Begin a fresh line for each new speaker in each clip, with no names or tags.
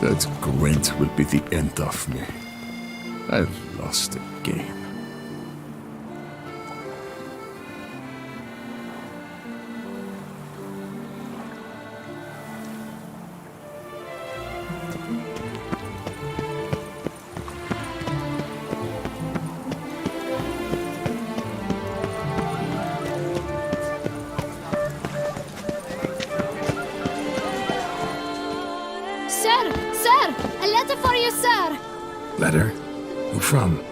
That Gwent will be the end of me. I've lost the game.
Letter? Who from?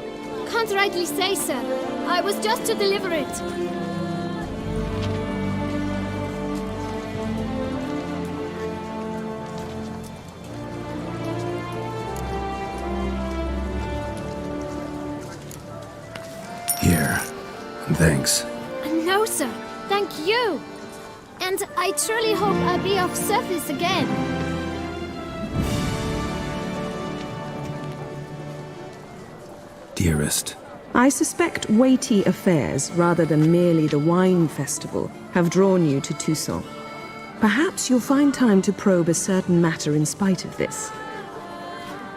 Can't rightly say, sir. I was just to deliver it.
Here. And thanks.
No, sir. Thank you. And I truly hope I'll be of service again.
Dearest.
I suspect weighty affairs, rather than merely the wine festival, have drawn you to Toussaint. Perhaps you'll find time to probe a certain matter in spite of this.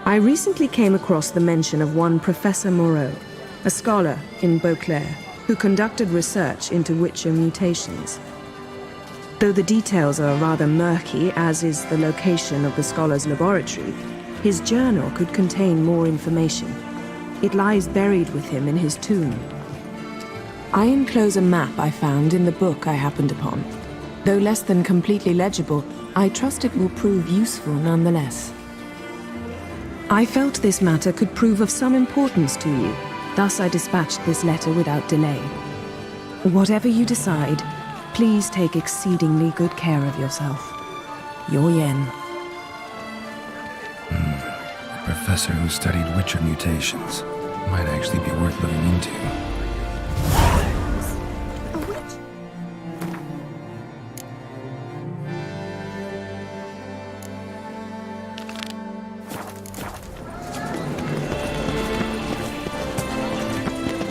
I recently came across the mention of one Professor Moreau, a scholar in Beauclair, who conducted research into witcher mutations. Though the details are rather murky, as is the location of the scholar's laboratory, his journal could contain more information. It lies buried with him in his tomb. I enclose a map I found in the book I happened upon. Though less than completely legible, I trust it will prove useful nonetheless. I felt this matter could prove of some importance to you, thus I dispatched this letter without delay. Whatever you decide, please take exceedingly good care of yourself. Your Yen.
A professor who studied witcher mutations. Might actually be worth looking into.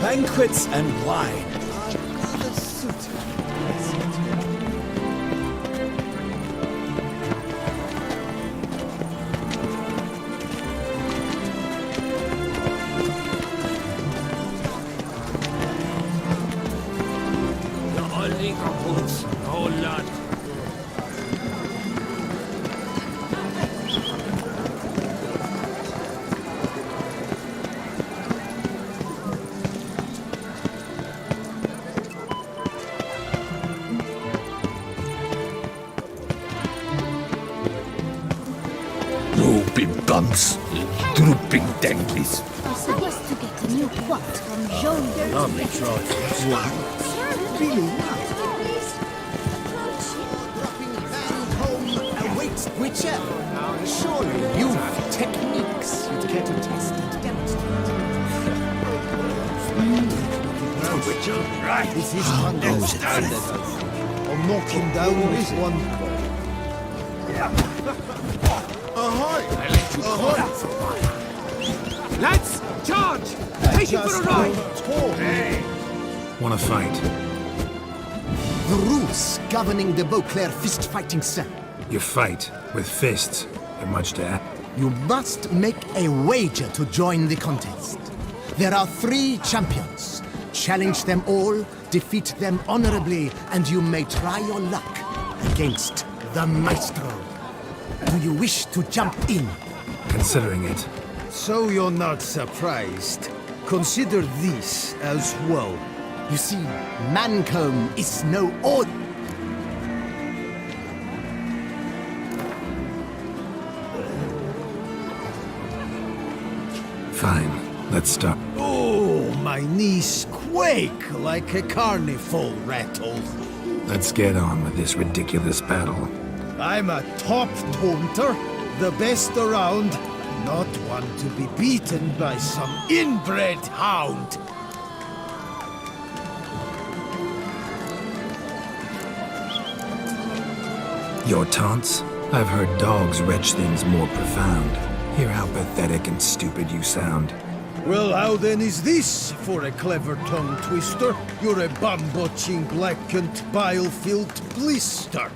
Banquets and wine.
Bumps, drooping danglies.
I was supposed to get a new quote from Joan.
Lovely trifles. Really home awaits Witcher. Surely you've techniques you'd care to test and demonstrate. Witcher, right? This is I'll knock him down with one. Ahoy!
Lads, charge! Take it for a ride!
Hey.
Wanna fight?
The rules governing the Beauclair fist-fighting, sir.
You fight with fists. They're much to add.
You must make a wager to join the contest. There are 3 champions. Challenge them all, defeat them honorably, and you may try your luck against the Maestro. Do you wish to jump in?
Considering it.
So you're not surprised. Consider this as well.
You see, Mancomb is no order.
Fine, let's start.
Oh, my knees quake like a carnival rattle.
Let's get on with this ridiculous battle.
I'm a top taunter, the best around, not one to be beaten by some inbred hound.
Your taunts? I've heard dogs retch things more profound. Hear how pathetic and stupid you sound.
Well, how then is this for a clever tongue twister? You're a bum-botching, blackened, bile-filled blister.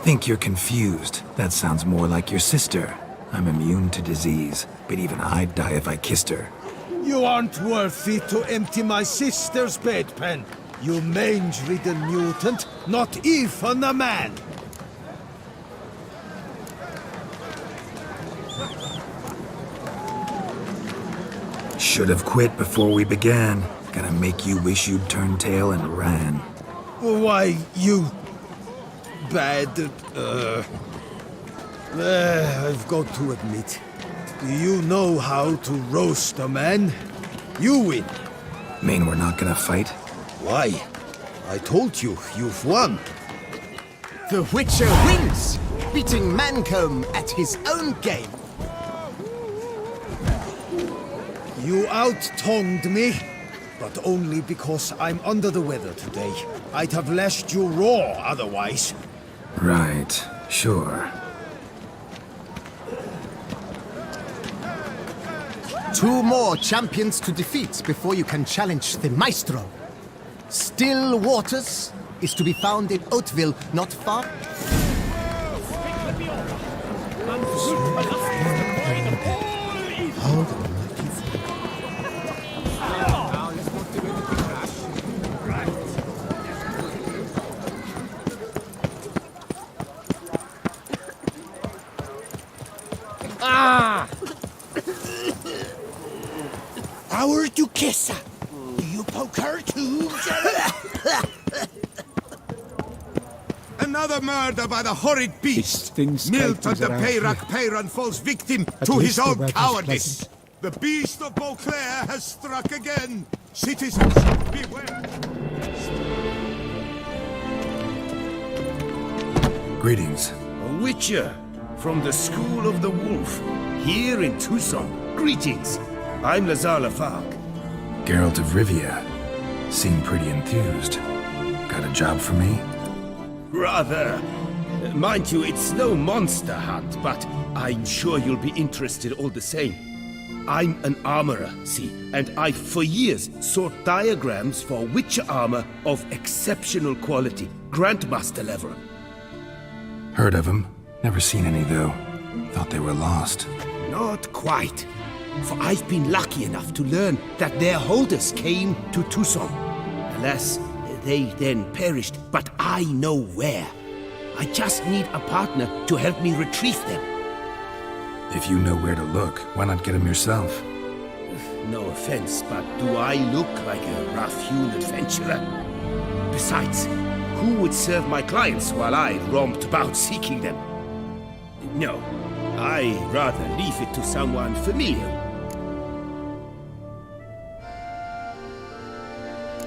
think you're confused. That sounds more like your sister. I'm immune to disease, but even I'd die if I kissed her.
You aren't worthy to empty my sister's bedpan. You mange-ridden mutant, not even a man.
Should have quit before we began. Gonna make you wish you'd turned tail and ran.
Why, you... bad... I've got to admit, you know how to roast a man. You win.
Mean we're not gonna fight?
Why? I told you, you've won.
The Witcher wins, beating Mancomb at his own game.
You out-tongued me, but only because I'm under the weather today. I'd have lashed you raw otherwise.
Right, sure.
2 more champions to defeat before you can challenge the Maestro. Still Waters is to be found in Oatville, not far.
Our Duchessa! Do you poke her too?
Another murder by the horrid beast! Milton the Peyrak-Peyran falls victim to his own cowardice! The beast of Beauclair has struck again! Citizens, beware!
Greetings.
A witcher from the School of the Wolf, here in Tucson. Greetings! I'm Lazar Lafargue.
Geralt of Rivia. Seem pretty enthused. Got a job for me?
Rather. Mind you, it's no monster hunt, but I'm sure you'll be interested all the same. I'm an armorer, see, and I've for years sought diagrams for witcher armor of exceptional quality, Grandmaster level.
Heard of them. Never seen any, though. Thought they were lost.
Not quite. For I've been lucky enough to learn that their holders came to Tucson. Alas, they then perished, but I know where. I just need a partner to help me retrieve them.
If you know where to look, why not get them yourself?
No offense, but do I look like a rough-hewn adventurer? Besides, who would serve my clients while I romped about seeking them? No, I'd rather leave it to someone familiar.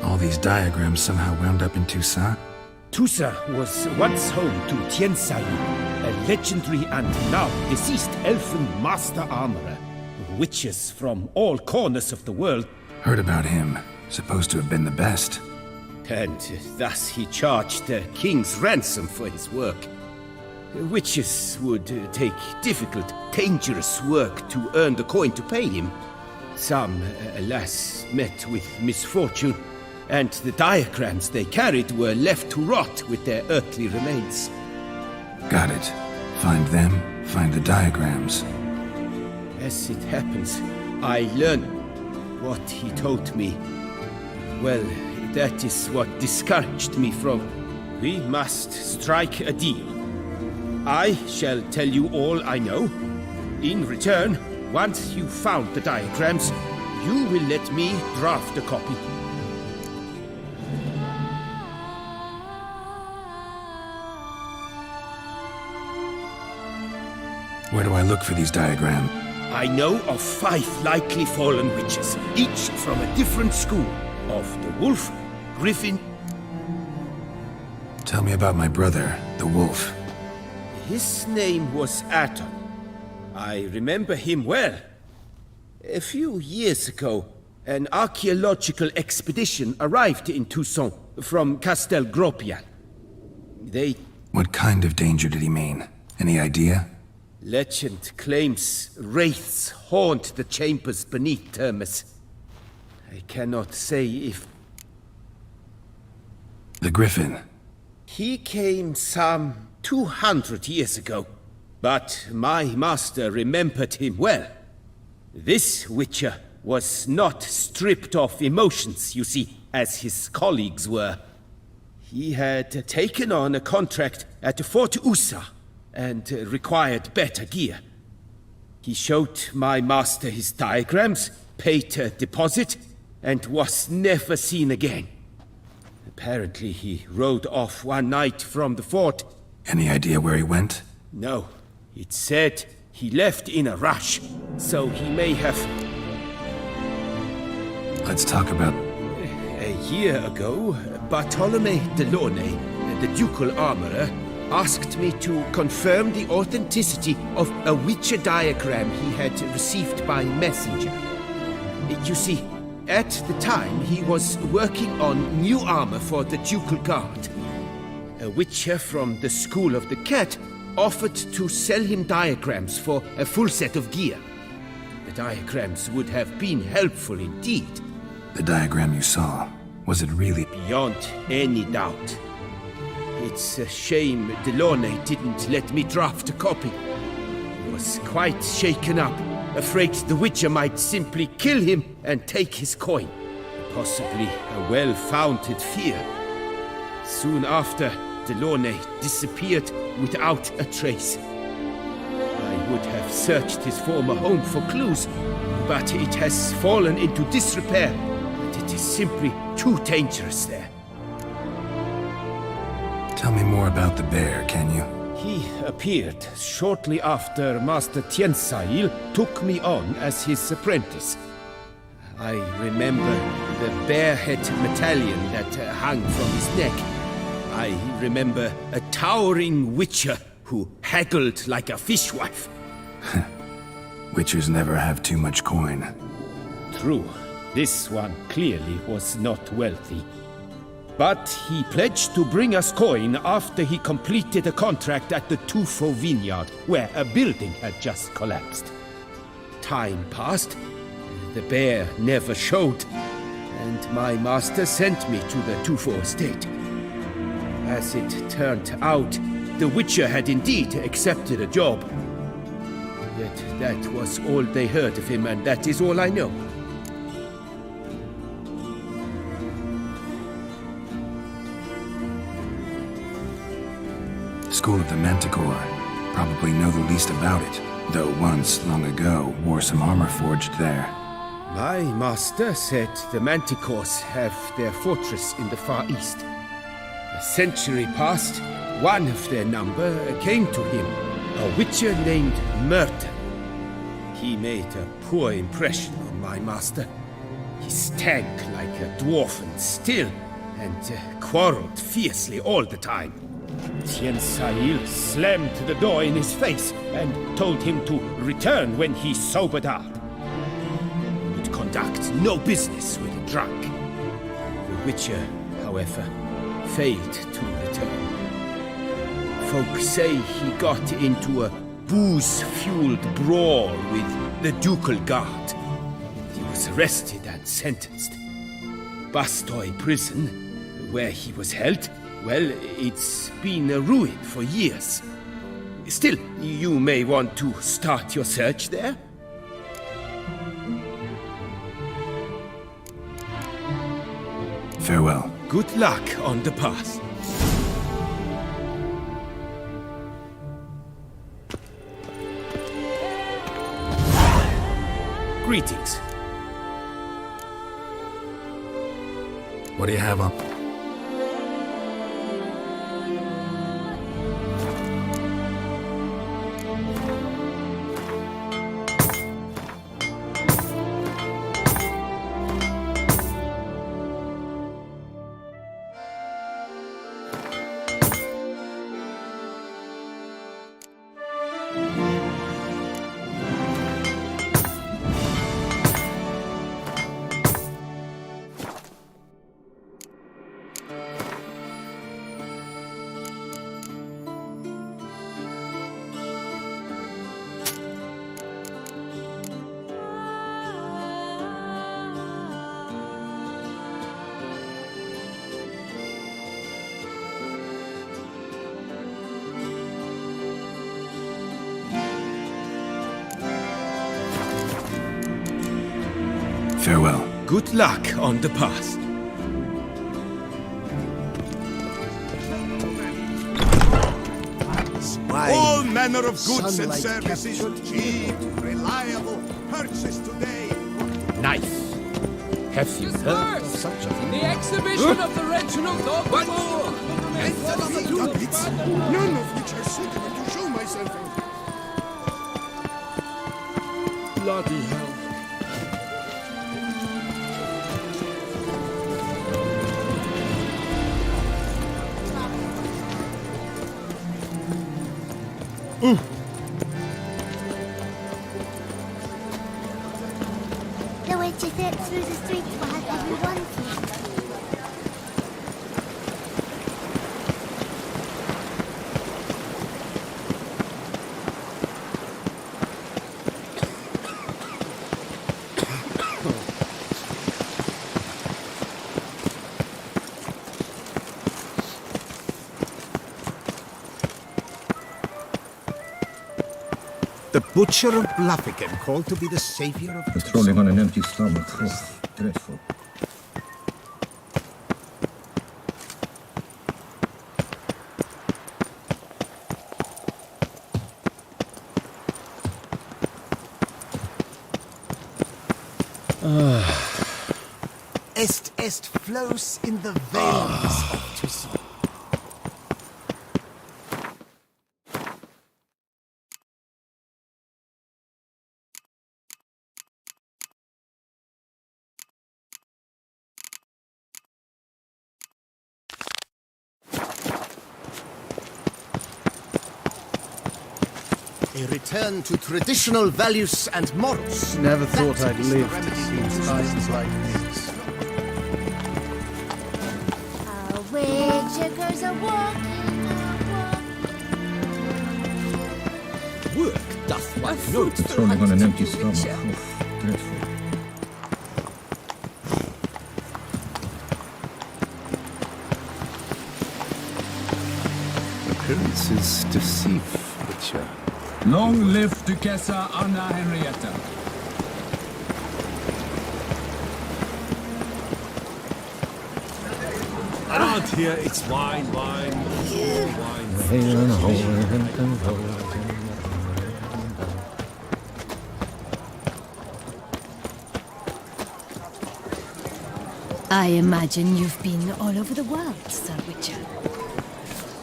All these diagrams somehow wound up in Tucson?
Tusa was once home to Tiensayu, a legendary and now deceased elfin master armorer. Witches from all corners of the world.
Heard about him. Supposed to have been the best.
And thus he charged the king's ransom for his work. Witches would take difficult, dangerous work to earn the coin to pay him. Some, alas, met with misfortune, and the diagrams they carried were left to rot with their earthly remains.
Got it. Find them, find the diagrams.
As it happens, I learned what he told me. Well, that is what discouraged me from. We must strike a deal. I shall tell you all I know. In return, once you've found the diagrams, you will let me draft a copy.
Where do I look for these diagrams?
I know of 5 likely fallen witches, each from a different school. Of the wolf, griffin...
Tell me about my brother, the wolf.
His name was Aton. I remember him well. A few years ago, an archaeological expedition arrived in Tucson from Castel Gropian. They...
What kind of danger did he mean? Any idea?
Legend claims wraiths haunt the chambers beneath Termes. I cannot say if...
The griffin.
He came some 200 years ago, but my master remembered him well. This witcher was not stripped of emotions, you see, as his colleagues were. He had taken on a contract at Fort Usa and required better gear. He showed my master his diagrams, paid a deposit, and was never seen again. Apparently he rode off one night from the fort.
Any idea where he went?
No, it said he left in a rush, so he may have...
Let's talk about...
A year ago, Bartolome Delaunay, the ducal armorer, asked me to confirm the authenticity of a Witcher diagram he had received by messenger. You see, at the time he was working on new armor for the ducal guard. A Witcher from the School of the Cat offered to sell him diagrams for a full set of gear. The diagrams would have been helpful indeed.
The diagram you saw, was it really...
Beyond any doubt. It's a shame Delaunay didn't let me draft a copy. He was quite shaken up, afraid the Witcher might simply kill him and take his coin. Possibly a well-founded fear. Soon after, Delaunay disappeared without a trace. I would have searched his former home for clues, but it has fallen into disrepair, and it is simply too dangerous there.
Tell me more about the bear, can you?
He appeared shortly after Master Tiensail took me on as his apprentice. I remember the bear-head medallion that hung from his neck. I remember a towering witcher who haggled like a fishwife.
Witchers never have too much coin.
True, this one clearly was not wealthy. But he pledged to bring us coin after he completed a contract at the Tufo vineyard, where a building had just collapsed. Time passed, the bear never showed, and my master sent me to the Tufo estate. As it turned out, the Witcher had indeed accepted a job. Yet that was all they heard of him, and that is all I know.
School of the Manticore. Probably know the least about it, though once, long ago, wore some armor forged there.
My master said the Manticores have their fortress in the far east. A century past, one of their number came to him, a witcher named Merton. He made a poor impression on my master. He stank like a dwarfen still, and quarreled fiercely all the time. Tiensail slammed the door in his face and told him to return when he sobered up. He would conduct no business with a drunk. The Witcher, however, failed to return. Folk say he got into a booze-fueled brawl with the ducal guard. He was arrested and sentenced. Bastoy prison, where he was held, well, it's been a ruin for years. Still, you may want to start your search there.
Farewell.
Good luck on the path. Greetings.
What do you have on? Farewell.
Good luck on the path.
All manner of goods and services, cheap, reliable, purchased today.
Nice. Have you heard of such a thing? The exhibition of the regional dog before.
None of which I said to show myself.
Bloody hell.
The way to fit through the streets will have everyone.
The Butcher of Bluffican, called to be the savior of
Patrolling on an empty stomach. Oh, dreadful.
Est flows in the veins of Tussenta. A return to traditional values and morals.
Never thought
That
I'd
is the
live to
remedy
see
to
times like this.
A witcher goes a walking,
Work doth one no
Patrolling on an empty stomach. Oh, dreadful.
Appearances deceive, Witcher.
Long live Duchessa Anna-Henrietta.
Around here, it's wine, wine, wine.
I imagine you've been all over the world, Sir Witcher.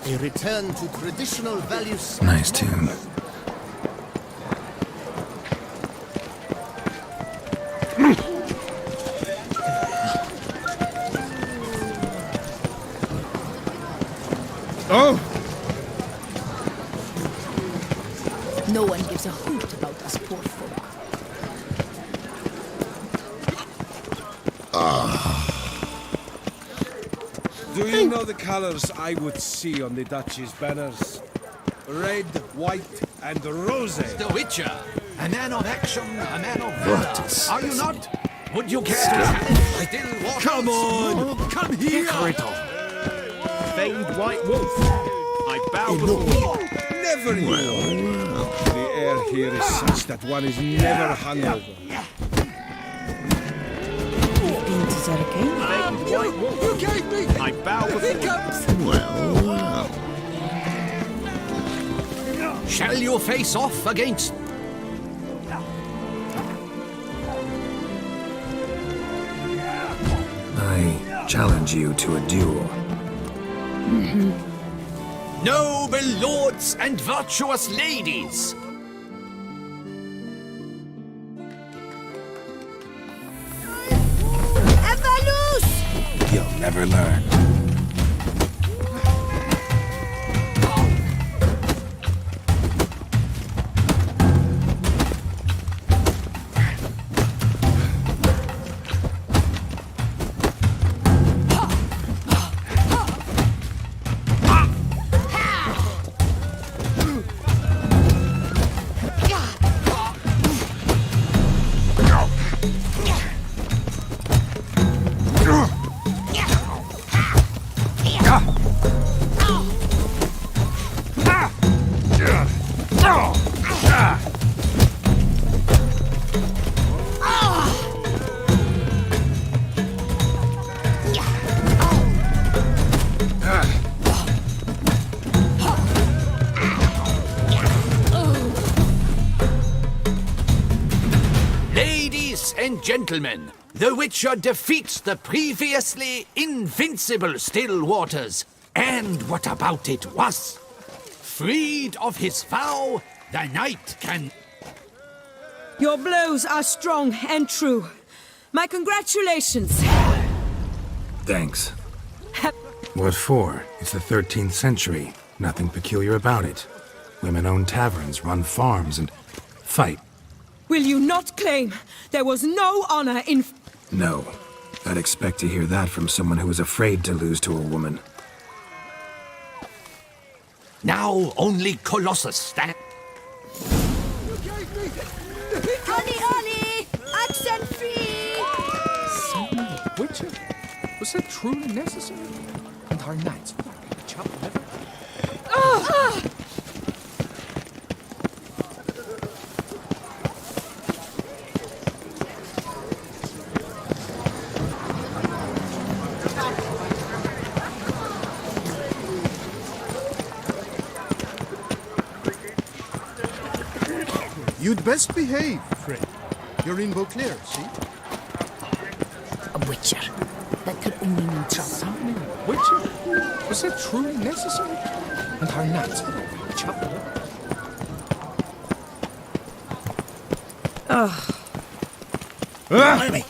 A return to traditional values.
Nice tune.
Oh!
No one gives a hoot about us poor folk.
Do you know the colors I would see on the Duchy's banners? Red, white, and rose.
The Witcher, a man of action, a man of
What
valor.
is
Are you
this?
not? Would you care to challenge still waters? Come on, come here.
Fanged white wolf. I bow before you.
Never you. The air here is such that one is never hungover.
Been to Zarkane?
Fanged white wolf.
You gave me.
I bow before
Here
you.
comes.
Well.
Shall you face off against?
I challenge you to a duel.
Noble lords and virtuous ladies!
You'll never learn.
gentlemen, the Witcher defeats the previously invincible Still Waters. And what about it was? Freed of his vow, the knight can...
Your blows are strong and true. My congratulations.
Thanks. What for? It's the 13th century. Nothing peculiar about it. Women own taverns, run farms, and fight.
Will you not claim there was no honor in...
No. I'd expect to hear that from someone who was afraid to lose to a woman.
Now only Colossus stand...
Ollie, Ollie! Accent free!
Witcher? Was that truly necessary? And our knights like chopped liver?
You'd best behave, Fred. You're in Beauclair, see?
A witcher. That could only mean trouble.
Summoning a witcher? Was that truly necessary? And our knights like chopped liver?
Army!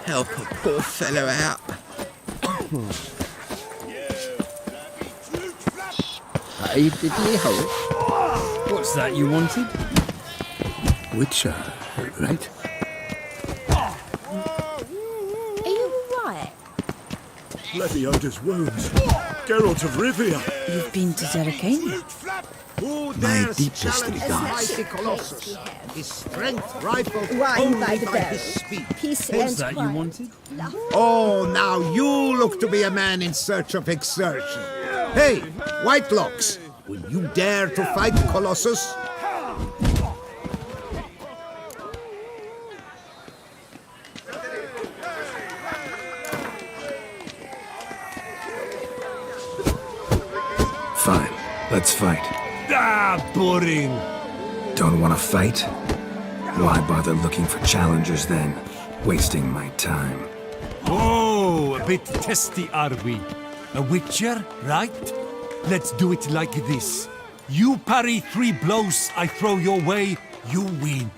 Help a poor fellow out. Hey, diddly ho.
What's that you wanted?
Witcher, right?
Are you alright?
Levioda's wounds. Geralt of Ривии.
You've been to Zerrikania?
My deepest regards.
Mighty Colossus.
His strength rifled
Wine by the barrel.
speed.
Peace
What's
and
that you
quiet.
wanted?
Oh, now you look to be a man in search of exertion. Hey, Whitelocks, will you dare to fight Colossus?
Fine. Let's fight.
Ah, boring.
Don't want to fight? Why bother looking for challengers then? Wasting my time.
Oh, a bit testy are we? A witcher, right? Let's do it like this. You parry 3 blows I throw your way, you win.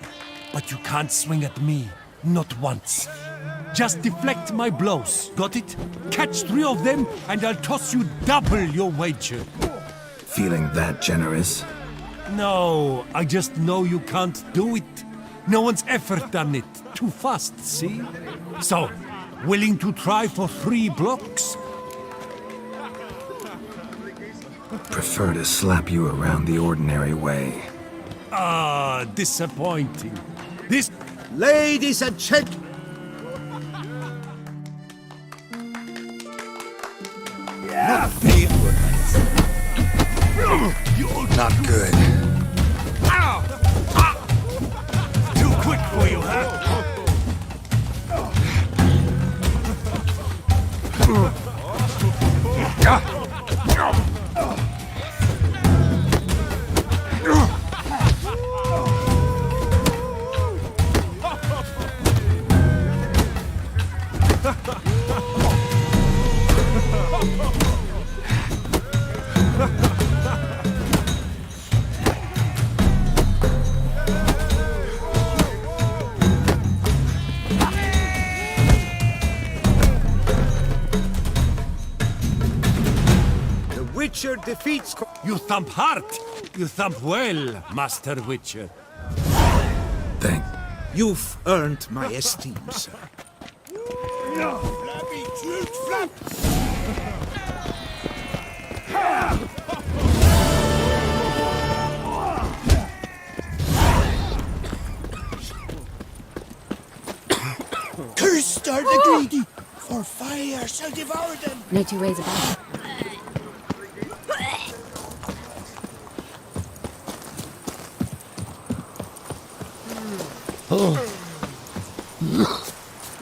But you can't swing at me, not once. Just deflect my blows, got it? Catch 3 of them and I'll toss you double your wager.
Feeling that generous?
No, I just know you can't do it. No one's ever done it. Too fast, see? So, willing to try for 3 blocks?
Prefer to slap you around the ordinary way.
Ah, disappointing. This...
Ladies and gentlemen,
Not good.
Too quick for you, huh?
Witcher defeats...
You thump hard. You thump well, Master Witcher.
Thank.
You've earned my esteem, sir.
Cursed are the greedy, for fire shall devour them.
No 2 ways about it.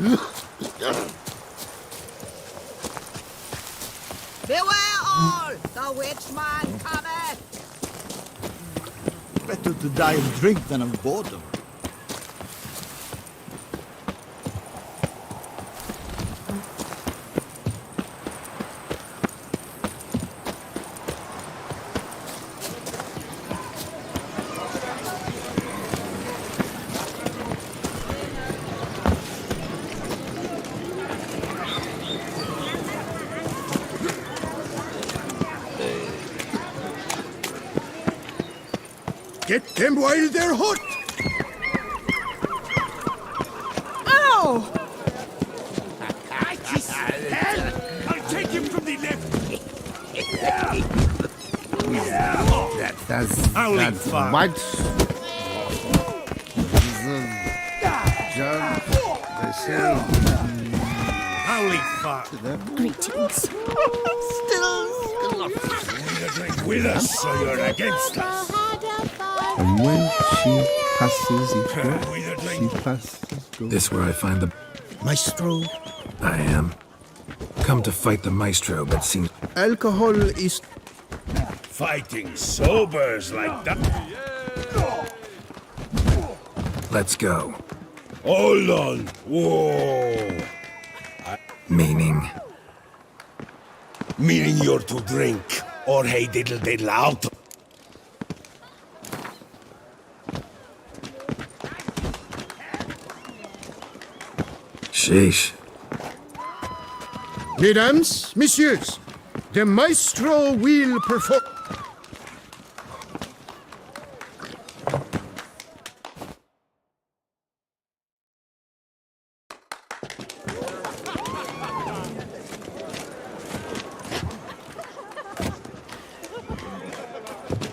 Beware all! The witch man cometh!
Better to die of drink than of boredom. Get them while they're hot!
Ow!
I'll take him from the left.
That's
fun.
much.
Howling fun.
Greetings.
With us, so you're against us.
And when she passes it, she passes.
This where I find the
Maestro,
I am. Come to fight the maestro, but seems
alcohol is...
Fighting sobers like that.
let's go.
Hold on. Whoa.
Meaning?
Meaning you're to drink, or hey diddle diddle out.
Sheesh.
Mesdames, messieurs, the maestro will perform...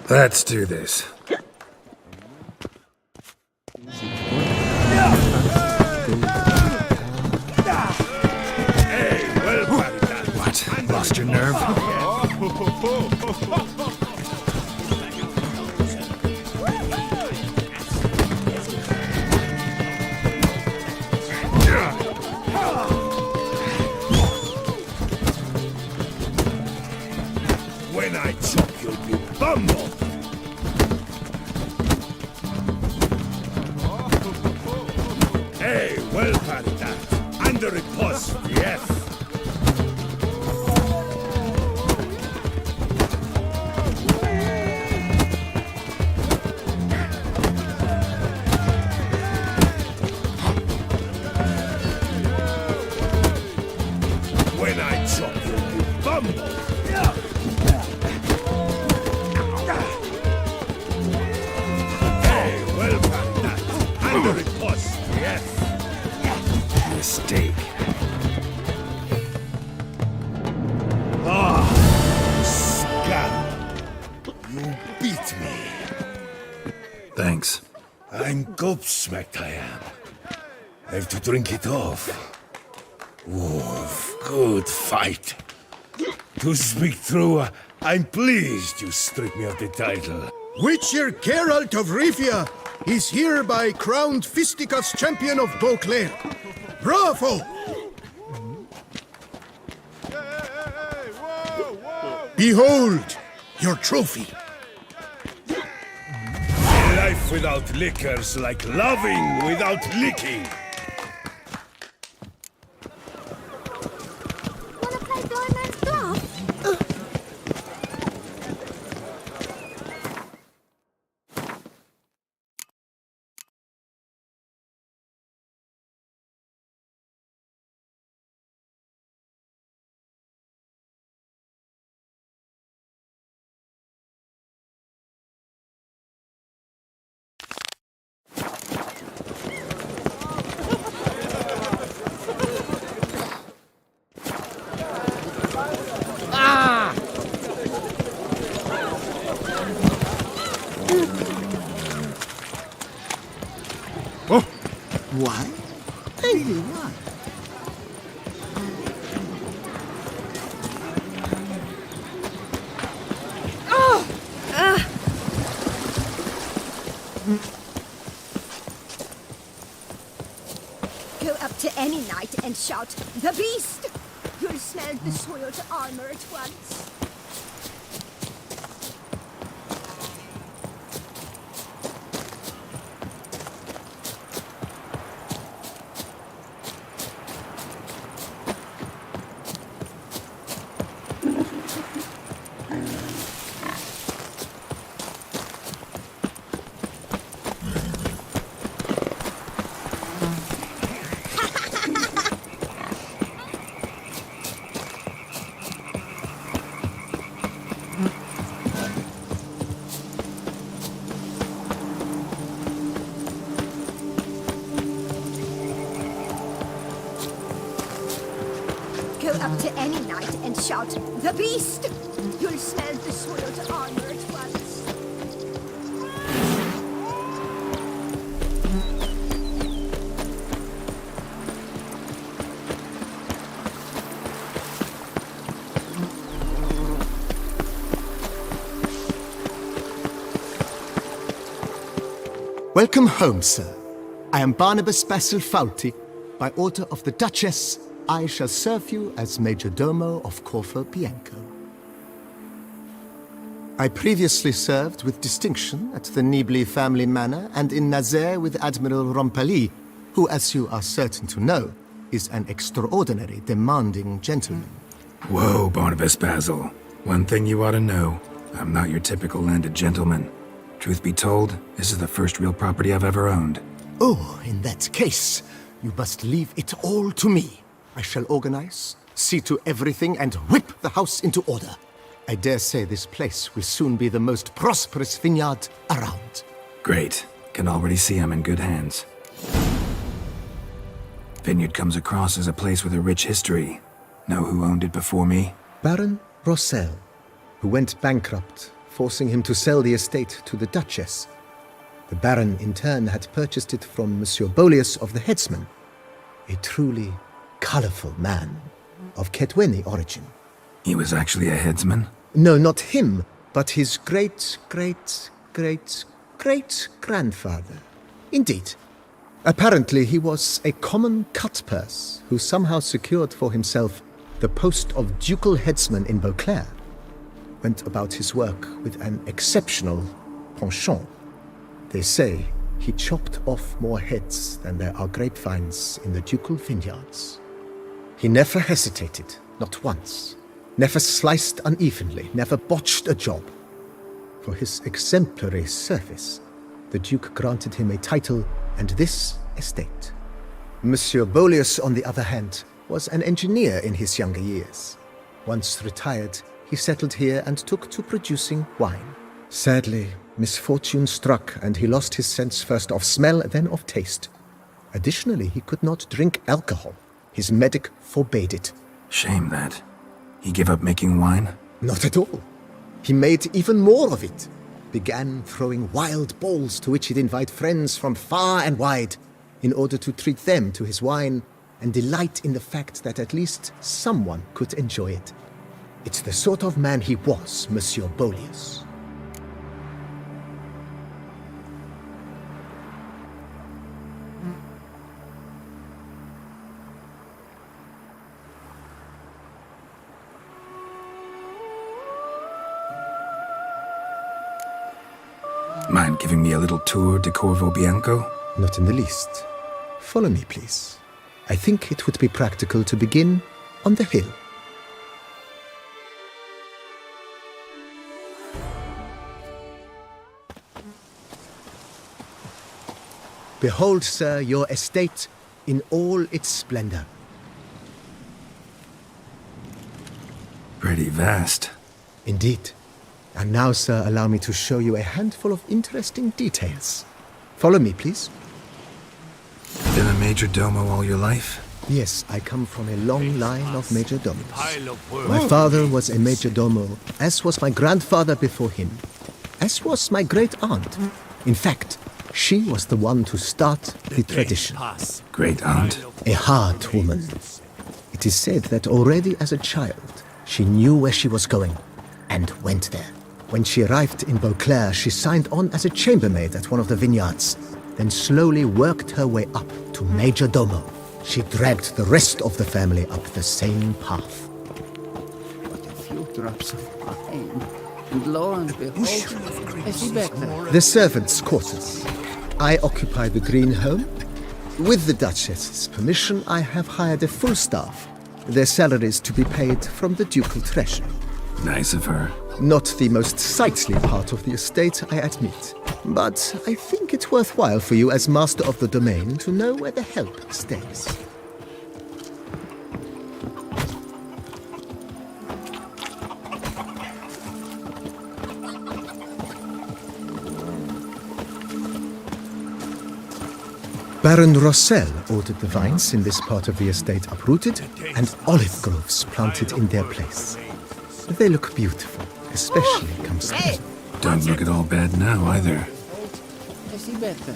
Let's do this. What? Lost your nerve?
When I chop you, you bumble. Hey, well parried that. Under riposte, yes. When I chop you, you bumble. Hey, well parried that. Under riposte, yes.
Mistake.
Scum! You beat me.
Thanks.
I'm gobsmacked, I am. I have to drink it off. Oof, good fight. To speak true, I'm pleased you stripped me of the title.
Witcher Geralt of Ривии is hereby crowned fisticuffs champion of Beauclair. Bravo! Behold your trophy.
Life without liquor's like loving without licking.
Wanna play blind man's bluff?
Why? Really, why?
Go up to
any knight and shout, "The beast!" You'll smell the soiled armor at once. Go up to any knight and shout, "The beast!" You'll smell the soiled armor at once.
Welcome home, sir. I am Barnabas Basil Fawlty. By order of the Duchess, I shall serve you as Major Domo of Corfu Bianco. I previously served with distinction at the Nibli family manor and in Nazaire with Admiral Rompali, who, as you are certain to know, is an extraordinary, demanding gentleman.
Whoa, Barnabas Basil. One thing you ought to know. I'm not your typical landed gentleman. Truth be told, this is the first real property I've ever owned.
Oh, in that case, you must leave it all to me. I shall organize, see to everything, and whip the house into order. I dare say this place will soon be the most prosperous vineyard around.
Great. Can already see I'm in good hands. Vineyard comes across as a place with a rich history. Know who owned it before me?
Baron Rossel, who went bankrupt, forcing him to sell the estate to the Duchess. The Baron, in turn, had purchased it from Monsieur Bolius of the Headsman, a truly colorful man of Ketweni origin.
He was actually a headsman?
No, not him, but his great-great-great-great-grandfather. Indeed. Apparently, he was a common cut-purse who somehow secured for himself the post of ducal headsman in Beauclair. Went about his work with an exceptional penchant. They say he chopped off more heads than there are grapevines in the ducal vineyards. He never hesitated, not once. Never sliced unevenly, never botched a job. For his exemplary service, the Duke granted him a title and this estate. Monsieur Bolius, on the other hand, was an engineer in his younger years. Once retired, he settled here and took to producing wine. Sadly, misfortune struck and he lost his sense first of smell, then of taste. Additionally, he could not drink alcohol. His medic forbade it.
Shame that. He gave up making wine?
Not at all. He made even more of it. Began throwing wild balls to which he'd invite friends from far and wide in order to treat them to his wine and delight in the fact that at least someone could enjoy it. It's the sort of man he was, Monsieur Bolius.
Mind giving me a little tour de Corvo Bianco?
Not in the least. Follow me, please. I think it would be practical to begin on the hill. Behold, sir, your estate in all its splendor.
Pretty vast.
Indeed. And now, sir, allow me to show you a handful of interesting details. Follow me, please.
Been a major domo all your life?
Yes, I come from a long line of major domos. My father was a major domo, as was my grandfather before him, as was my great-aunt. In fact, she was the one to start the tradition.
Great-aunt?
A hard woman. It is said that already as a child, she knew where she was going, and went there. When she arrived in Beauclair, she signed on as a chambermaid at one of the vineyards, then slowly worked her way up to major domo. she dragged the rest of the family up the same path.
But a few drops of wine, and lo and behold, I see better.
The servants' quarters. I occupy the green home. With the Duchess's permission, I have hired a full staff. Their salaries to be paid from the ducal treasury.
Nice of her.
Not the most sightly part of the estate, I admit. But I think it's worthwhile for you as master of the domain to know where the help stays. Baron Rossel ordered the vines in this part of the estate uprooted and olive groves planted in their place. They look beautiful, especially come spring.
Don't look at all bad now, either.
I see better.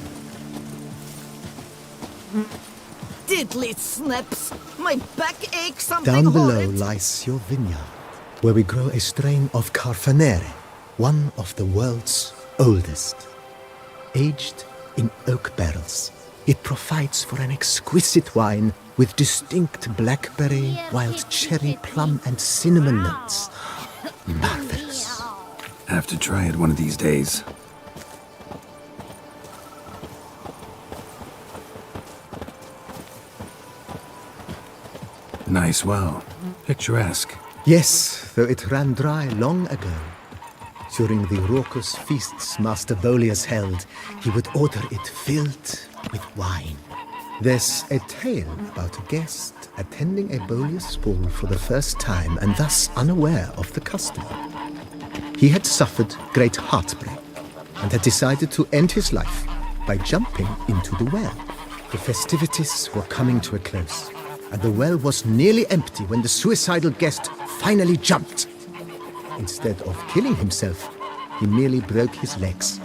Diddly snaps! My back aches something
Down below
horrid.
lies your vineyard, where we grow a strain of Carfanere, one of the world's oldest. Aged in oak barrels, it provides for an exquisite wine with distinct blackberry, wild cherry, plum, and cinnamon notes. Marvelous.
Have to try it one of these days. Nice well. Picturesque.
Yes, though it ran dry long ago. During the raucous feasts Master Bolius held, he would order it filled with wine. There's a tale about a guest attending a Bolius ball for the first time and thus unaware of the custom. He had suffered great heartbreak and had decided to end his life by jumping into the well. The festivities were coming to a close, and the well was nearly empty when the suicidal guest finally jumped. Instead of killing himself, he merely broke his legs.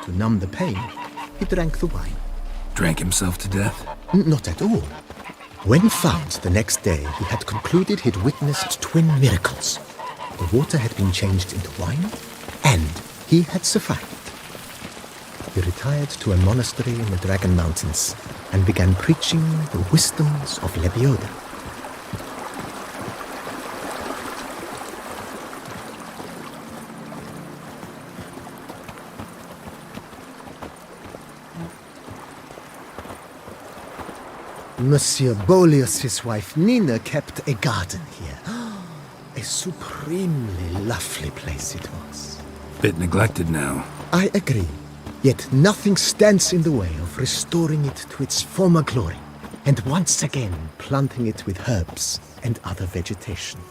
To numb the pain, he drank the wine.
Drank himself to death?
Not at all. When found the next day, he had concluded he'd witnessed twin miracles. The water had been changed into wine, and he had survived. He retired to a monastery in the Dragon Mountains and began preaching the wisdoms of Lebioda. Monsieur Bolius' wife Nina kept a garden here. A supremely lovely place it was.
Bit neglected now.
I agree. Yet nothing stands in the way of restoring it to its former glory, and once again planting it with herbs and other vegetation.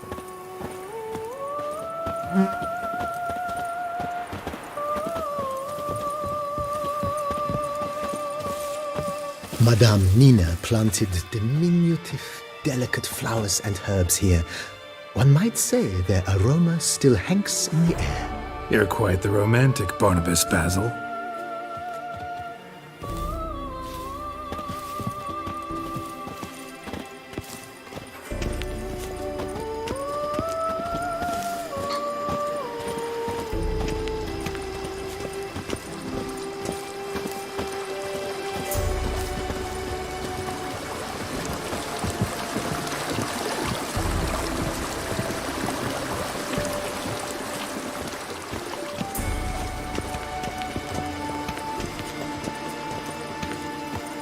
Madame Nina planted diminutive, delicate flowers and herbs here. One might say their aroma still hangs in the air.
You're quite the romantic, Barnabas Basil.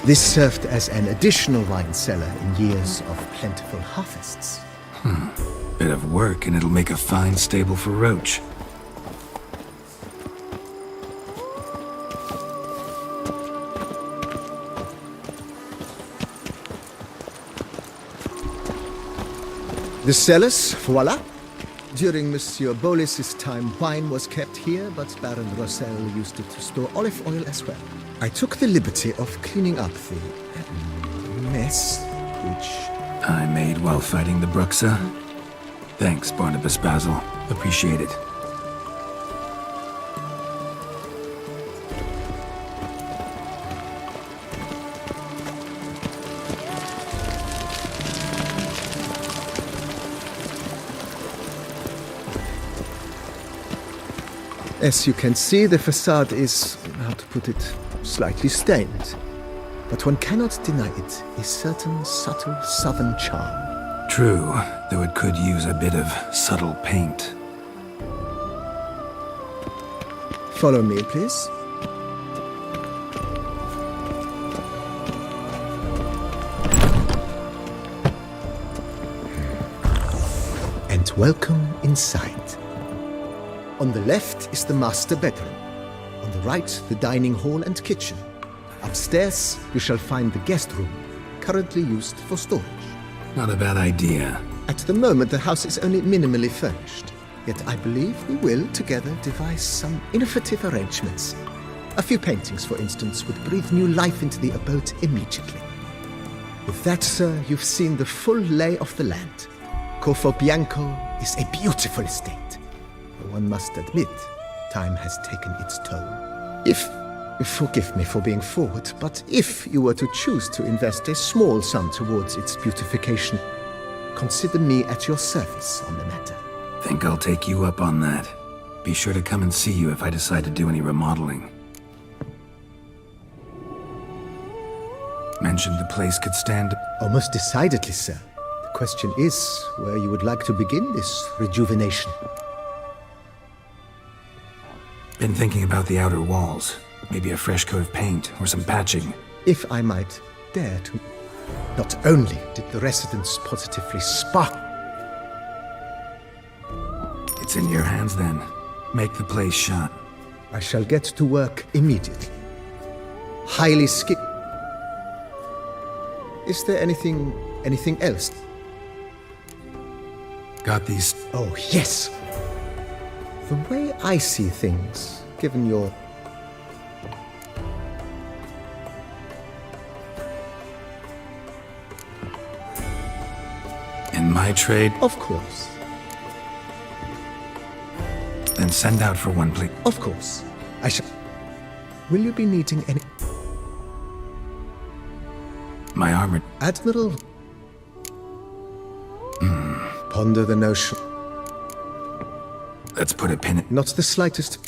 This served as an additional wine cellar in years of plentiful harvests.
Bit of work and it'll make a fine stable for Roach.
The cellars, voila. During Monsieur Bolis's time, wine was kept here, but Baron Rossel used it to store olive oil as well. I took the liberty of cleaning up the mess, which
I made while fighting the Bruxa. Thanks, Barnabas Basil. Appreciate it.
As you can see, the facade is, how to put it, slightly stained. but one cannot deny it a certain subtle southern charm.
True, though it could use a bit of subtle paint.
Follow me, please. And welcome inside. On the left is the master bedroom. On the right, the dining hall and kitchen. Upstairs, you shall find the guest room, currently used for storage.
Not a bad idea.
At the moment, the house is only minimally furnished. Yet I believe we will, together, devise some innovative arrangements. A few paintings, for instance, would breathe new life into the abode immediately. With that, sir, you've seen the full lay of the land. Corfo Bianco is a beautiful estate. But one must admit, time has taken its toll. Forgive me for being forward, but if you were to choose to invest a small sum towards its beautification, consider me at your service on the matter.
Think I'll take you up on that. Be sure to come and see you if I decide to do any remodeling. Mentioned the place could stand...
Almost decidedly, sir. The question is where you would like to begin this rejuvenation.
Been thinking about the outer walls. Maybe a fresh coat of paint or some patching.
If I might dare to... Not only did the residence positively spark...
It's in your hands then. Make the place shut.
I shall get to work immediately. Highly skilled. Is there anything else?
Got these...
Oh, yes! The way I see things, given your...
In my trade?
Of course.
Then send out for one, please.
Of course. I shall... Will you be needing any...
My armor...
Admiral... Ponder the notion.
Let's put a pin in...
Not the slightest...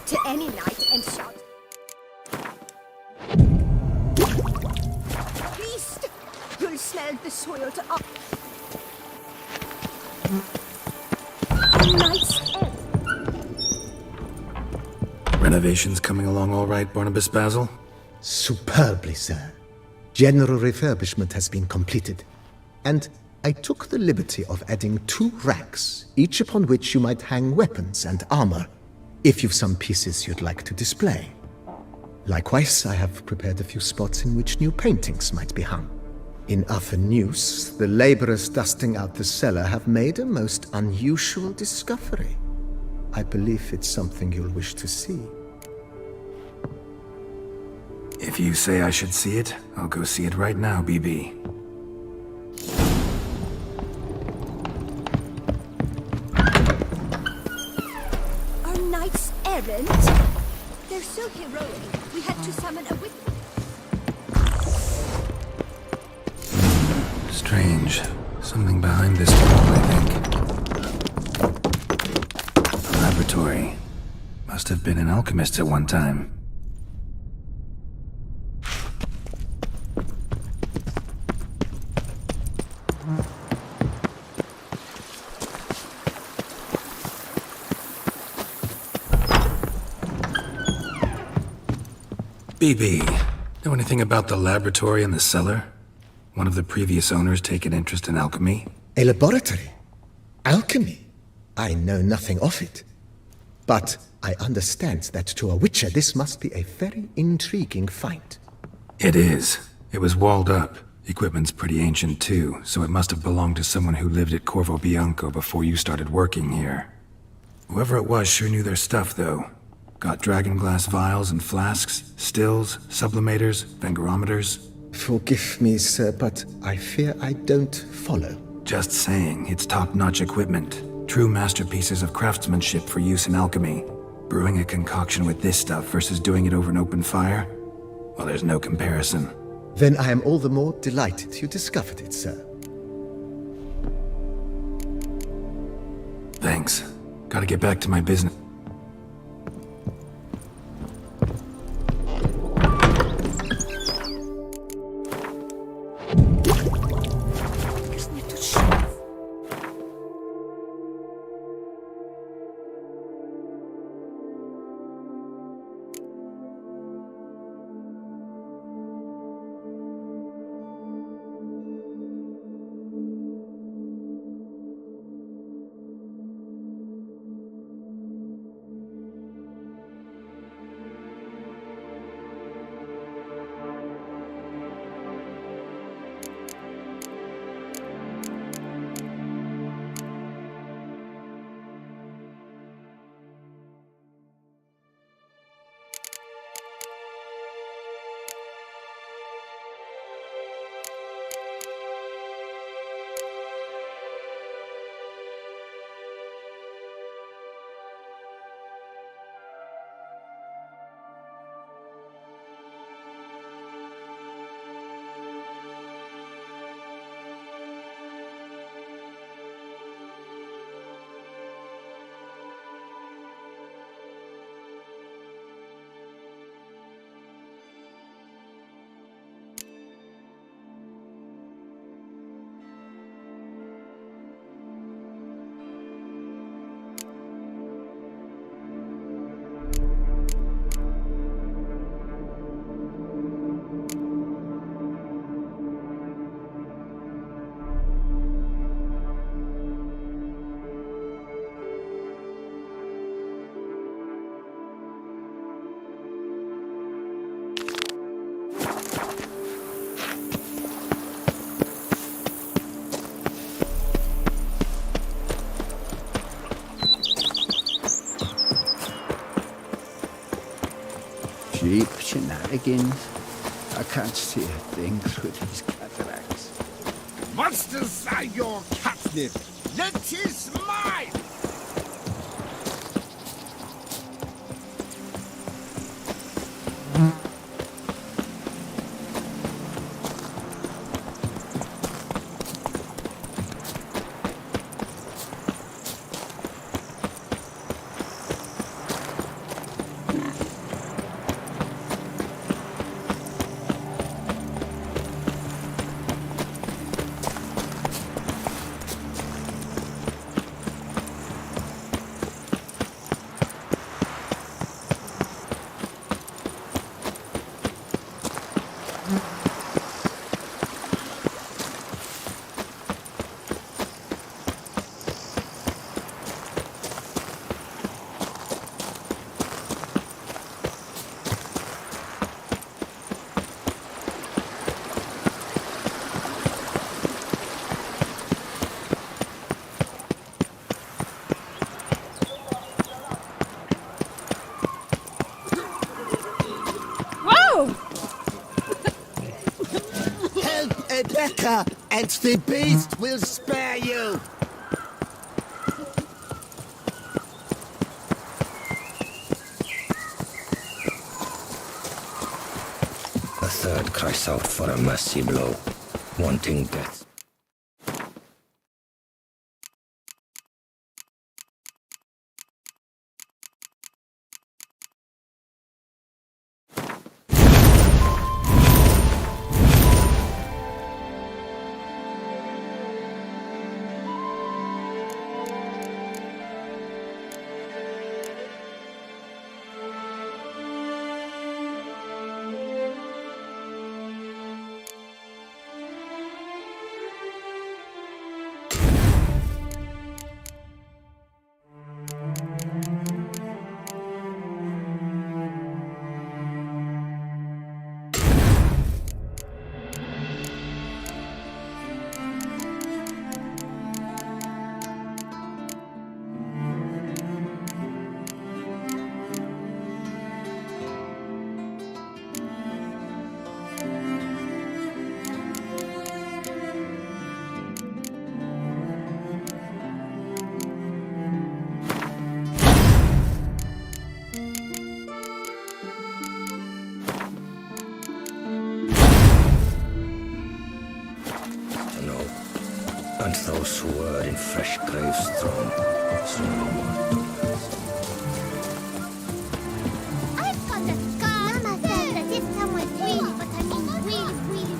To any knight and shout, "Beast! You'll smell the soil to up." Knight's end.
Renovations coming along all right, Barnabas Basil?
Superbly, sir. General refurbishment has been completed. And I took the liberty of adding 2 racks, each upon which you might hang weapons and armor, if you've some pieces you'd like to display. Likewise, I have prepared a few spots in which new paintings might be hung. In other news, the laborers dusting out the cellar have made a most unusual discovery. I believe it's something you'll wish to see.
If you say I should see it, I'll go see it right now, BB.
Our knights errant? They're so heroic, we had to summon a witness.
Strange. Something behind this wall, I think. A laboratory. Must have been an alchemist at one time. BB, know anything about the laboratory in the cellar? One of the previous owners take an interest in alchemy?
A laboratory? Alchemy? I know nothing of it. But I understand that to a witcher this must be a very intriguing find.
It is. It was walled up. Equipment's pretty ancient too, so it must have belonged to someone who lived at Corvo Bianco before you started working here. Whoever it was sure knew their stuff, though. Got dragon glass vials and flasks, stills, sublimators, vangerometers.
Forgive me, sir, but I fear I don't follow.
Just saying, it's top-notch equipment. True masterpieces of craftsmanship for use in alchemy. Brewing a concoction with this stuff versus doing it over an open fire? Well, there's no comparison.
Then I am all the more delighted you discovered it, sir.
Thanks. Gotta get back to my business.
Cheap shenanigans. I can't see a thing through these cataracts.
Monsters are your catnip. Let is mine!
Rebecca, and the beast will spare you!
A third cries out for a mercy blow, wanting death. and those who were in fresh graves thrown, saw no more.
I've got a scar. Mama said that if someone really, but I mean really.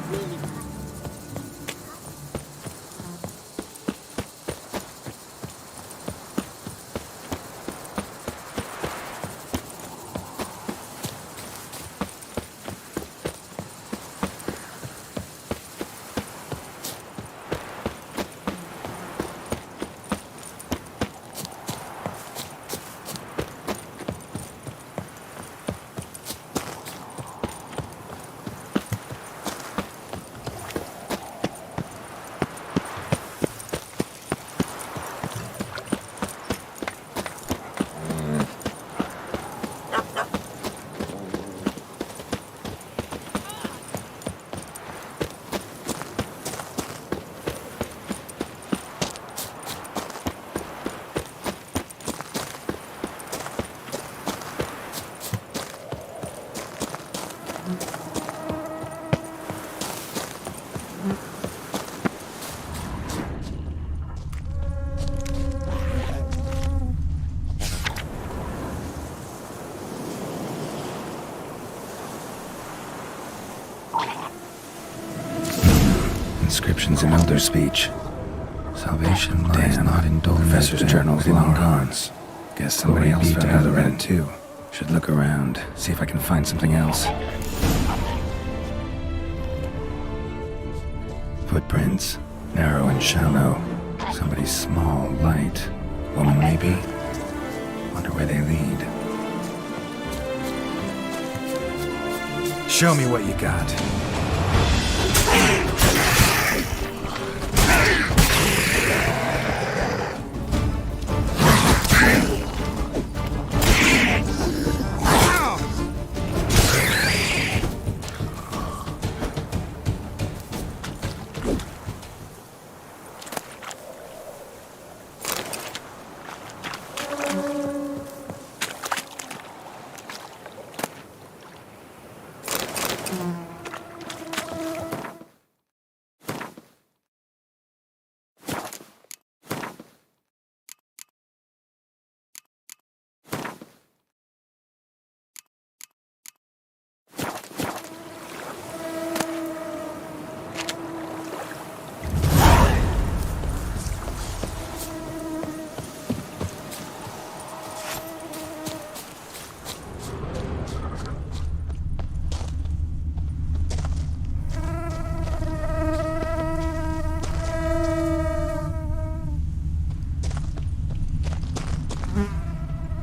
Inscriptions in elder speech. Salvation lies not in dull professor's journals long gone. Guess somebody else found Ellerin too. Should look around, see if I can find something else. Footprints, narrow and shallow. Somebody small, light. Woman maybe? Wonder where they lead. Show me what you got.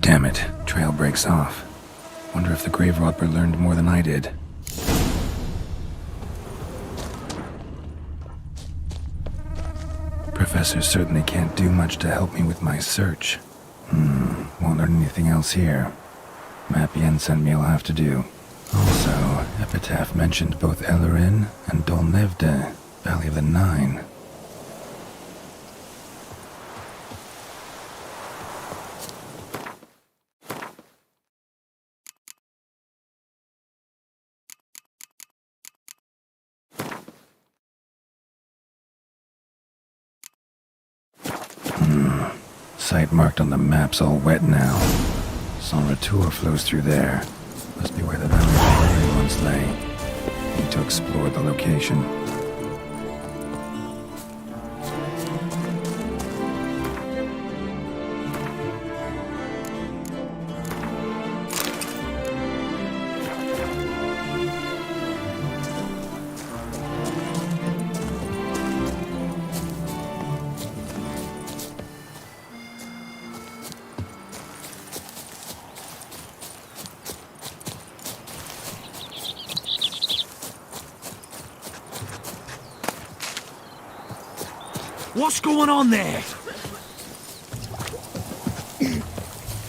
Damn it, trail breaks off. Wonder if the grave robber learned more than I did. Professor certainly can't do much to help me with my search. Won't learn anything else here. Map Yen sent me will have to do. Also, Epitaph mentioned both Ellerin and Dolnevde, Valley of the Nine. Site marked on the map's all wet now. San Retour flows through there. Must be where the Valley of the Nine once lay. Need to explore the location.
What's going on there?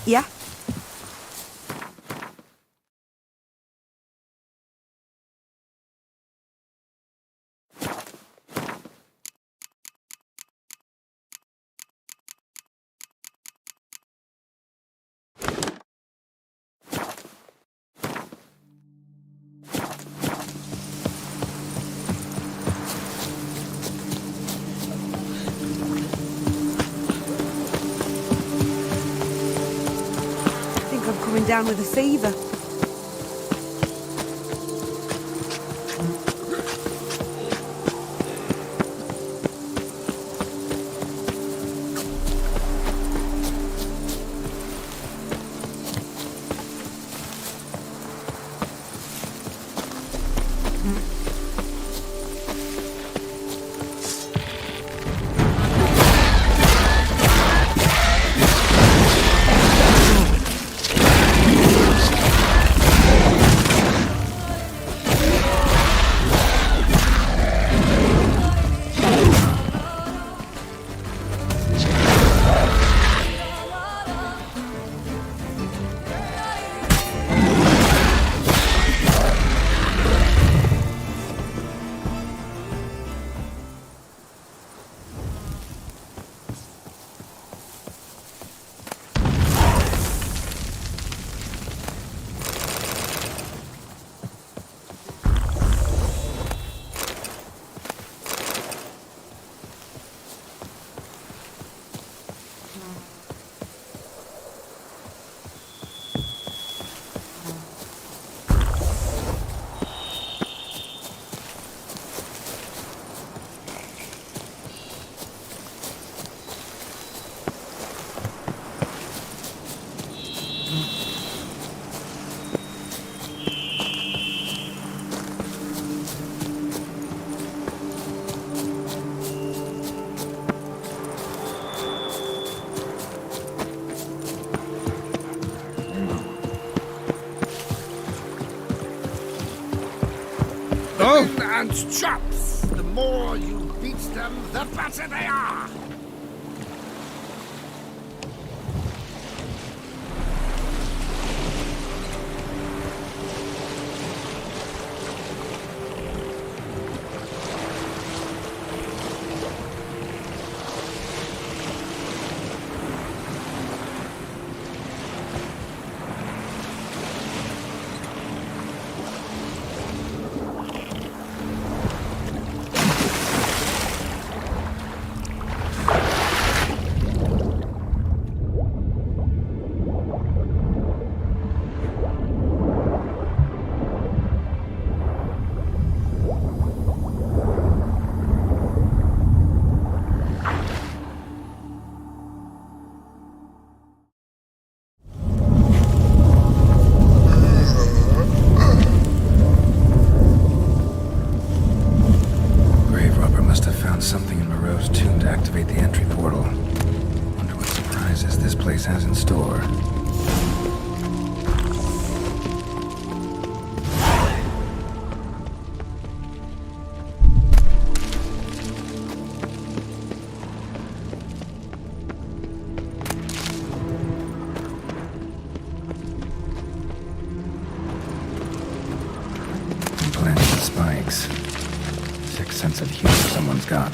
Yeah? coming down with a fever.
And chops! The more you beat them, the better they are!
Has in store. Implanted spikes. Sixth sense of humor someone's got.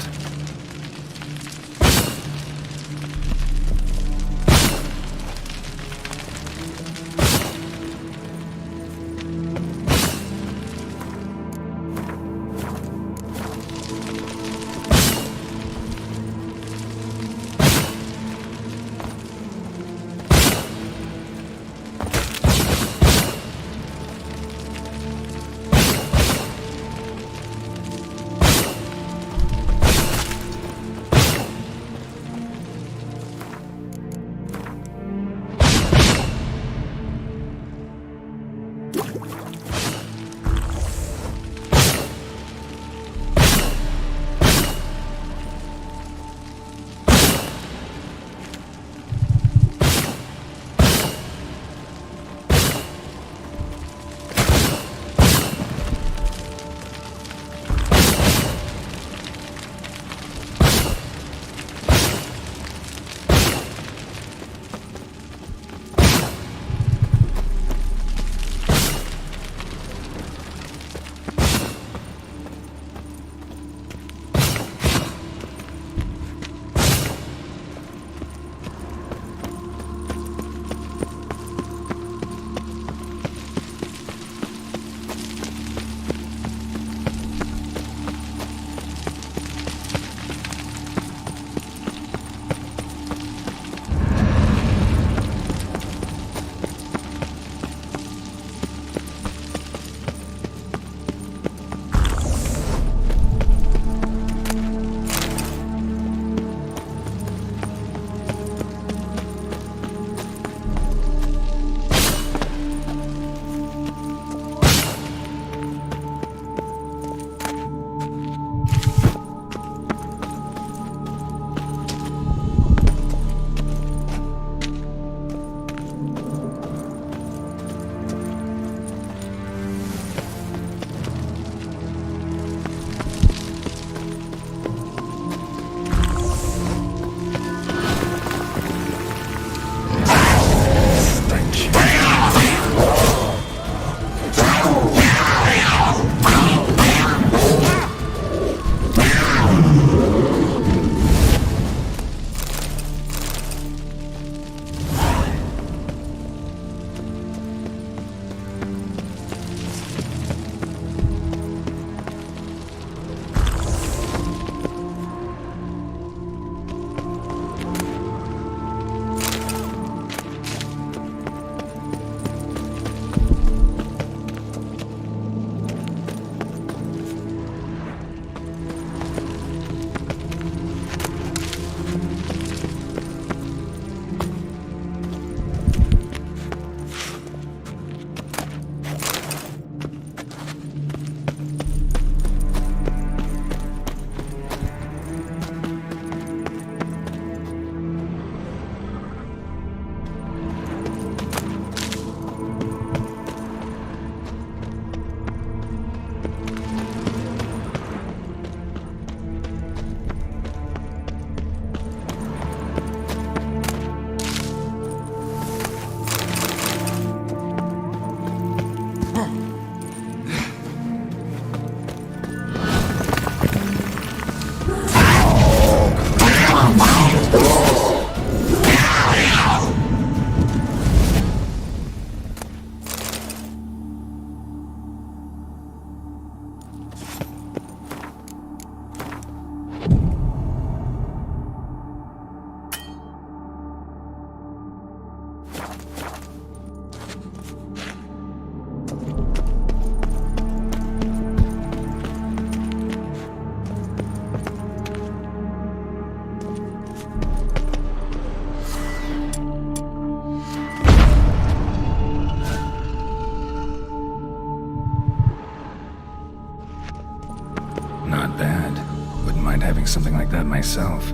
mind having something like that myself.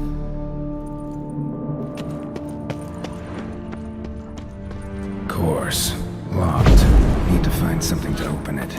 Course. Locked. Need to find something to open it.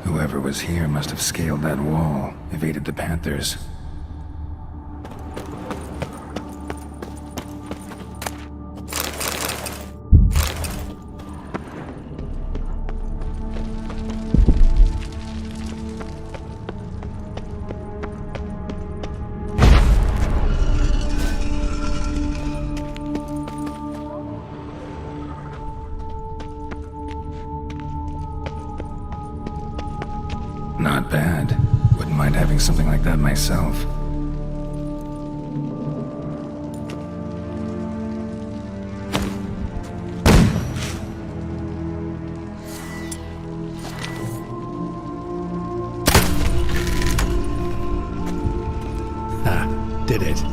Whoever was here must have scaled that wall, evaded the Panthers. Not bad. Wouldn't mind having something like that myself. Ha, did it.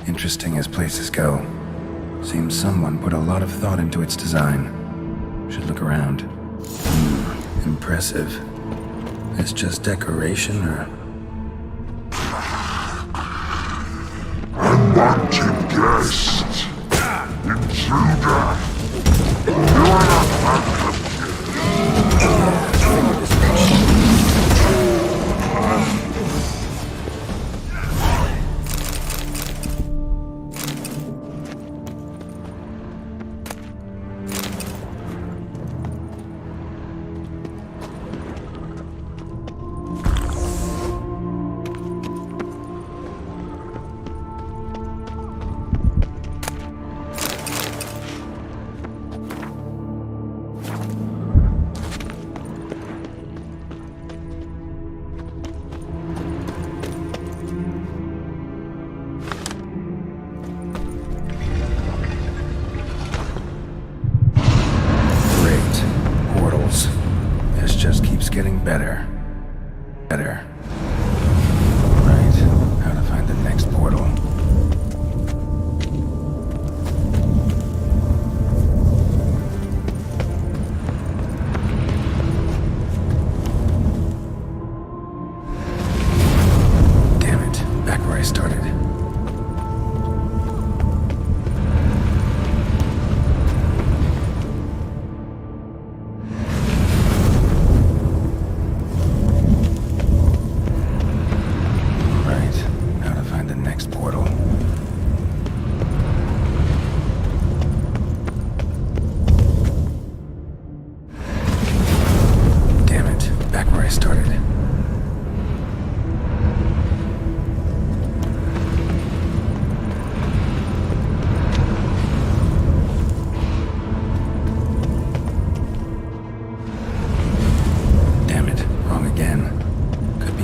Interesting as places go. Seems someone put a lot of thought into its design. Should look around. Impressive. It's just decoration, or...
Unwanted guest! Intruder! You are not welcome.
Getting better. Better. Right. How to find the next portal. Damn it. Back where I started.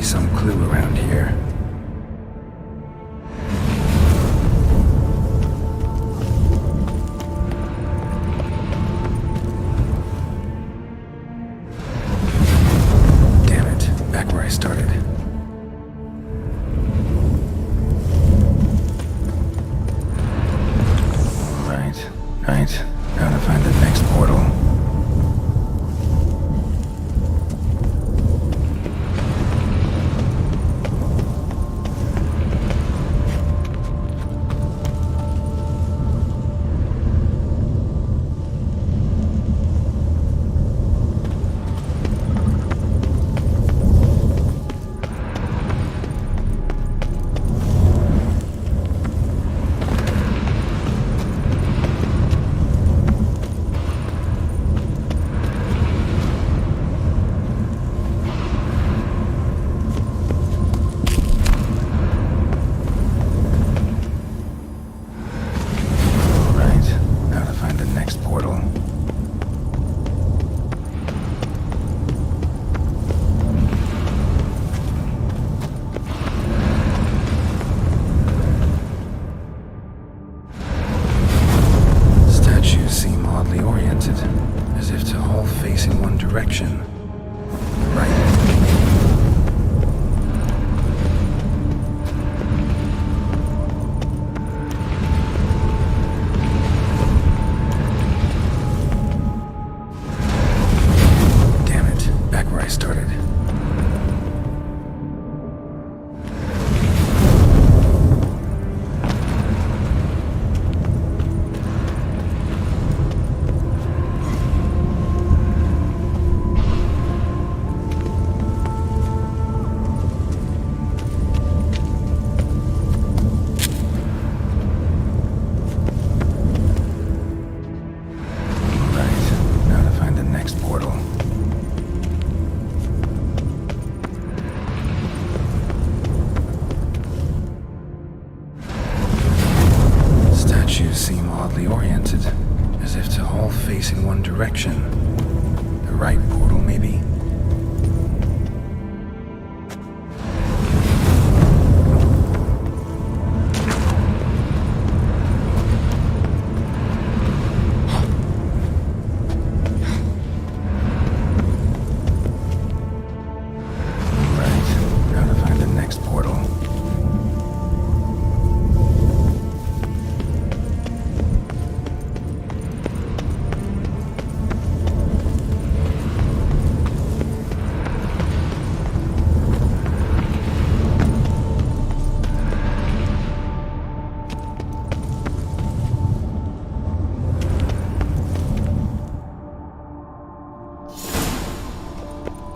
some clue around here. Damn it, back where I started. Right. Now to find the next portal.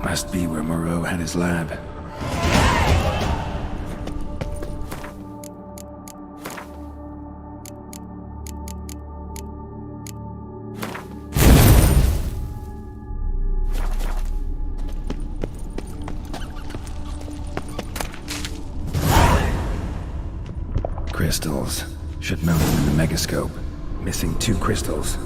Must be where Moreau had his lab. Crystals. Should mount them in the megascope. Missing 2 crystals.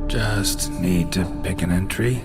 Just need to pick an entry.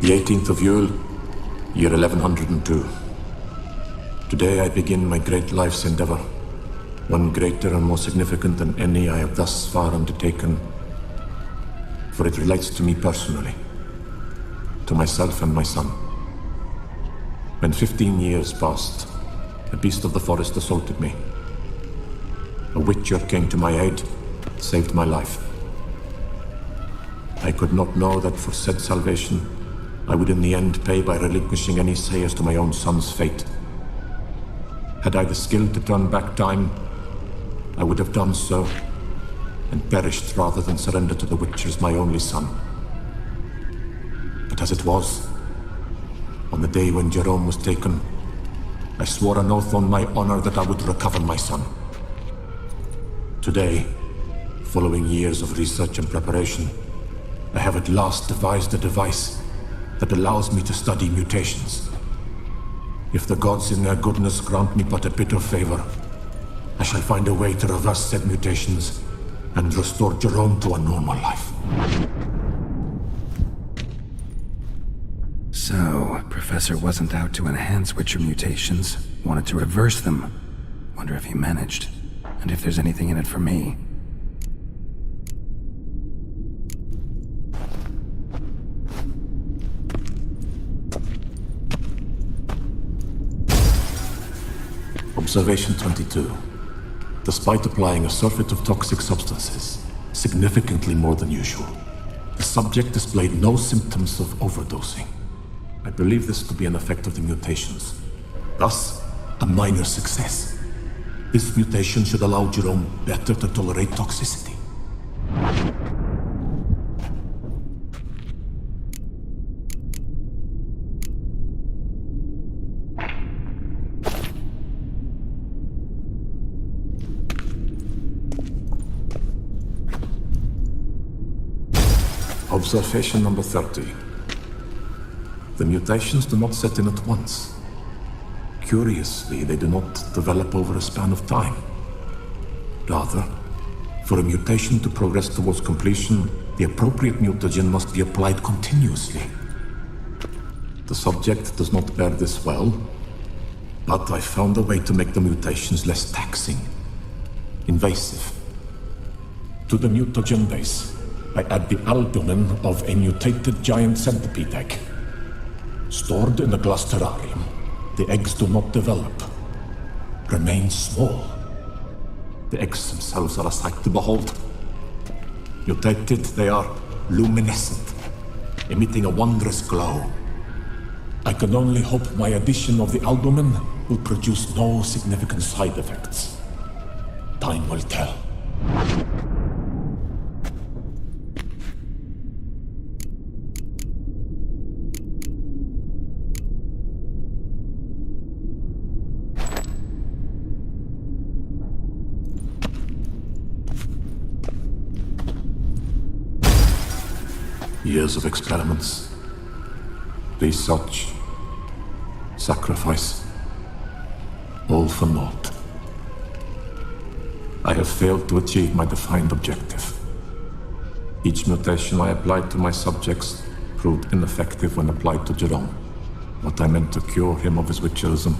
The 18th of Yule, year 1102. Today I begin my great life's endeavor, one greater and more significant than any I have thus far undertaken, for it relates to me personally, to myself and my son. When 15 years passed, a beast of the forest assaulted me. A witcher came to my aid, saved my life. I could not know that for said salvation, I would in the end pay by relinquishing any say as to my own son's fate. Had I the skill to turn back time, I would have done so, and perished rather than surrender to the witchers my only son. But as it was, on the day when Jerome was taken, I swore an oath on my honor that I would recover my son. Today, following years of research and preparation, I have at last devised a device that allows me to study mutations. If the gods in their goodness grant me but a bit of favor, I shall find a way to reverse said mutations and restore Jerome to a normal life.
So, Professor wasn't out to enhance Witcher mutations, wanted to reverse them. Wonder if he managed, and if there's anything in it for me.
Observation 22. Despite applying a surfeit of toxic substances, significantly more than usual, the subject displayed no symptoms of overdosing. I believe this to be an effect of the mutations. Thus, a minor success. This mutation should allow Jerome better to tolerate toxicity. Observation number 30. The mutations do not set in at once. Curiously, they do not develop over a span of time. Rather, for a mutation to progress towards completion, the appropriate mutagen must be applied continuously. The subject does not bear this well, but I found a way to make the mutations less taxing, invasive. To the mutagen base, I add the albumin of a mutated giant centipede egg. Stored in a glass terrarium, the eggs do not develop, remain small. The eggs themselves are a sight to behold. Mutated, they are luminescent, emitting a wondrous glow. I can only hope my addition of the albumin will produce no significant side effects. Time will tell. Years of experiments, research, sacrifice, all for naught. I have failed to achieve my defined objective. Each mutation I applied to my subjects proved ineffective when applied to Jerome. What I meant to cure him of his witcherism,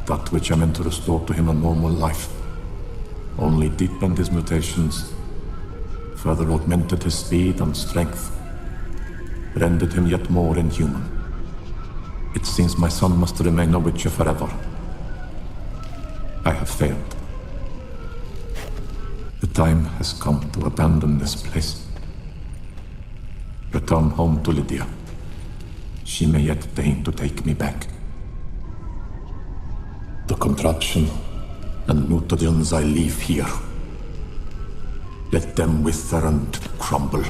that which I meant to restore to him a normal life, only deepened his mutations, further augmented his speed and strength, rendered him yet more inhuman. It seems my son must remain a witcher forever. I have failed. The time has come to abandon this place. Return home to Lydia. She may yet deign to take me back. The contraption and mutagens I leave here, let them wither and crumble,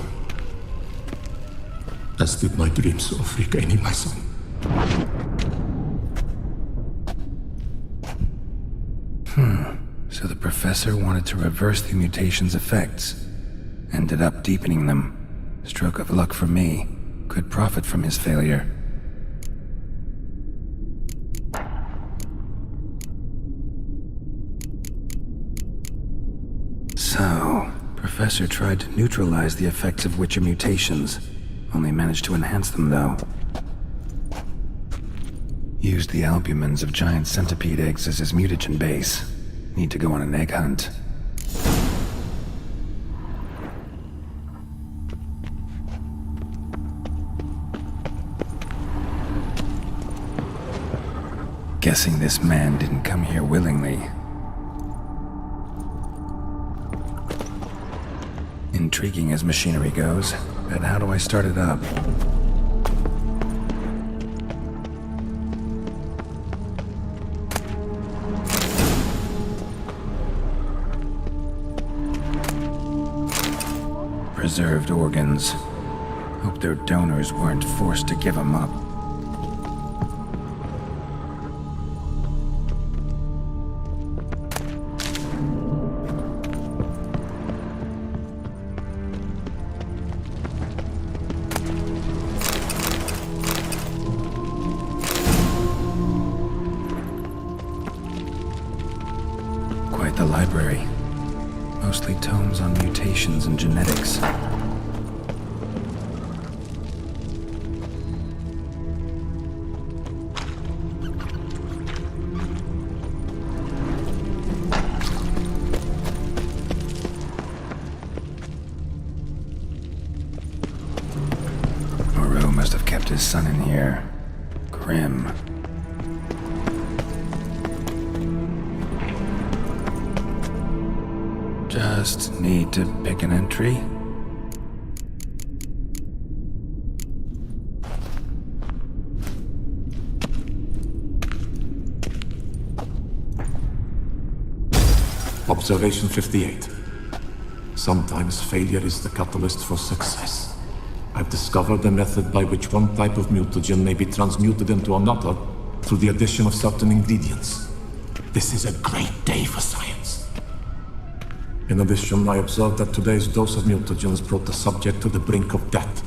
as did my dreams of regaining my son.
So the professor wanted to reverse the mutation's effects. Ended up deepening them. Stroke of luck for me. Could profit from his failure. So, Professor tried to neutralize the effects of witcher mutations. Only managed to enhance them, though. Used the albumins of giant centipede eggs as his mutagen base. Need to go on an egg hunt. Guessing this man didn't come here willingly. Intriguing as machinery goes, but how do I start it up? Preserved organs. Hope their donors weren't forced to give them up. Quite the library. Mostly tomes on mutations and genetics. Moreau must have kept his son in here. Grim. Just need to pick an entry.
Observation 58. Sometimes failure is the catalyst for success. I've discovered a method by which one type of mutagen may be transmuted into another through the addition of certain ingredients. This is a great day for science. In addition, I observed that today's dose of mutagens brought the subject to the brink of death.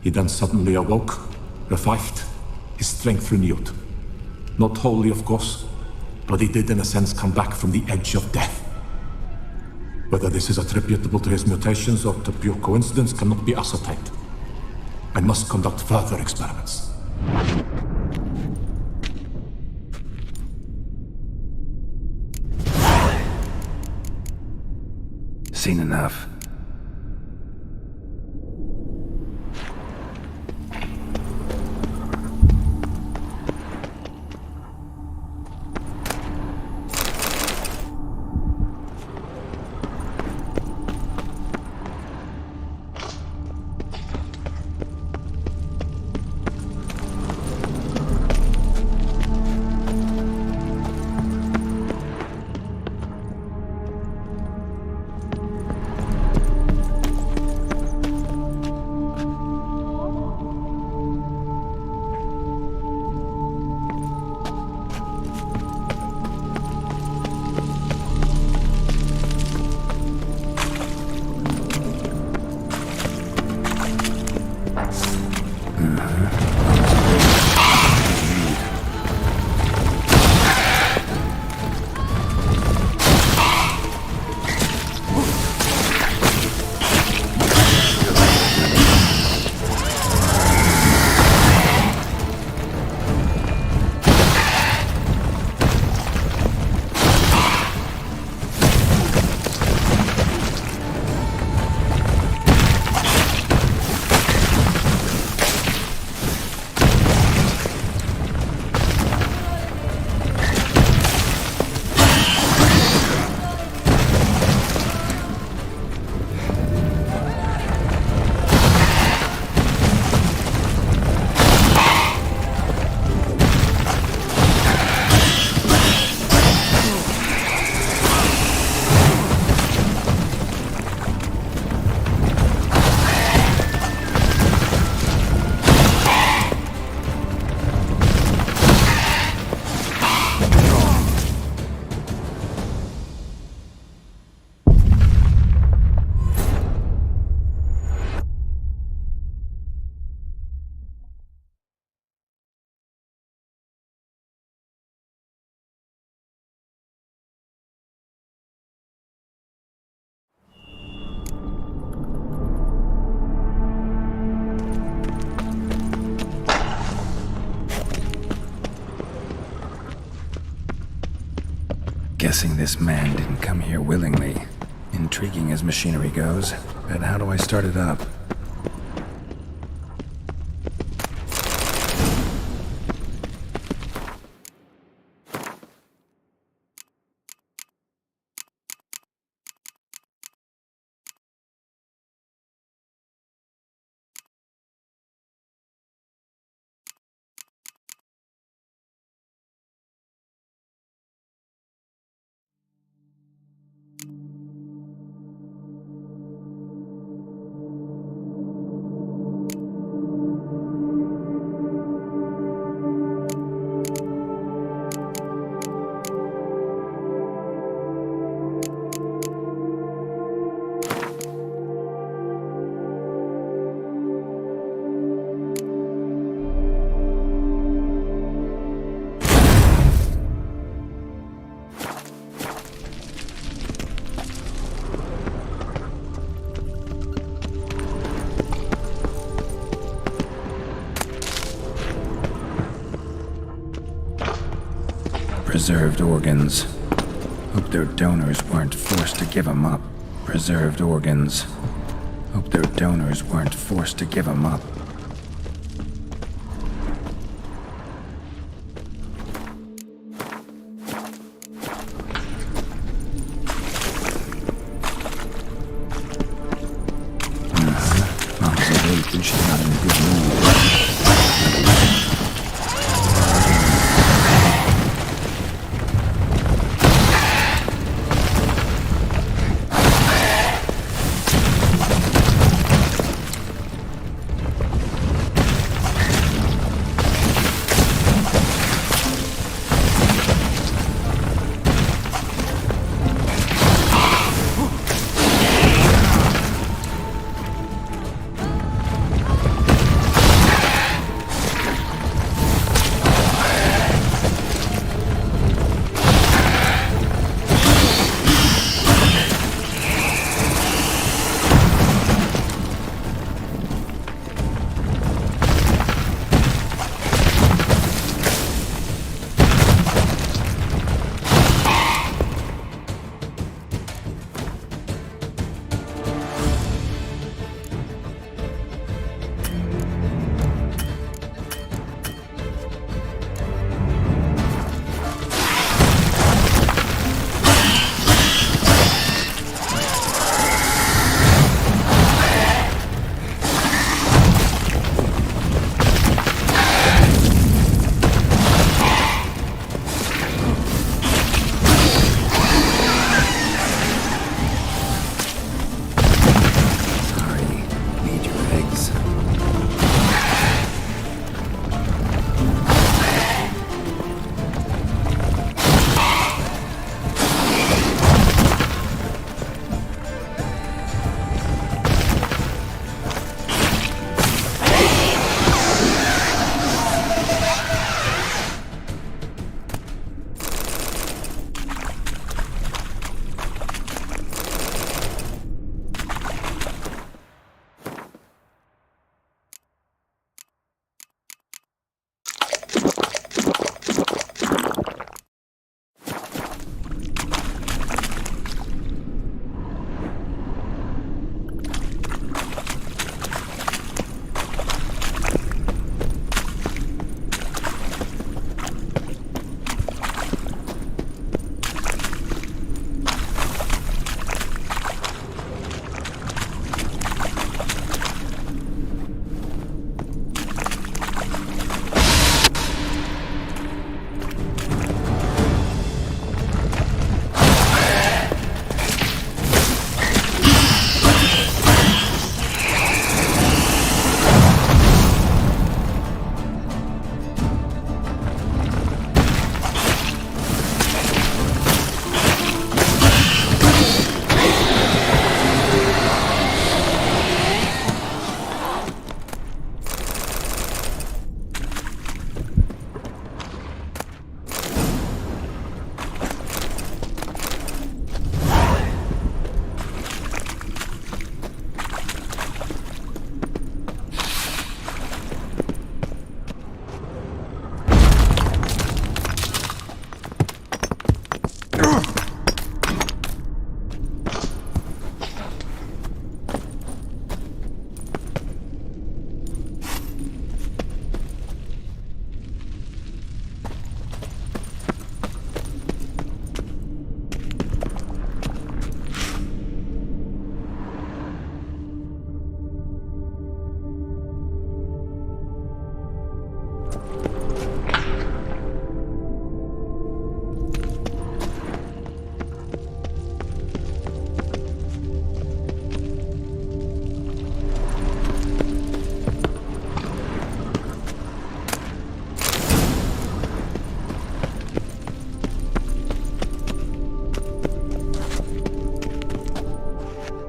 He then suddenly awoke, revived, his strength renewed. Not wholly, of course, but he did in a sense come back from the edge of death. Whether this is attributable to his mutations or to pure coincidence cannot be ascertained. I must conduct further experiments.
Seen enough. Guessing this man didn't come here willingly. Intriguing as machinery goes, but how do I start it up? Preserved organs. Hope their donors weren't forced to give them up. Preserved organs. Hope their donors weren't forced to give them up. Mom's awake and she's not in a good mood.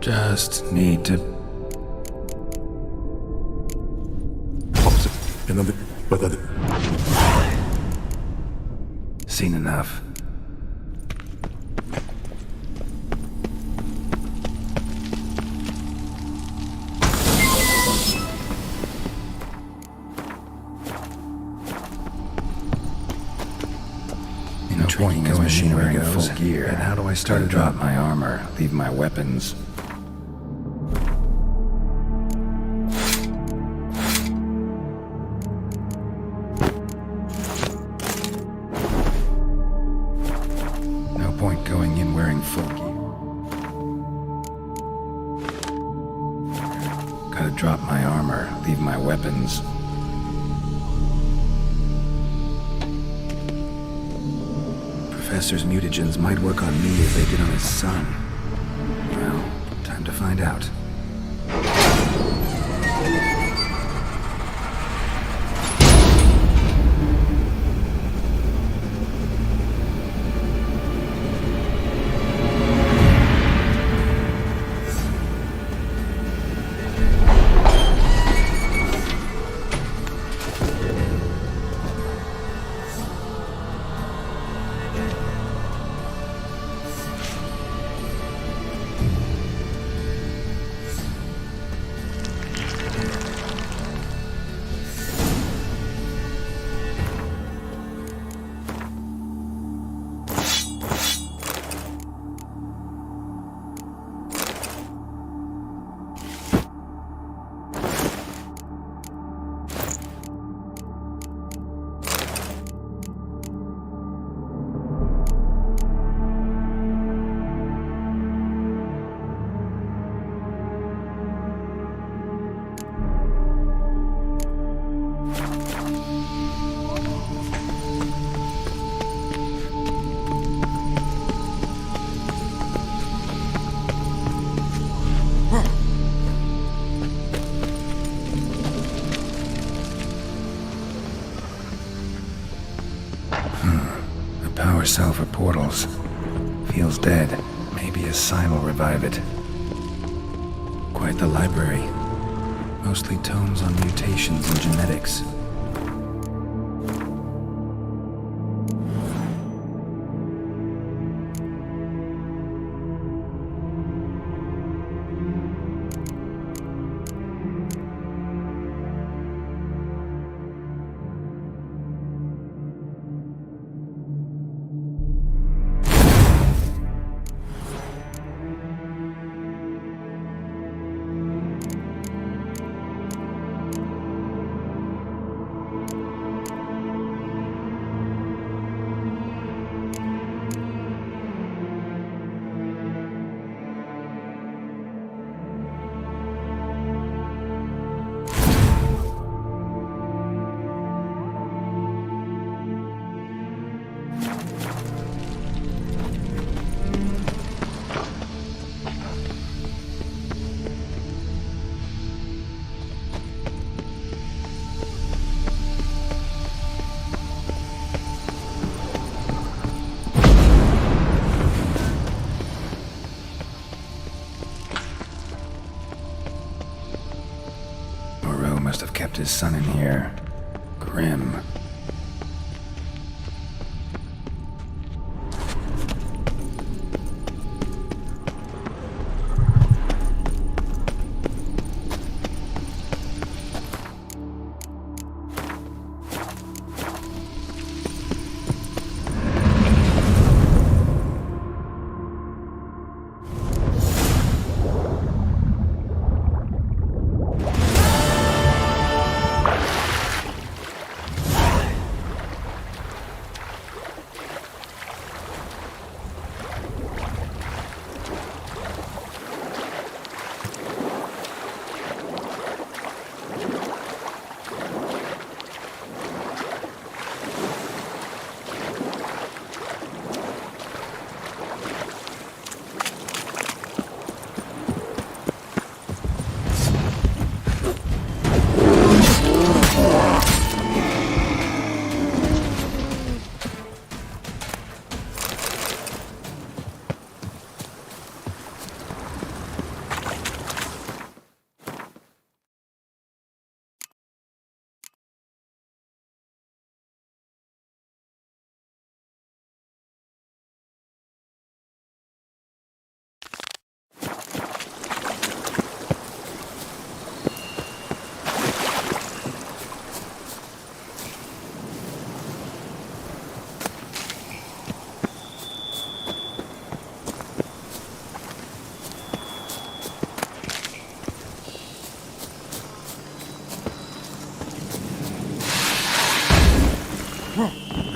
Just need to... Seen enough. No point as machinery goes full gear. And how do I start to drop my armor, leave my weapons? No point going in wearing full gear. Gotta drop my armor, leave my weapons. Professor's mutagens might work on me as they did on his son. Well, time to find out. Power cell for portals. Feels dead. Maybe a sign will revive it. Quite the library. Mostly tomes on mutations and genetics. Must have kept his son in here. Grim.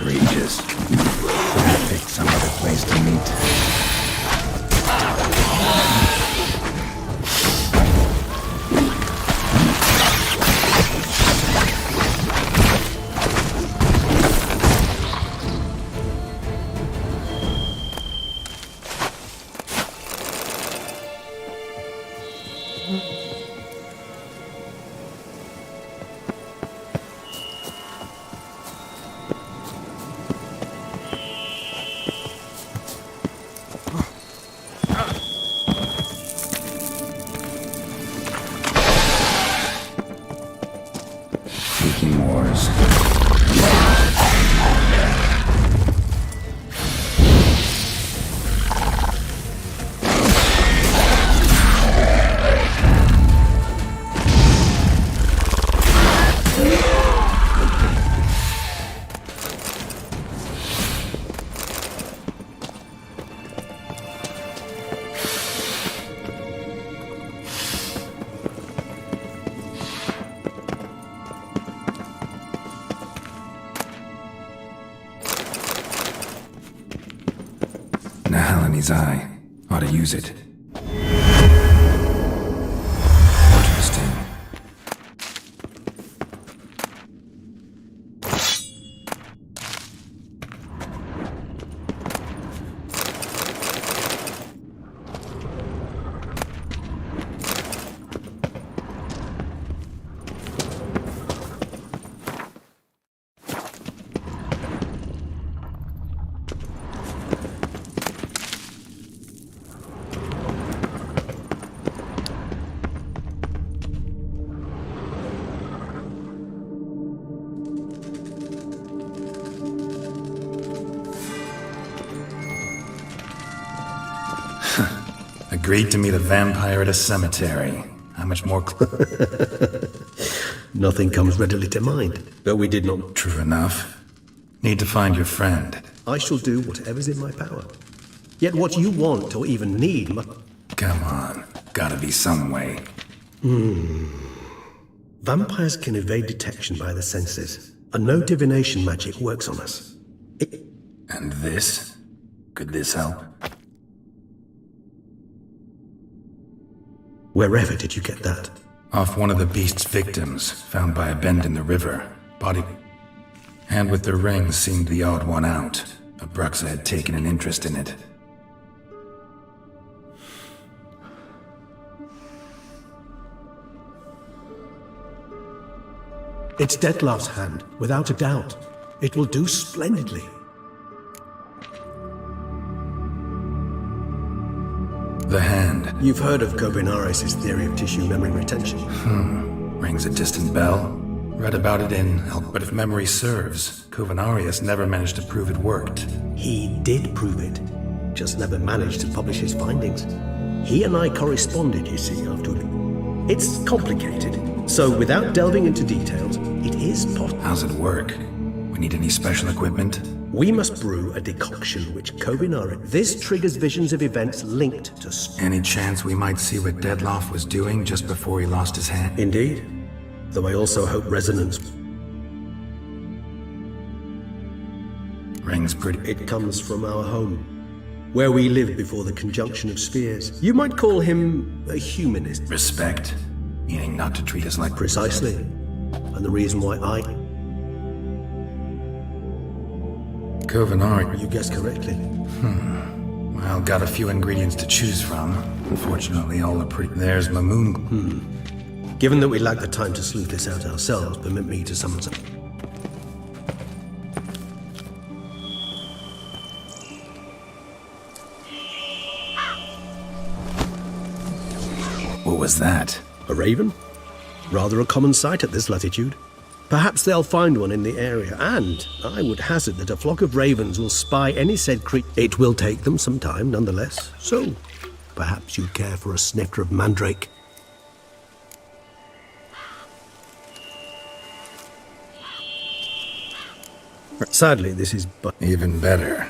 Regis. I picked some other place to meet. His eye. Ought to use it. Interesting. Agreed to meet a vampire at a cemetery. How much more
Nothing comes readily to mind, but we did not...
True enough. Need to find your friend.
I shall do whatever's in my power. Yet what you want or even need must...
Come on. Gotta be some way.
Vampires can evade detection by the senses, and no divination magic works on us.
And this? Could this help?
Wherever did you get that?
Off one of the beast's victims, found by a bend in the river. Body... Hand with the ring seemed the odd one out. Abruxa had taken an interest in it.
It's Dettlaff's hand, without a doubt. It will do splendidly.
The hand.
You've heard of Kobinaris' theory of tissue memory retention.
Rings a distant bell. Read about it in Help, but if memory serves, Kobinaris never managed to prove it worked.
He did prove it, just never managed to publish his findings. He and I corresponded, you see, afterward. It's complicated, so without delving into details, it is possible.
How's it work? We need any special equipment?
We must brew a decoction which Kobinaris... This triggers visions of events linked to...
Any chance we might see what Dettlaff was doing just before he lost his hand?
Indeed. Though I also hope resonance...
Rings pretty...
It comes from our home, where we lived before the conjunction of spheres. You might call him a humanist.
Respect? Meaning not to treat us like...
Precisely. And the reason why I...
Kobinaris.
You guessed correctly.
Well, got a few ingredients to choose from. Unfortunately, all are pretty... There's Mamoon...
Given that we lack the time to sleuth this out ourselves, permit me to summon some...
What was that?
A raven? Rather a common sight at this latitude. Perhaps they'll find one in the area, and I would hazard that a flock of ravens will spy any said creature. It will take them some time, nonetheless, so perhaps you'd care for a snifter of mandrake. Sadly, this is but...
Even better.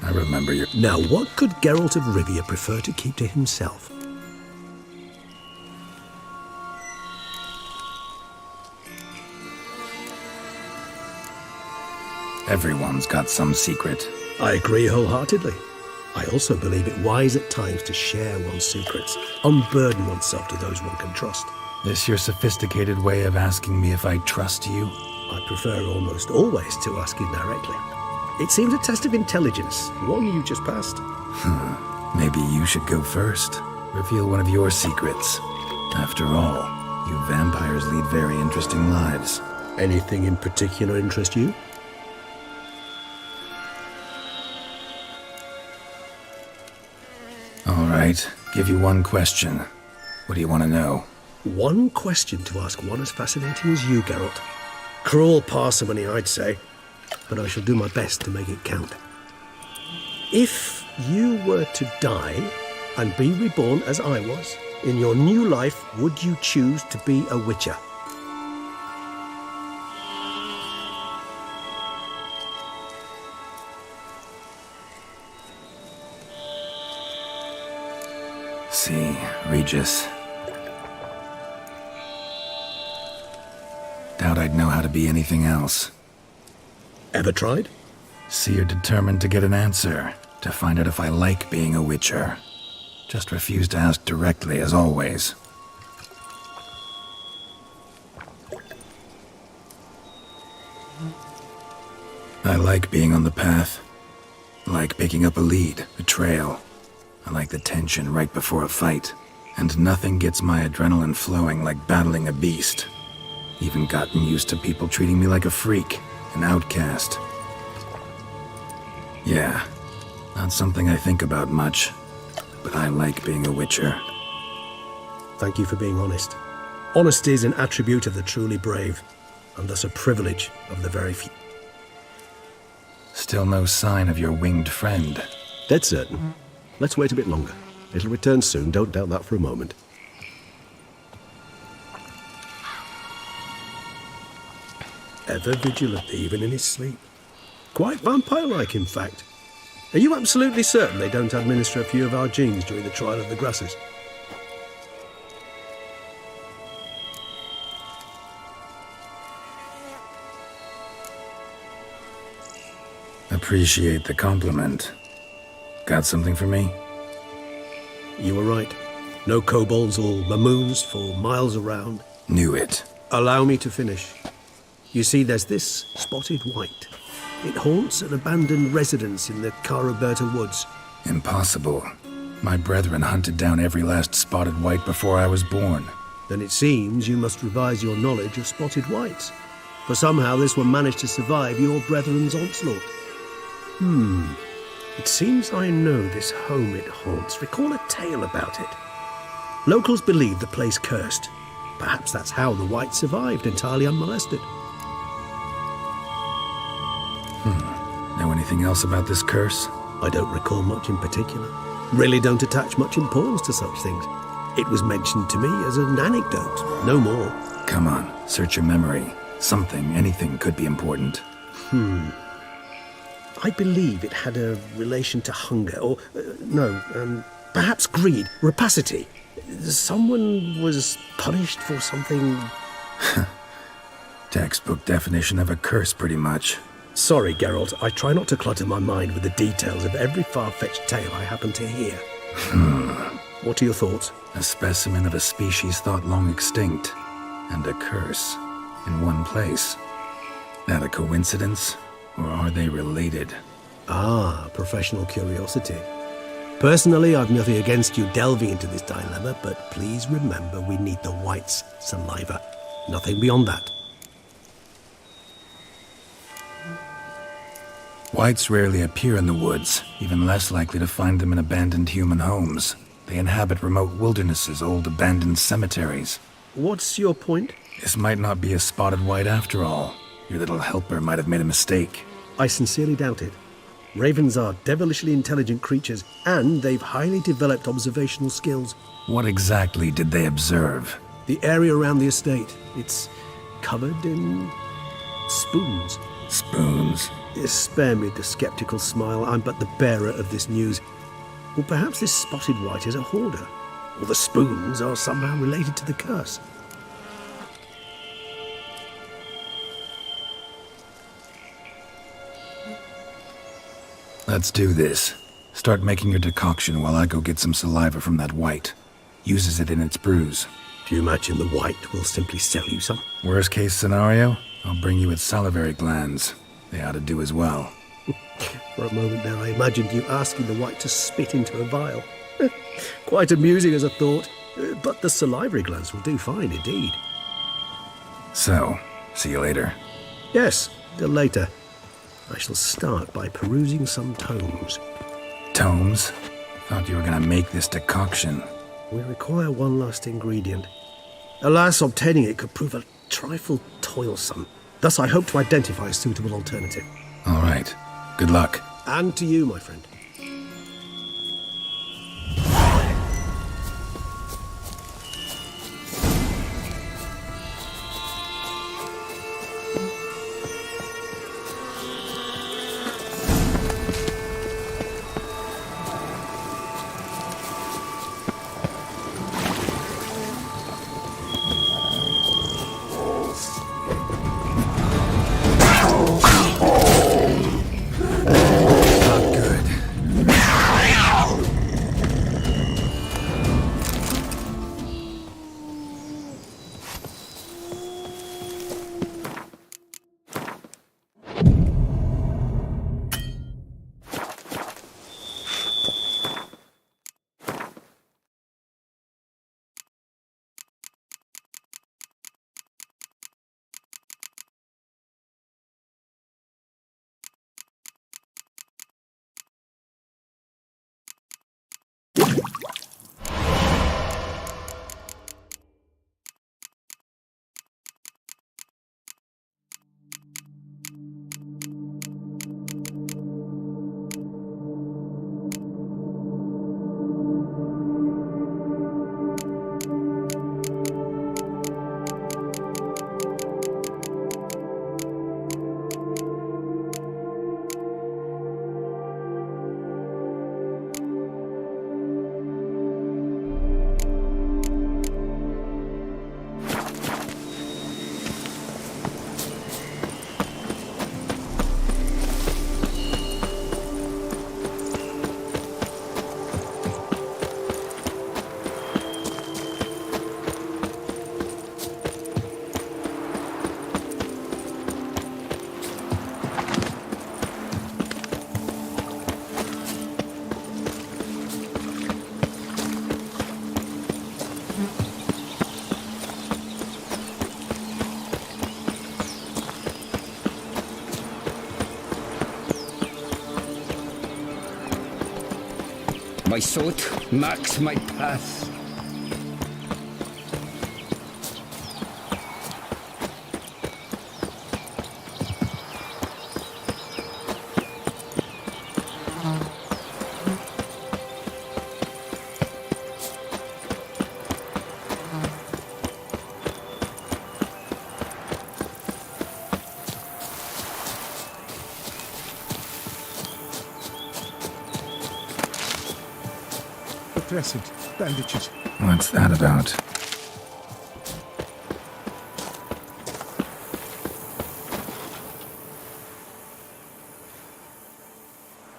I remember your...
Now, what could Geralt of Rivia prefer to keep to himself?
Everyone's got some secret.
I agree wholeheartedly. I also believe it wise at times to share one's secrets, unburden oneself to those one can trust.
This your sophisticated way of asking me if I trust you?
I prefer almost always to ask you directly. It seems a test of intelligence, one you just passed.
Maybe you should go first. Reveal one of your secrets. After all, you vampires lead very interesting lives.
Anything in particular interest you?
All right, give you one question. What do you want to know?
One question to ask one as fascinating as you, Geralt. Cruel parsimony, I'd say, but I shall do my best to make it count. If you were to die and be reborn as I was, in your new life, would you choose to be a witcher?
See, Regis. Doubt I'd know how to be anything else.
Ever tried?
See, you're determined to get an answer, to find out if I like being a witcher. Just refuse to ask directly, as always. I like being on the path. I like picking up a lead, a trail. I like the tension right before a fight. And nothing gets my adrenaline flowing like battling a beast. Even gotten used to people treating me like a freak, an outcast. Yeah, not something I think about much, but I like being a witcher.
Thank you for being honest. Honesty is an attribute of the truly brave, and thus a privilege of the very few.
Still no sign of your winged friend.
Dead certain. Let's wait a bit longer. It'll return soon, don't doubt that for a moment. Ever vigilant, even in his sleep. Quite vampire-like, in fact. Are you absolutely certain they don't administer a few of our genes during the trial of the grasses?
Appreciate the compliment. Got something for me?
You were right. No kobolds or mamoons for miles around.
Knew it.
Allow me to finish. You see, there's this spotted white. It haunts an abandoned residence in the Caraberta woods.
Impossible. My brethren hunted down every last spotted white before I was born.
Then it seems you must revise your knowledge of spotted whites. For somehow this one managed to survive your brethren's onslaught. It seems I know this home it haunts. Recall a tale about it. Locals believe the place cursed. Perhaps that's how the white survived entirely unmolested.
Know anything else about this curse?
I don't recall much in particular. Really don't attach much importance to such things. It was mentioned to me as an anecdote, no more.
Come on, search your memory. Something, anything could be important.
I believe it had a relation to hunger, or, perhaps greed, rapacity. Someone was punished for something...
Textbook definition of a curse, pretty much.
Sorry, Geralt, I try not to clutter my mind with the details of every far-fetched tale I happen to hear. What are your thoughts?
A specimen of a species thought long extinct, and a curse, in one place. That a coincidence, or are they related?
Ah, professional curiosity. Personally, I've nothing against you delving into this dilemma, but please remember we need the white's saliva. Nothing beyond that.
Whites rarely appear in the woods, even less likely to find them in abandoned human homes. They inhabit remote wildernesses, old abandoned cemeteries.
What's your point?
This might not be a spotted white after all. Your little helper might have made a mistake.
I sincerely doubt it. Ravens are devilishly intelligent creatures, and they've highly developed observational skills.
What exactly did they observe?
The area around the estate. It's covered in spoons.
Spoons?
Spare me the skeptical smile. I'm but the bearer of this news. Or perhaps this spotted white is a hoarder. Or the spoons are somehow related to the curse.
Let's do this. Start making your decoction while I go get some saliva from that white. Uses it in its brews.
Do you imagine the white will simply sell you some?
Worst case scenario, I'll bring you its salivary glands. They ought to do as well.
For a moment there, I imagined you asking the white to spit into a vial. Quite amusing as a thought, but the salivary glands will do fine indeed.
So, see you later.
Yes, till later. I shall start by perusing some tomes.
Tomes? Thought you were gonna make this decoction.
We require one last ingredient. Alas, obtaining it could prove a trifle toilsome. Thus I hope to identify a suitable alternative.
All right. Good luck.
And to you, my friend.
My sword marks my path.
Dressings, bandages.
What's that about?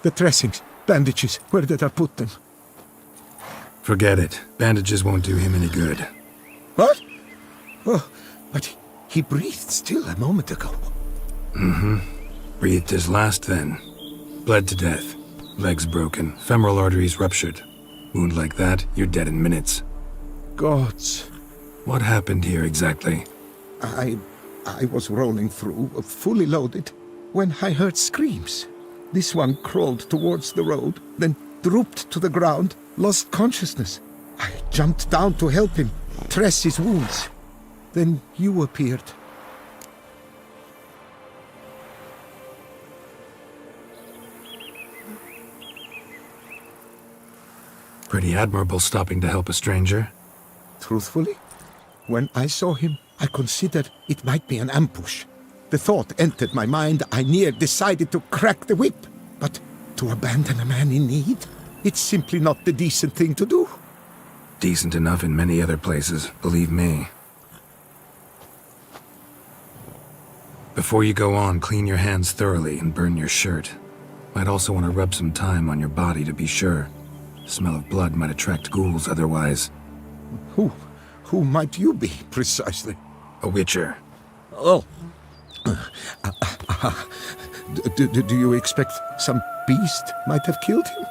The dressings, bandages, where did I put them?
Forget it. Bandages won't do him any good.
What? Oh, but he breathed still a moment ago.
Mm-hmm. Breathed his last then. Bled to death. Legs broken. Femoral arteries ruptured. Wound like that, you're dead in minutes.
Gods.
What happened here exactly?
I was rolling through, fully loaded, when I heard screams. This one crawled towards the road, then drooped to the ground, lost consciousness. I jumped down to help him, dress his wounds. Then you appeared.
Pretty admirable stopping to help a stranger.
Truthfully, when I saw him, I considered it might be an ambush. The thought entered my mind, I near decided to crack the whip. But to abandon a man in need, it's simply not the decent thing to do.
Decent enough in many other places, believe me. Before you go on, clean your hands thoroughly and burn your shirt. Might also want to rub some thyme on your body to be sure. Smell of blood might attract ghouls otherwise.
Who might you be, precisely?
A witcher.
Oh. Do you expect some beast might have killed him?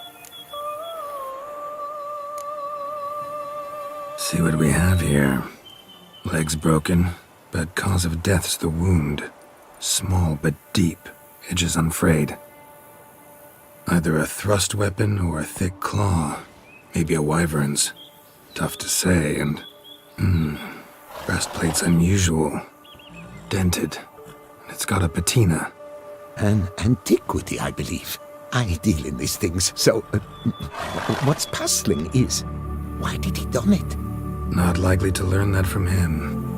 See what we have here. Legs broken, but cause of death's the wound. Small but deep, edges unfrayed. Either a thrust weapon or a thick claw. Maybe a wyvern's. Tough to say, and... breastplate's unusual. Dented. It's got a patina.
An antiquity, I believe. I deal in these things, so... what's puzzling is... why did he don it?
Not likely to learn that from him.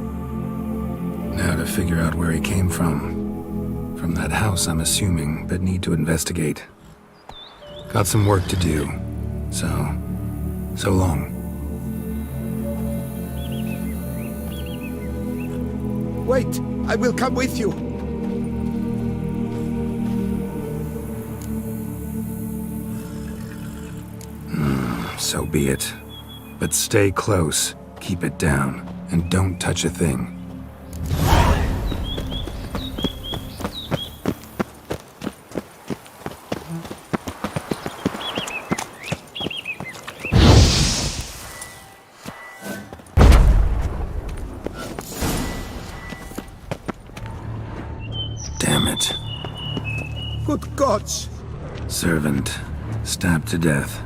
Now to figure out where he came from. From that house, I'm assuming, but need to investigate. Got some work to do. So long.
Wait, I will come with you.
So be it. But stay close, keep it down, and don't touch a thing. Damn it.
Good gods!
Servant, stabbed to death.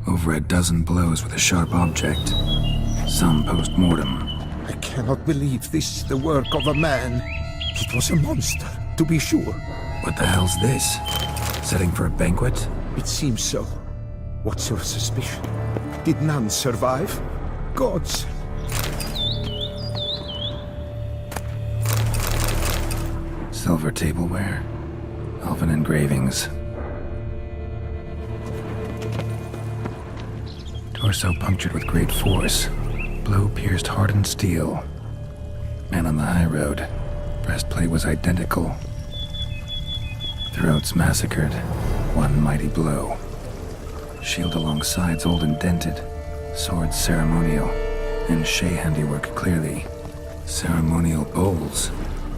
Over a dozen blows with a sharp object. Some post-mortem.
I cannot believe this is the work of a man. It was a monster, to be sure.
What the hell's this? Setting for a banquet?
It seems so. What's your suspicion? Did none survive? Gods!
Silver tableware. Elven engravings. Torso punctured with great force. Blow pierced hardened steel. Man on the high road. Breastplate was identical. Throats massacred. One mighty blow. Shield along sides old and dented. Sword ceremonial. And Shay handiwork clearly. Ceremonial bowls.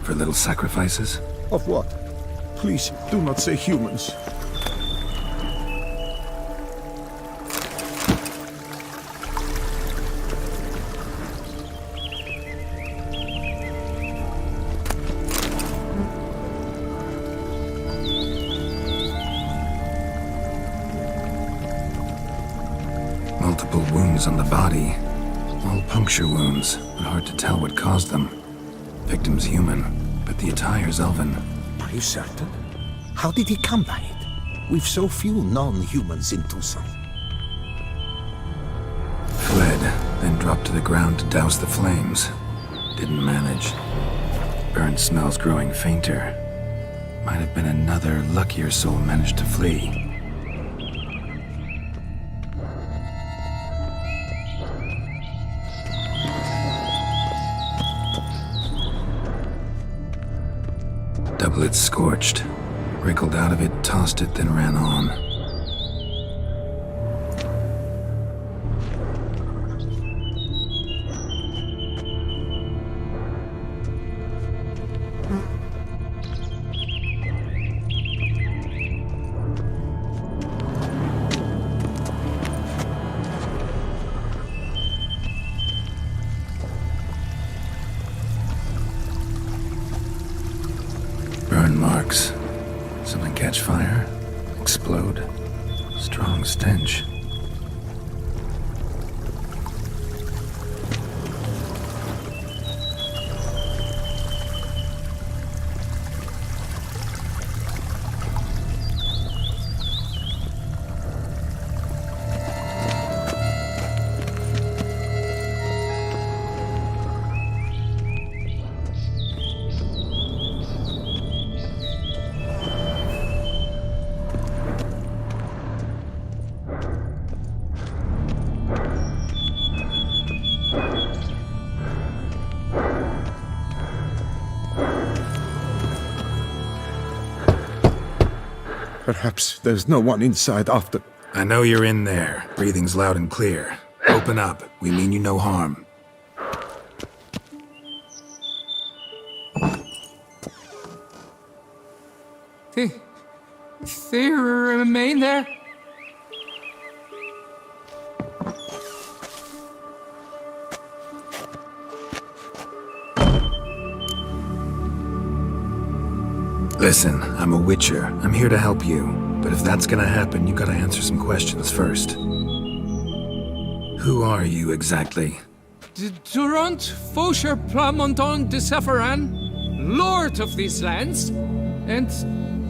For little sacrifices?
Of what? Please, do not say humans.
Multiple wounds on the body. All puncture wounds, but hard to tell what caused them. Victim's human, but the attire's elven.
Are you certain? How did he come by it? We've so few non-humans in Tucson.
Fled, then dropped to the ground to douse the flames. Didn't manage. Burnt smells growing fainter. Might have been another luckier soul managed to flee. Doublet scorched. Wriggled out of it, tossed it, then ran on. Burn marks. Something catch fire, explode. Strong stench.
Perhaps there's no one inside after.
I know you're in there. Breathing's loud and clear. Open up. We mean you no harm.
They remain there?
Listen, I'm a witcher. I'm here to help you. But if that's gonna happen, you gotta answer some questions first. Who are you exactly?
Durant Faucher Plamonton de Safaran, Lord of these lands, and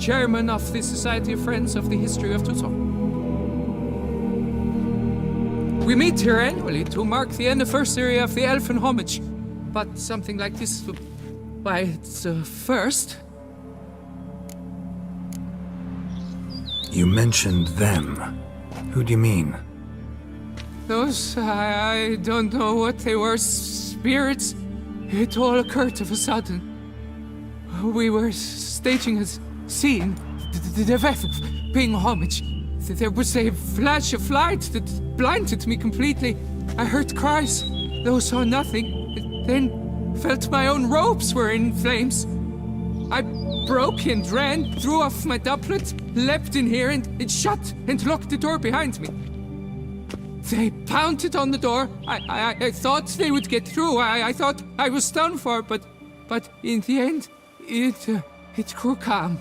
Chairman of the Society of Friends of the History of Tussent. We meet here annually to mark the anniversary of the Elfin Homage. But something like this, by its first...
You mentioned them. Who do you mean?
Those, I don't know what they were, spirits. It all occurred of a sudden. We were staging a scene, the death of paying homage. There was a flash of light that blinded me completely. I heard cries, though saw nothing. Then felt my own robes were in flames. I broke and ran, threw off my doublet, leapt in here and shut and locked the door behind me. They pounded on the door. I thought they would get through. I thought I was done for, but in the end, it grew calm.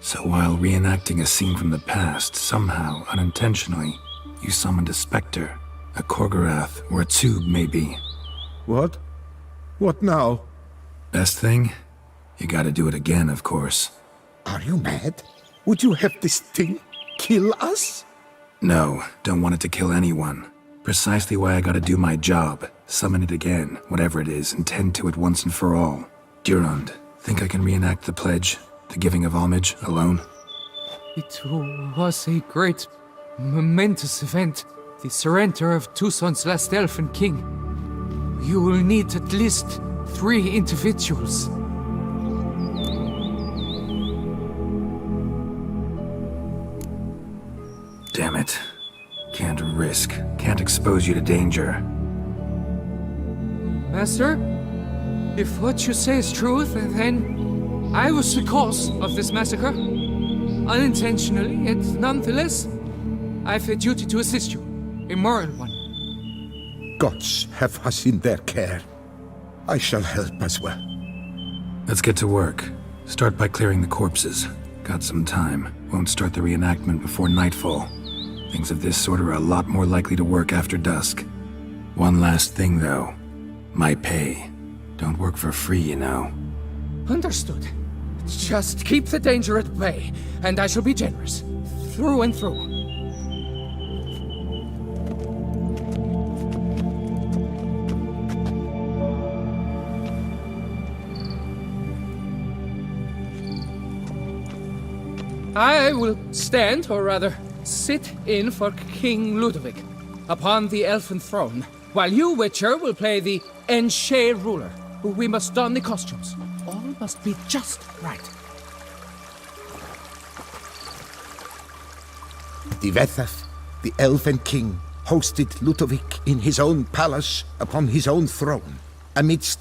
So while reenacting a scene from the past, somehow, unintentionally, you summoned a specter, a Korgorath, or a tube, maybe.
What? What now?
Best thing? You gotta do it again, of course.
Are you mad? Would you have this thing kill us?
No, don't want it to kill anyone. Precisely why I gotta do my job. Summon it again, whatever it is, and tend to it once and for all. Durand, think I can reenact the pledge? The giving of homage, alone?
It was a great, momentous event. The surrender of Tussent's last elfin king. You will need at least 3 individuals.
Damn it. Can't risk. Can't expose you to danger.
Master, if what you say is true, then I was the cause of this massacre. Unintentionally, yet nonetheless, I have a duty to assist you. A moral one.
Gods have us in their care. I shall help as well.
Let's get to work. Start by clearing the corpses. Got some time. Won't start the reenactment before nightfall. Things of this sort are a lot more likely to work after dusk. One last thing, though. My pay. Don't work for free, you know.
Understood. Just keep the danger at bay, and I shall be generous. Through and through. I will stand, or rather, sit in for King Ludovic, upon the elfin throne, while you, Witcher, will play the Enche ruler. We must don the costumes. All must be just right.
The Vetheth, the elfin king, hosted Ludovic in his own palace upon his own throne, amidst...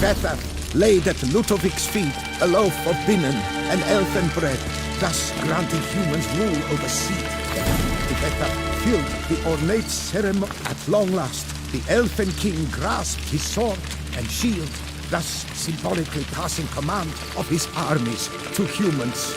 Vetheth laid at Ludovic's feet a loaf of binnen and elfin bread, thus granting humans rule over seed. The Vetheth filled the ornate ceremony at long last. The elfin king grasped his sword and shield, thus symbolically passing command of his armies to humans.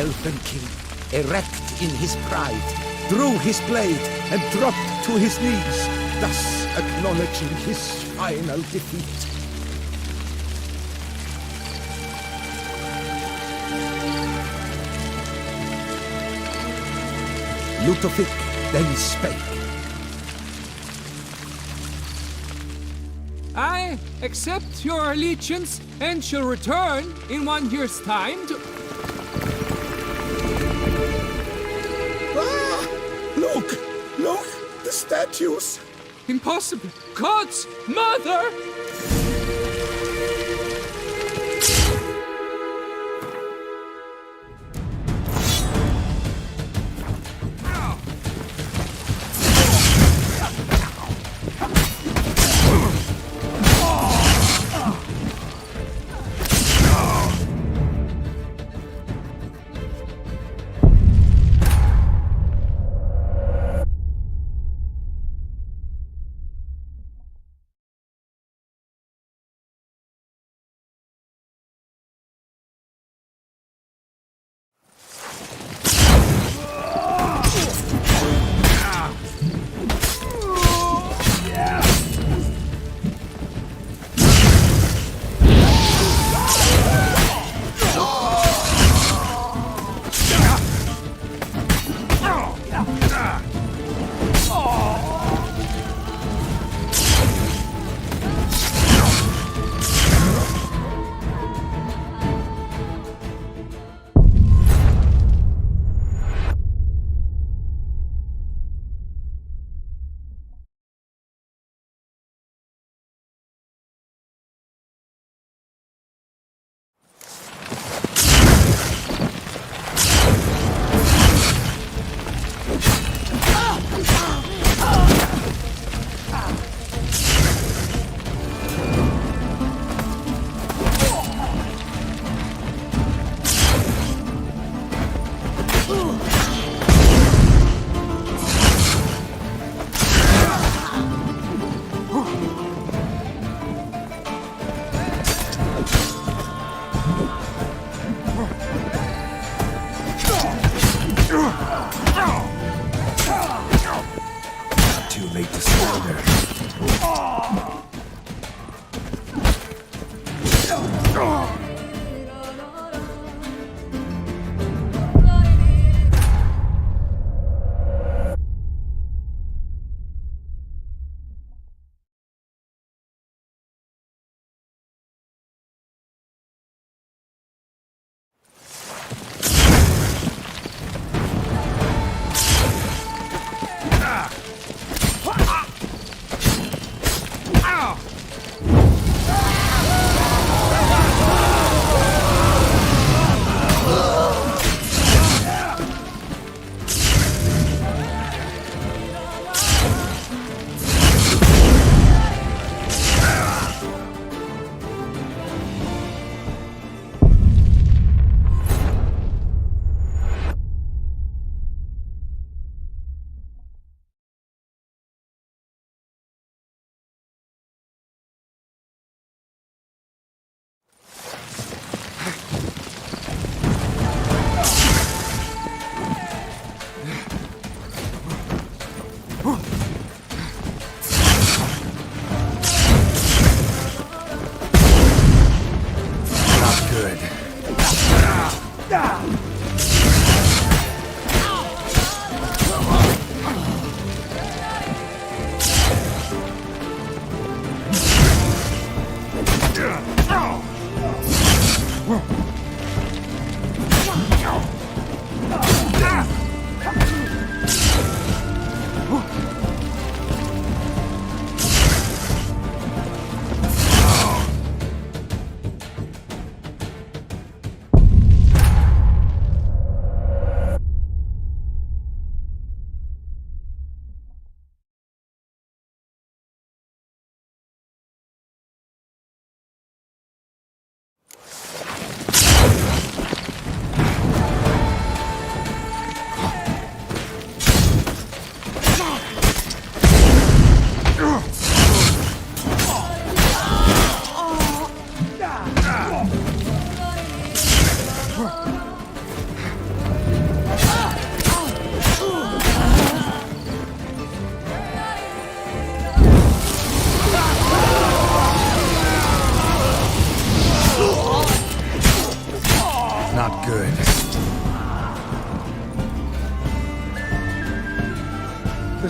Elfin king, erect in his pride, drew his blade and dropped to his knees, thus acknowledging his final defeat. Ludovic then spake.
I accept your allegiance and shall return in 1 year's time to...
Ah! Look! Look! The statues!
Impossible! God's mother!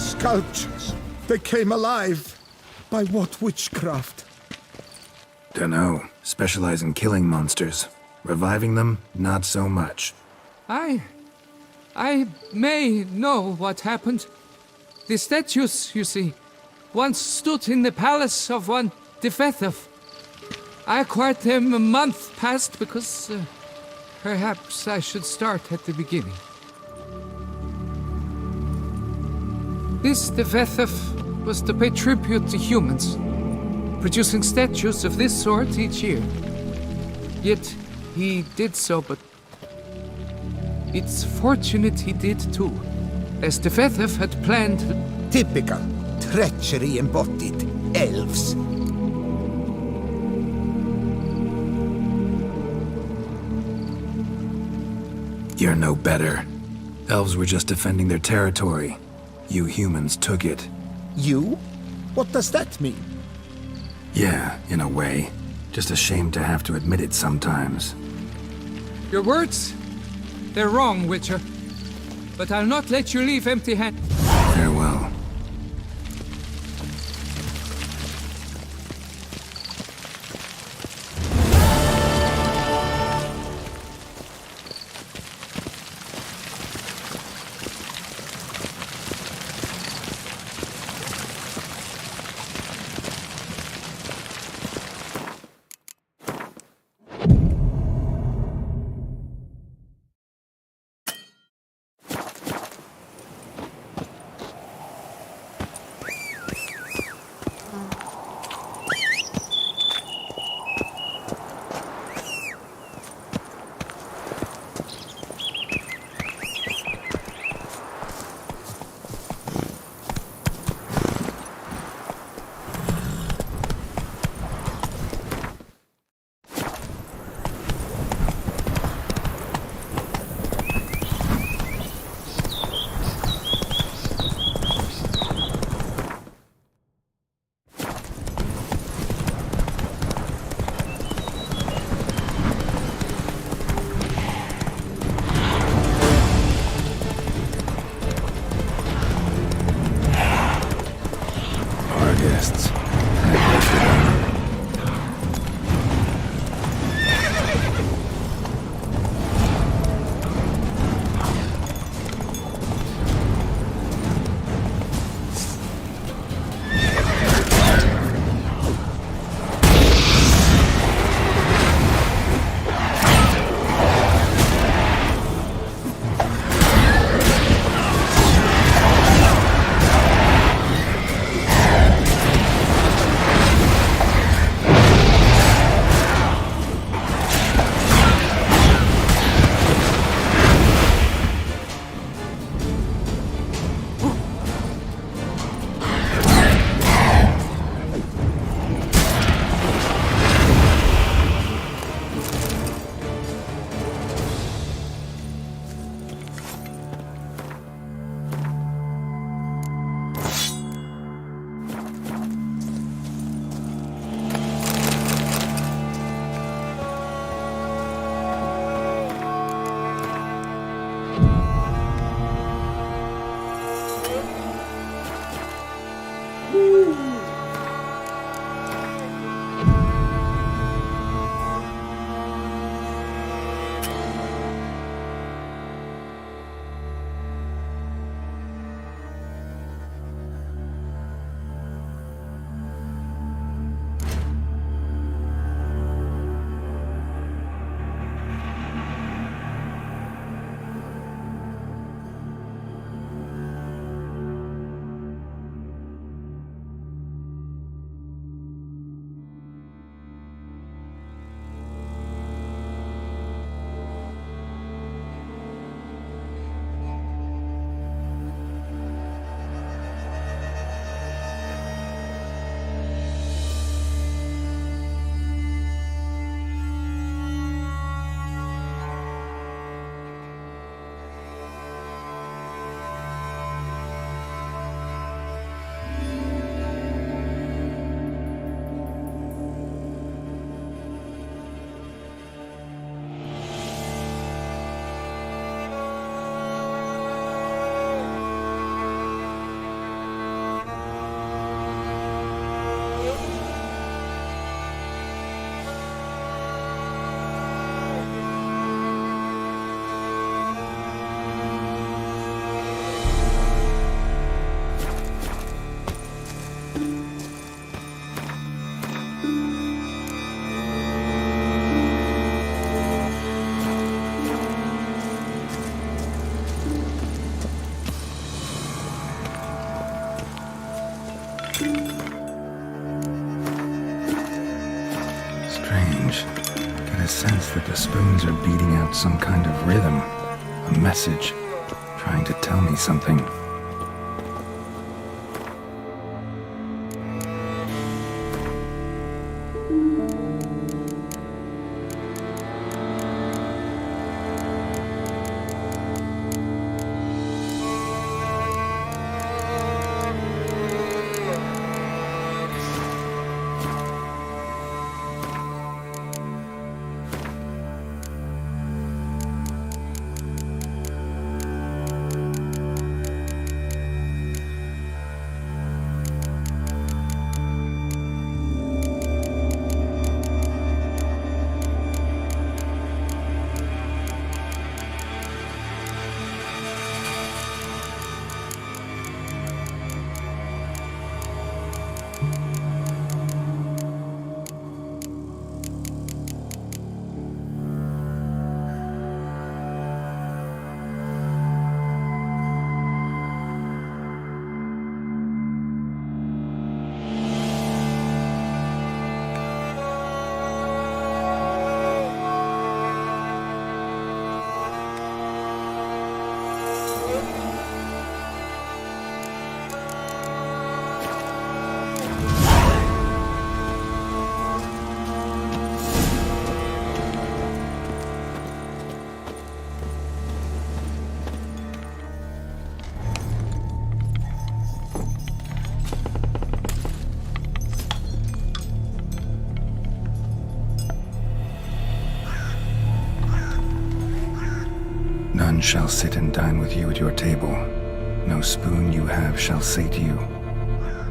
sculptures. They came alive. By what witchcraft?
Dunno. Specialize in killing monsters. Reviving them, not so much.
I may know what happened. The statues, you see, once stood in the palace of one Defethov. I acquired them a month past because perhaps I should start at the beginning. This Defethov was to pay tribute to humans, producing statues of this sort each year. Yet he did so, but it's fortunate he did too, as Defethov had planned.
Typical. Treachery embodied. Elves.
You're no better. Elves were just defending their territory. You humans took it.
You? What does that mean?
Yeah, in a way. Just ashamed to have to admit it sometimes.
Your words? They're wrong, Witcher. But I'll not let you leave empty-handed.
Farewell. Strange. I get a sense that the spoons are beating out some kind of rhythm, a message, trying to tell me something. None shall sit and dine with you at your table. No spoon you have shall say to you,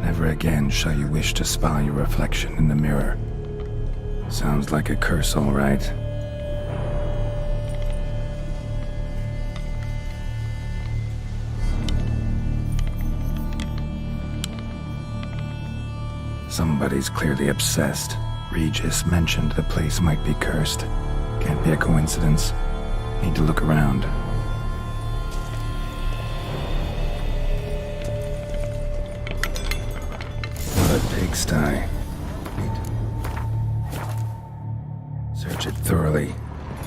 never again shall you wish to spy your reflection in the mirror. Sounds like a curse, all right. Somebody's clearly obsessed. Regis mentioned the place might be cursed. Can't be a coincidence. Need to look around. What a pigsty. Search it thoroughly.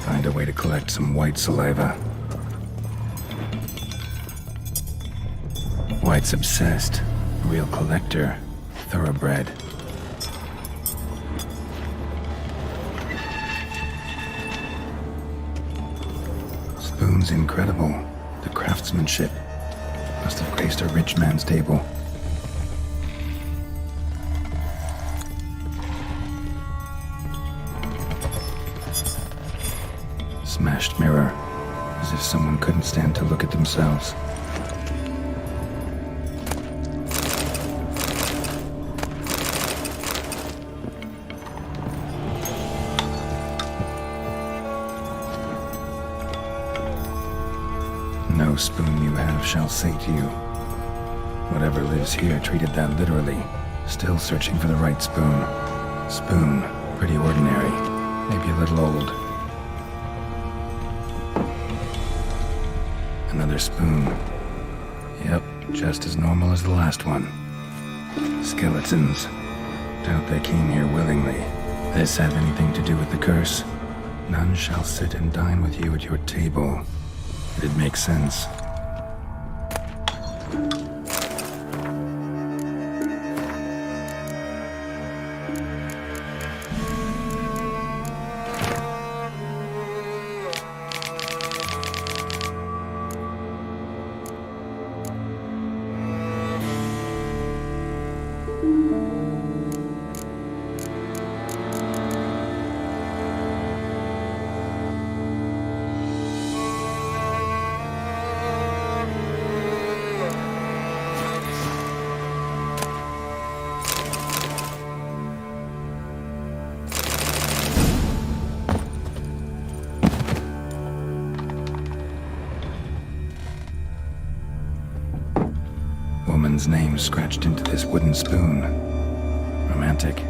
Find a way to collect some white saliva. White's obsessed. A real collector. Thoroughbred. Spoon's incredible. The craftsmanship must have graced a rich man's table. Smashed mirror, as if someone couldn't stand to look at themselves. No spoon you have shall say to you. Whatever lives here treated that literally. Still searching for the right spoon. Spoon, pretty ordinary, maybe a little old. Another spoon. Yep, just as normal as the last one. Skeletons. Doubt they came here willingly. This have anything to do with the curse? None shall sit and dine with you at your table. It makes sense. Woman's name scratched into this wooden spoon. Romantic.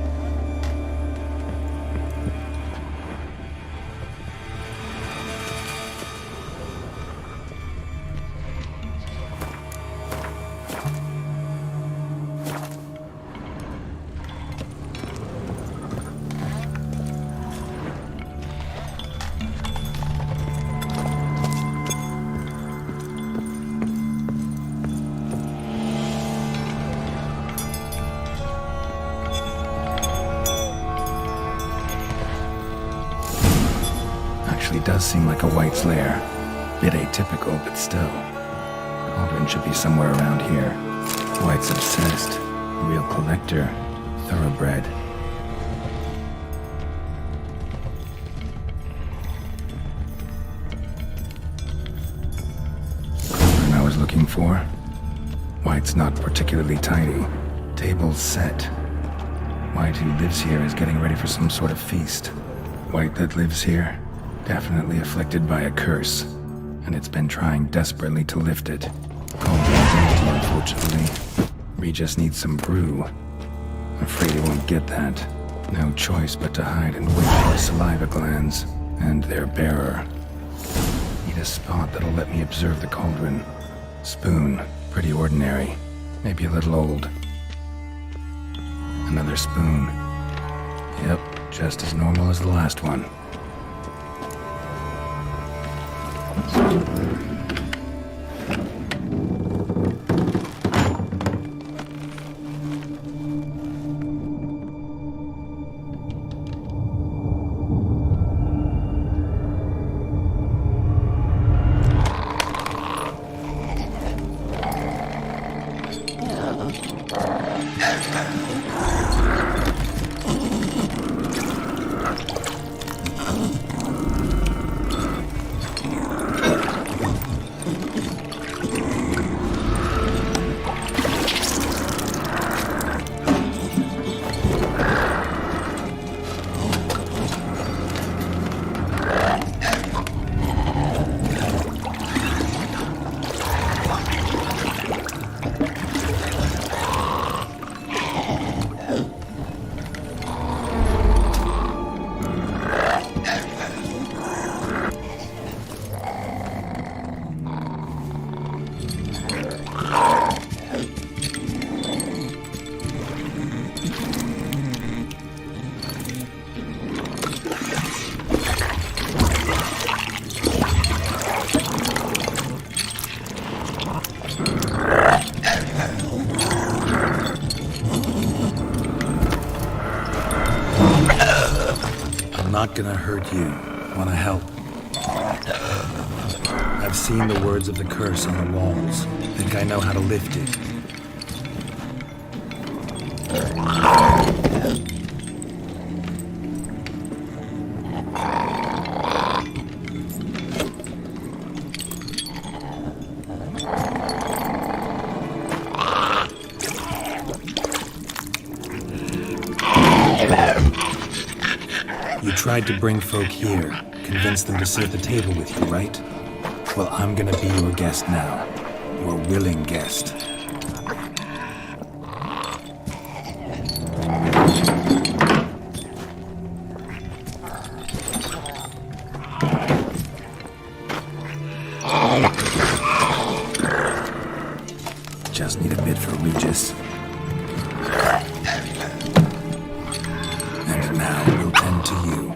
actually does seem like a white's lair. Bit atypical, but still. Cauldron should be somewhere around here. White's obsessed. Real collector. Thoroughbred. Cauldron I was looking for. White's not particularly tidy. Table's set. White who lives here is getting ready for some sort of feast. White that lives here, definitely afflicted by a curse, and it's been trying desperately to lift it. Cauldron's empty, unfortunately. Regis needs some brew. Afraid he won't get that. No choice but to hide and wait for the saliva glands, and their bearer. Need a spot that'll let me observe the cauldron. Spoon, pretty ordinary, maybe a little old. Another spoon. Yep, just as normal as the last one. Not gonna hurt you. Wanna help? I've seen the words of the curse on the walls. Think I know how to lift it. Tried to bring folk here, convince them to sit at the table with you, right? Well, I'm gonna be your guest now. Your willing guest. Just need a bit for Regis. And now we'll tend to you.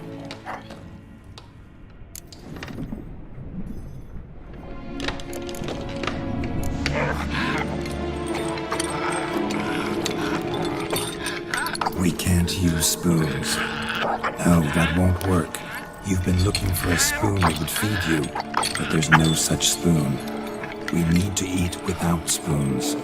We can't use spoons. No, that won't work. You've been looking for a spoon that would feed you, but there's no such spoon. We need to eat without spoons.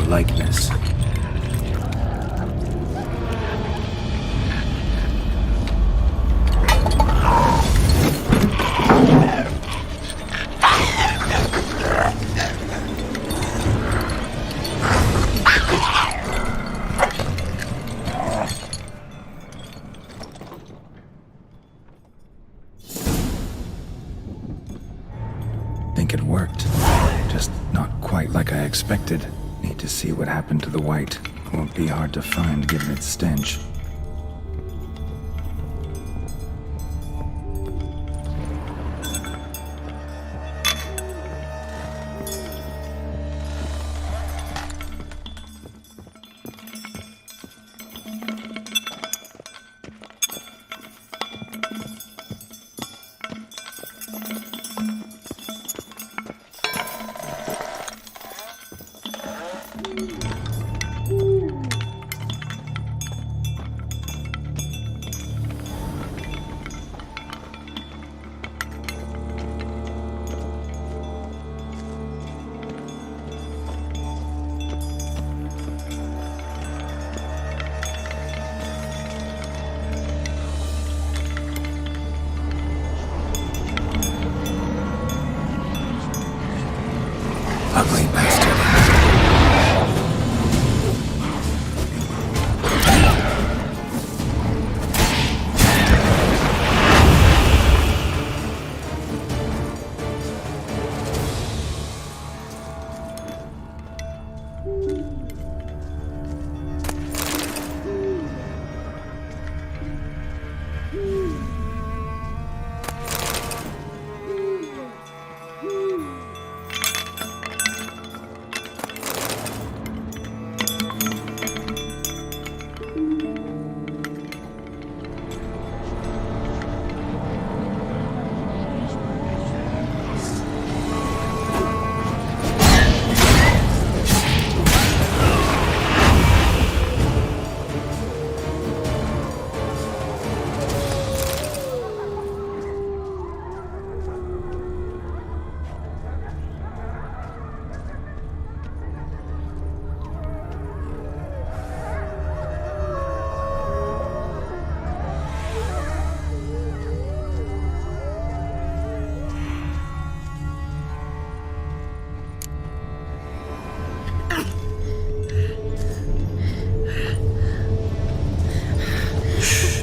Likeness. Think it worked. Just not quite like I expected. Need to see what happened to the white. Won't be hard to find given its stench. Ugly bastard.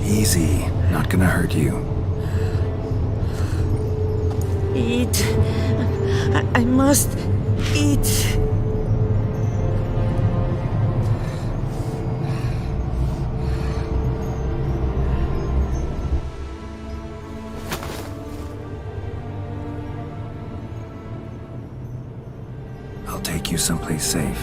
Easy, not gonna hurt you.
Eat. I must eat.
I'll take you someplace safe.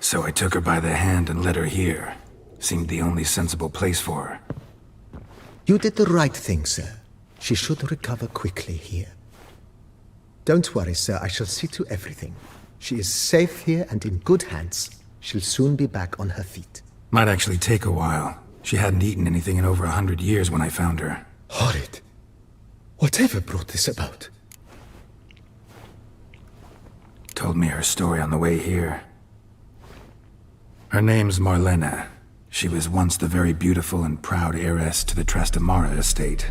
So I took her by the hand and led her here. Seemed the only sensible place for her.
You did the right thing, sir. She should recover quickly here. Don't worry, sir. I shall see to everything. She is safe here and in good hands. She'll soon be back on her feet.
Might actually take a while. She hadn't eaten anything in over 100 years when I found her.
Horrid. Whatever brought this about?
Told me her story on the way here. Her name's Marlena. She was once the very beautiful and proud heiress to the Trastamara estate.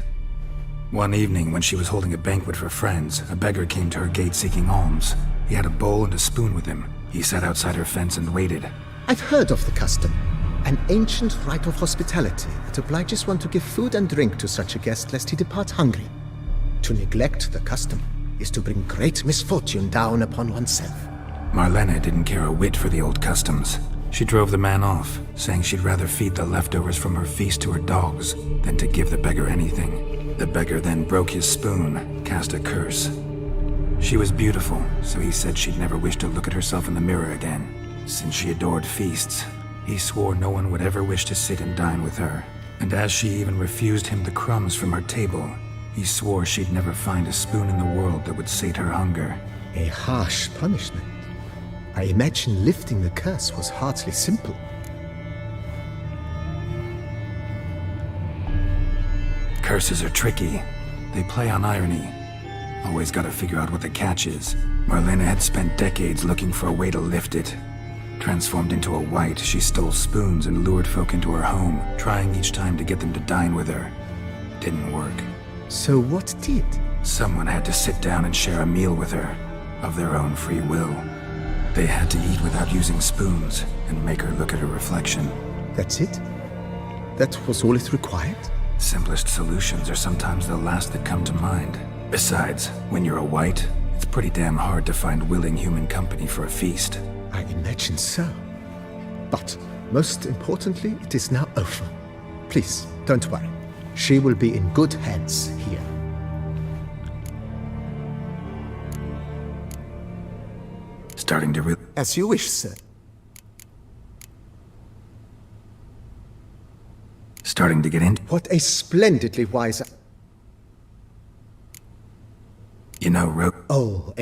One evening, when she was holding a banquet for friends, a beggar came to her gate seeking alms. He had a bowl and a spoon with him. He sat outside her fence and waited.
I've heard of the custom. An ancient rite of hospitality that obliges one to give food and drink to such a guest lest he depart hungry. To neglect the custom is to bring great misfortune down upon oneself.
Marlena didn't care a whit for the old customs. She drove the man off, saying she'd rather feed the leftovers from her feast to her dogs than to give the beggar anything. The beggar then broke his spoon, cast a curse. She was beautiful, so he said she'd never wish to look at herself in the mirror again. Since she adored feasts, he swore no one would ever wish to sit and dine with her. And as she even refused him the crumbs from her table, he swore she'd never find a spoon in the world that would sate her hunger.
A harsh punishment. I imagine lifting the curse was hardly simple.
Curses are tricky. They play on irony. Always gotta figure out what the catch is. Marlena had spent decades looking for a way to lift it. Transformed into a wight, she stole spoons and lured folk into her home, trying each time to get them to dine with her. Didn't work.
So what did?
Someone had to sit down and share a meal with her, of their own free will. They had to eat without using spoons, and make her look at her reflection.
That's it? That was all it required?
Simplest solutions are sometimes the last that come to mind. Besides, when you're a wight, it's pretty damn hard to find willing human company for a feast.
I imagine so. But, most importantly, it is now over. Please, don't worry. She will be in good hands here.
Starting to
As you wish, sir.
Starting to get in.
What a splendidly wise...
You know,
Oh,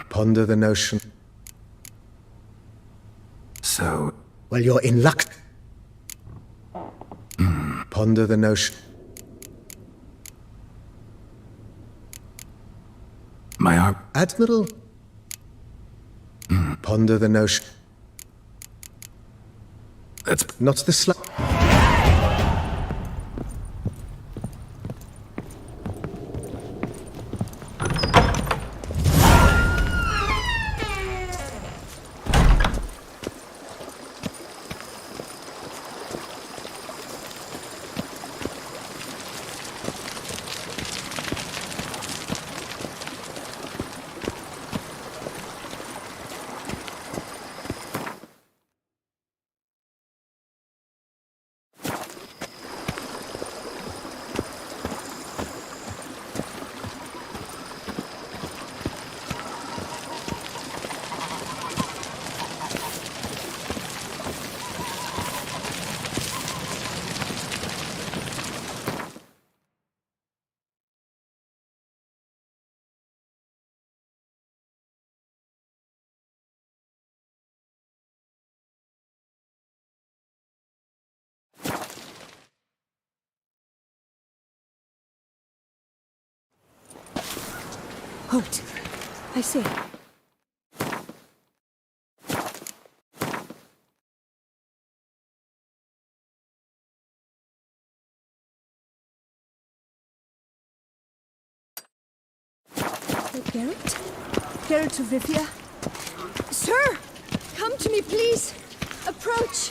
Ponder the notion.
So...
Well, you're in luck. Ponder the notion.
My arm.
Admiral, ponder the notion.
That's
not the slight.
Halt. I see.
Geralt? Geralt of Rivia? Sir! Come to me, please! Approach!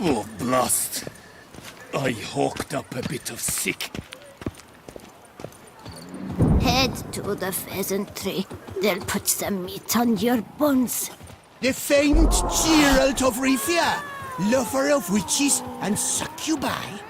Oh, blast. I hawked up a bit of sick.
Head to the pheasantry. They'll put some meat on your bones.
The famed Geralt of Rivia, lover of witches and succubi.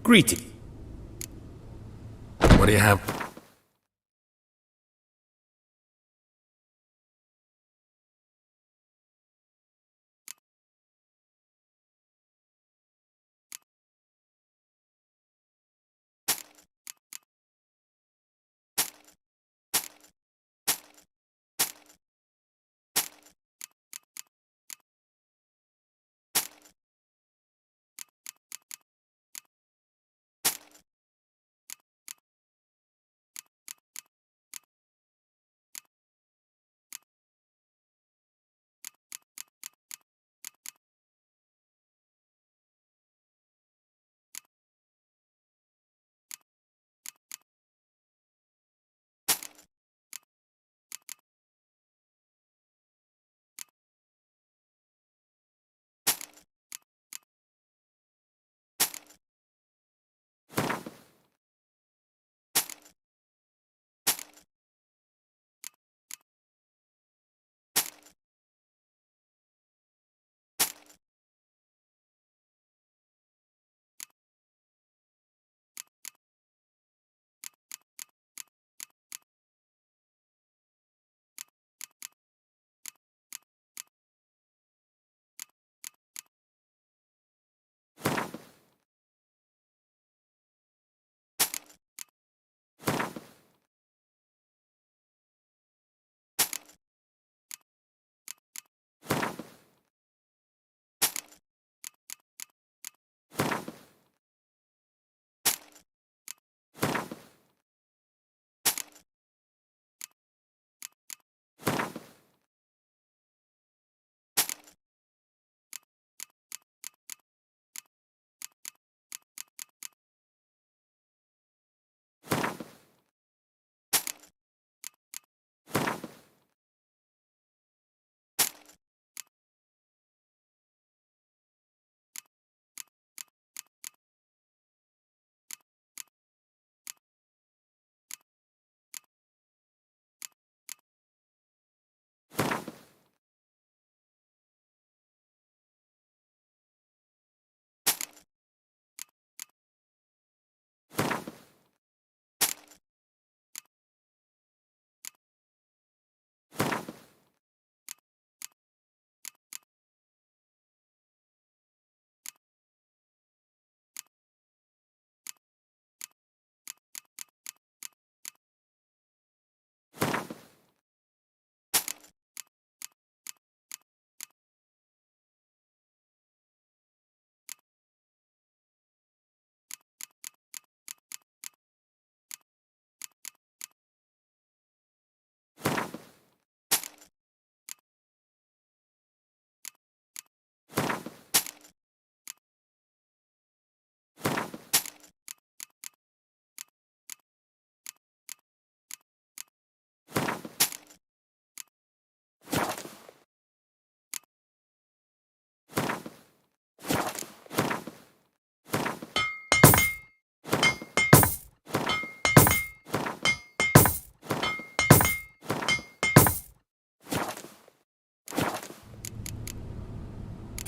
Greeting. What do you have?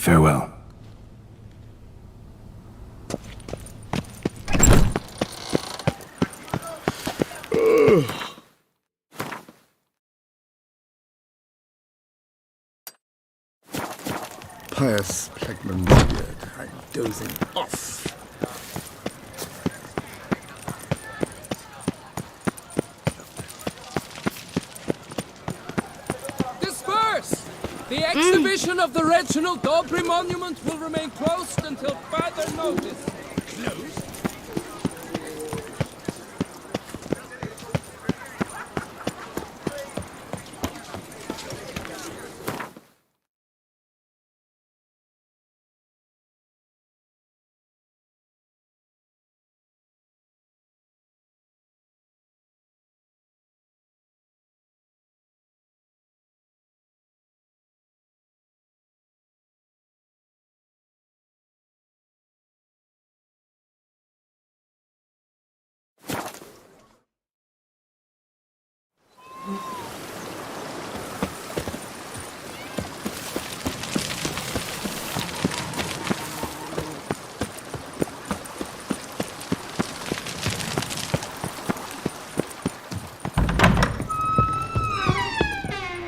Farewell.
Pious Plagman Beard, I'm dozing off.
Disperse! The exhibition of the Reginald Dobry monument will remain closed until further notice. Closed?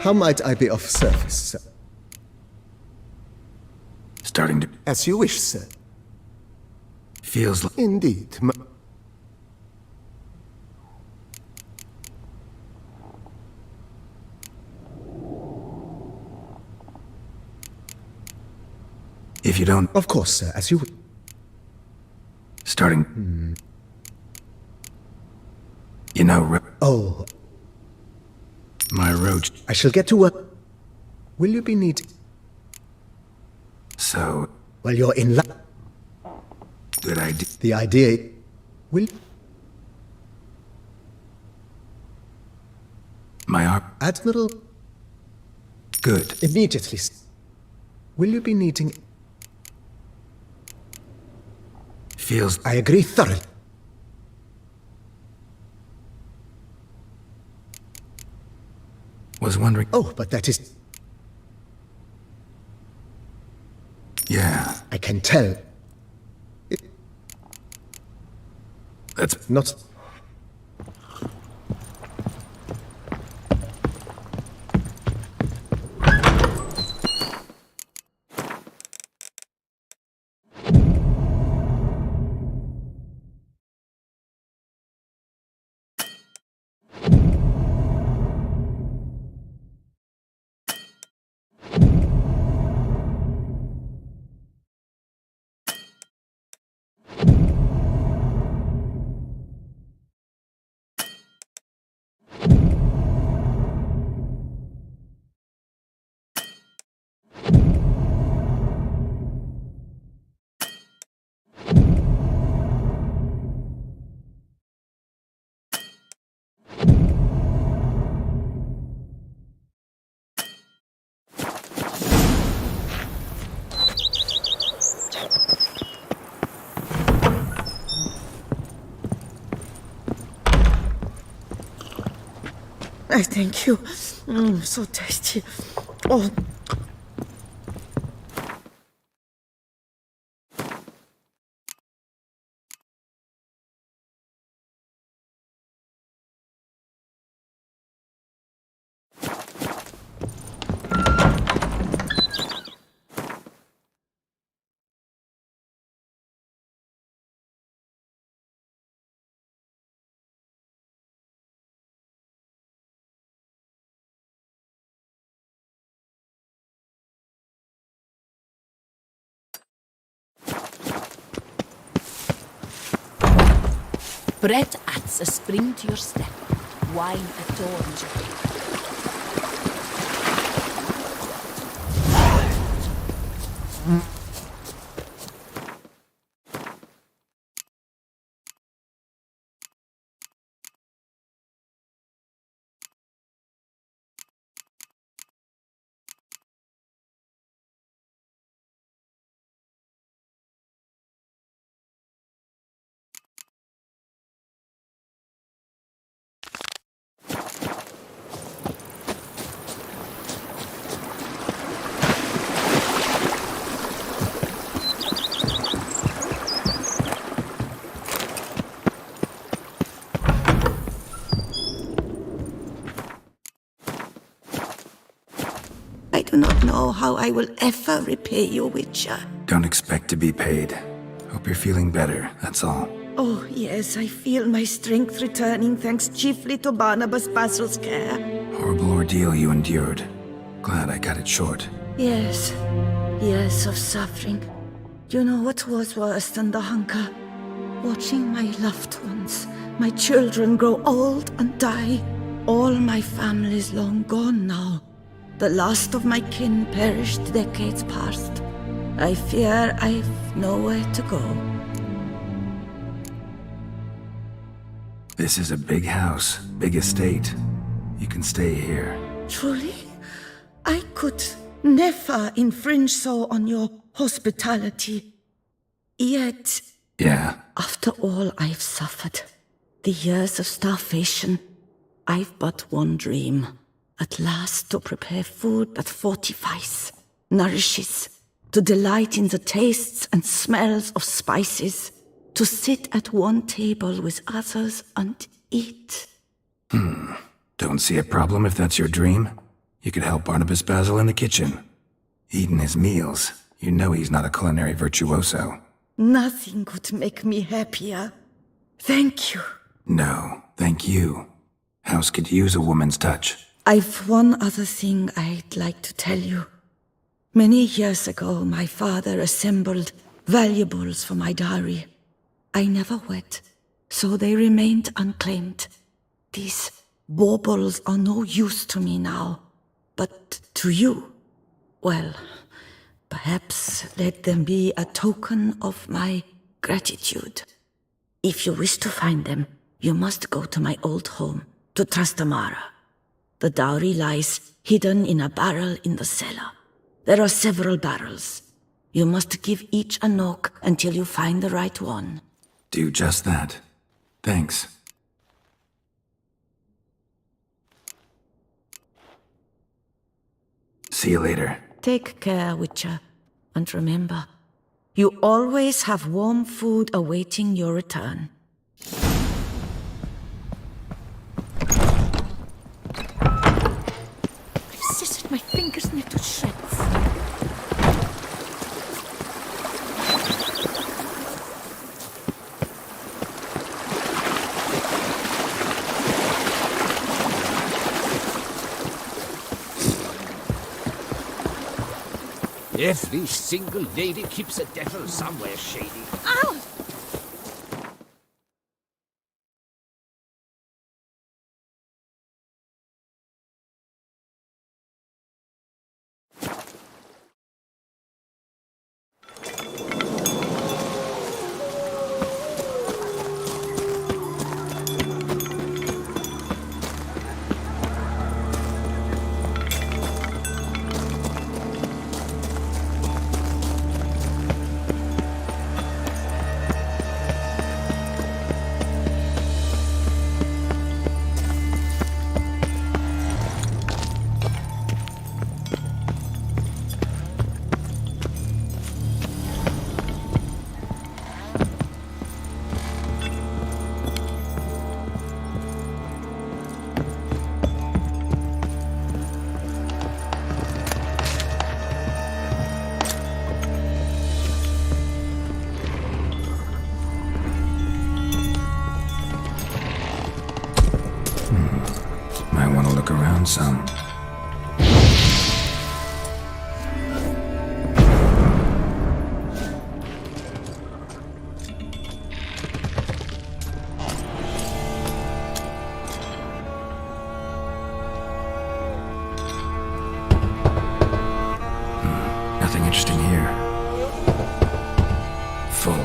How might I be of service, sir?
Starting to...
As you wish, sir.
Feels like...
Indeed.
If you don't...
Of course, sir, as you...
Starting... You know...
Oh...
My roach...
I shall get to work. Will you be needing...
So...
Well, you're in luck.
Good idea.
The idea... Will...
My arm...
Admiral...
Good.
Immediately. Will you be needing...
Feels...
I agree thoroughly.
Was wondering...
Oh, but that is...
Yeah.
I can tell.
That's...
Not...
I thank you. So tasty. Oh.
Bread adds a spring to your step. Wine adorns your day.
do not know how I will ever repay you, Witcher.
Don't expect to be paid. Hope you're feeling better, that's all.
Oh, yes, I feel my strength returning thanks chiefly to Barnabas Basil's care.
Horrible ordeal you endured. Glad I cut it short.
Yes, years of suffering. Do you know what was worse than the hunger? Watching my loved ones, my children grow old and die. All my family's long gone now. The last of my kin perished decades past. I fear I've nowhere to go.
This is a big house, big estate. You can stay here.
Truly? I could never infringe so on your hospitality. Yet...
Yeah?
After all I've suffered, the years of starvation, I've but one dream. At last to prepare food that fortifies, nourishes, to delight in the tastes and smells of spices, to sit at one table with others and eat.
Don't see a problem if that's your dream. You could help Barnabas Basil in the kitchen. Eating his meals. You know he's not a culinary virtuoso.
Nothing could make me happier. Thank you.
No, thank you. House could use a woman's touch.
I've one other thing I'd like to tell you. Many years ago, my father assembled valuables for my dowry. I never wed, so they remained unclaimed. These baubles are no use to me now, but to you, well, perhaps let them be a token of my gratitude. If you wish to find them, you must go to my old home, to Trastamara. The dowry lies hidden in a barrel in the cellar. There are several barrels. You must give each a knock until you find the right one.
Do just that. Thanks. See you later.
Take care, Witcher. And remember, you always have warm food awaiting your return.
I've scissored my fingers near to shreds.
Every single lady keeps a devil somewhere shady.
Ow!
Might want to look around some. Nothing interesting here. Full.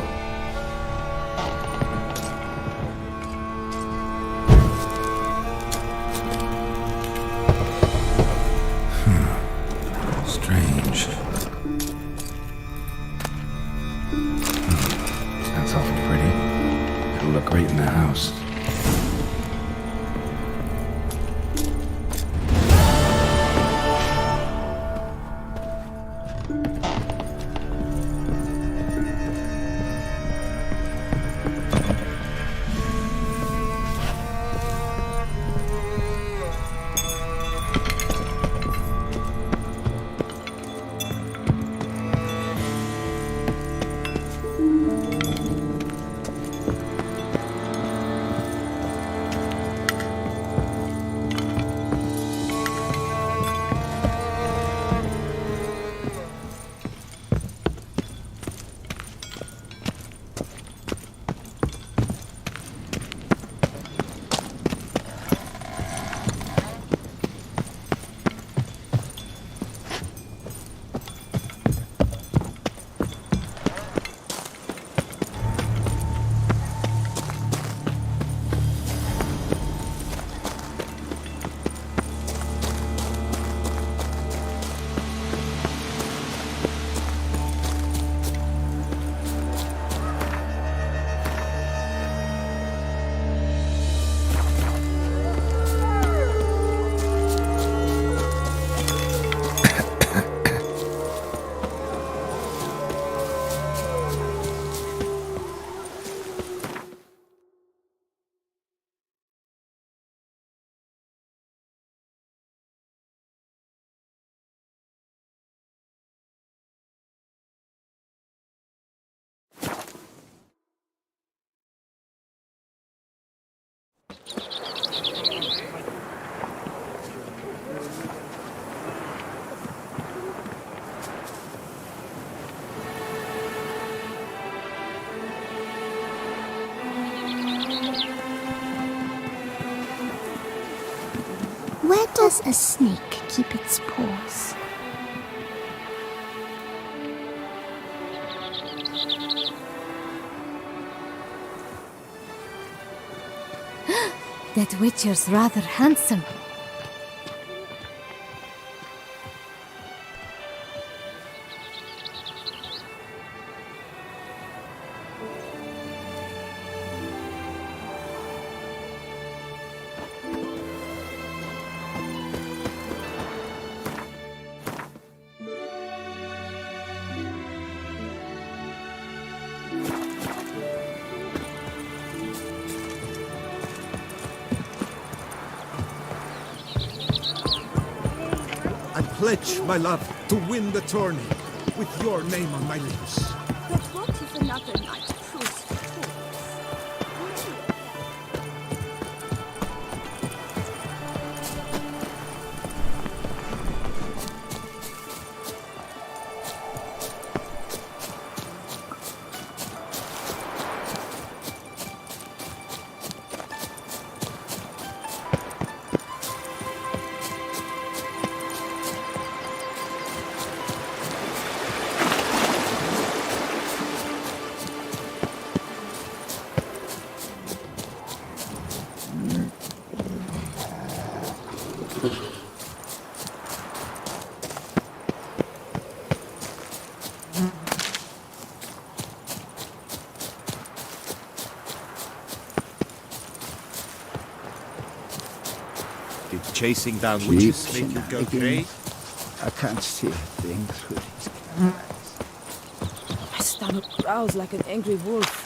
Where does a snake keep its paws? That Witcher's rather handsome.
Pledge, my love, to win the tourney, with your name on my lips.
But what if another knight proves victorious?
Did chasing down witches make you go crazy?
I can't see a thing through these eyes.
My stomach growls like an angry wolf.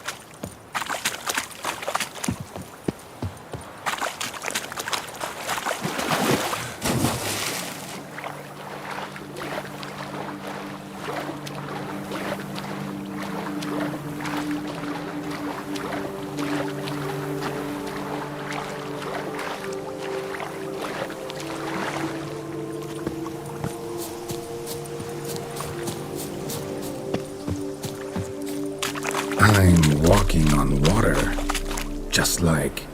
I'm walking on water, just like...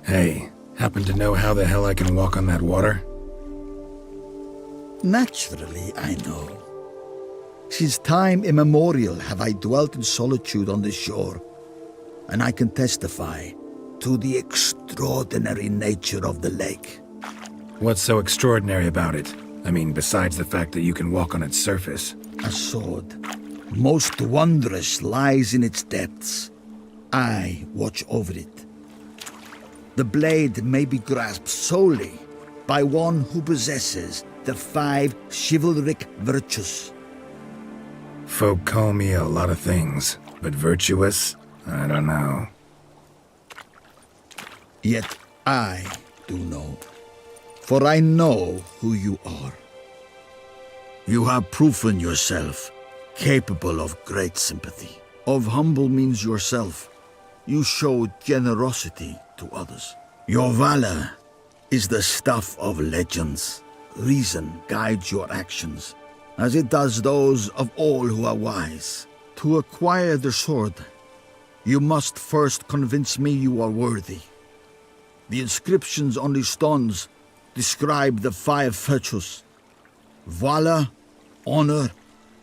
Hey, happen to know how the hell I can walk on that water?
Naturally, I know. Since time immemorial have I dwelt in solitude on the shore, and I can testify to the extraordinary nature of the lake.
What's so extraordinary about it? I mean, besides the fact that you can walk on its surface.
A sword, most wondrous, lies in its depths. I watch over it. The blade may be grasped solely by one who possesses the 5 chivalric virtues.
Folk call me a lot of things, but virtuous? I don't know.
Yet I do know, for I know who you are. You have proven yourself capable of great sympathy. Of humble means yourself. You showed generosity to others. Your valor is the stuff of legends. Reason guides your actions, as it does those of all who are wise. To acquire the sword, you must first convince me you are worthy. The inscriptions on the stones describe the 5 virtues: valor, honor,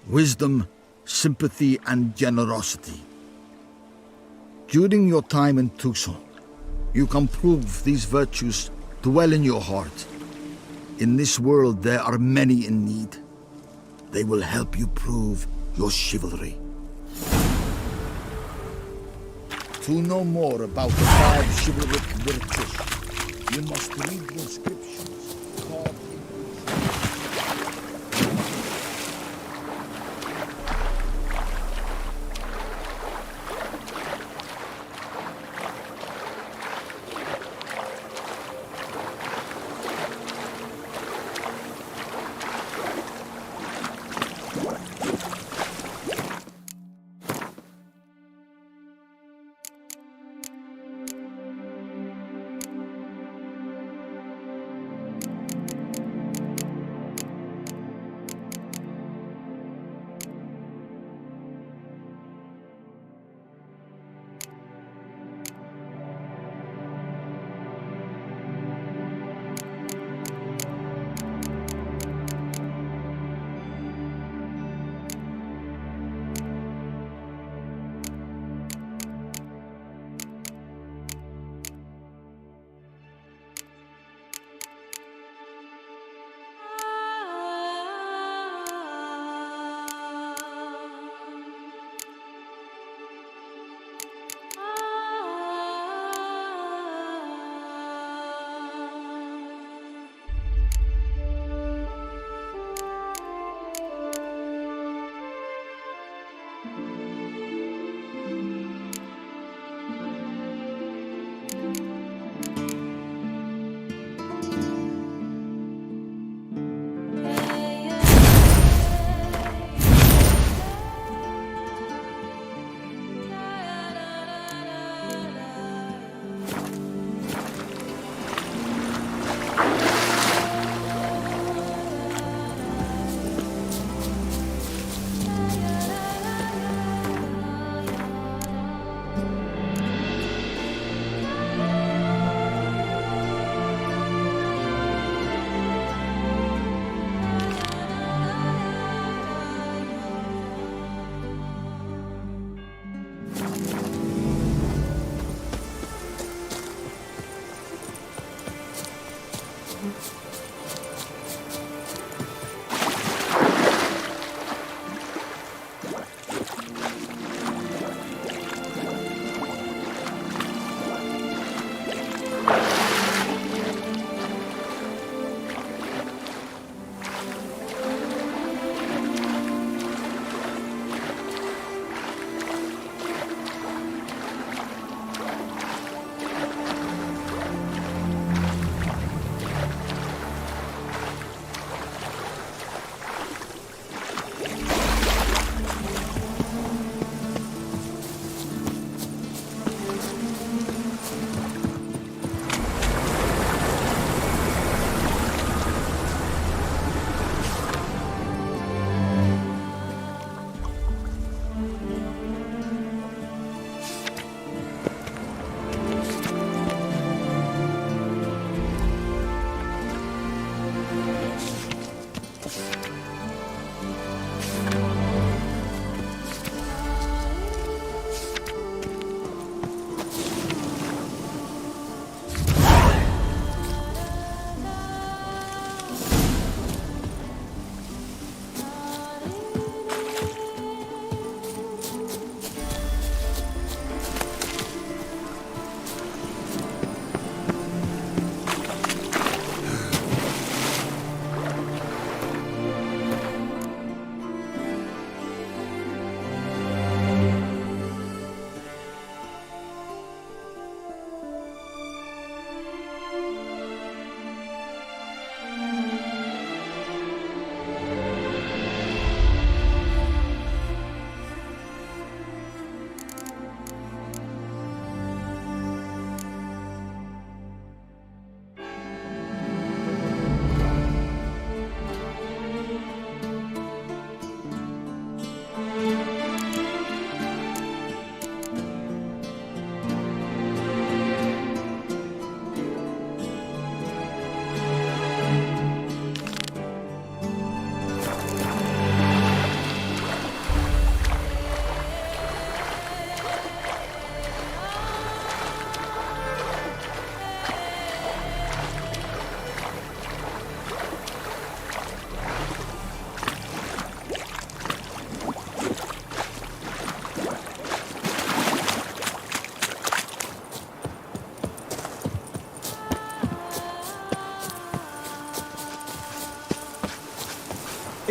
wisdom, sympathy, and generosity. During your time in Tucson, you can prove these virtues dwell in your heart. In this world, there are many in need. They will help you prove your chivalry. To know more about the 5 chivalric virtues, you must read the inscriptions carved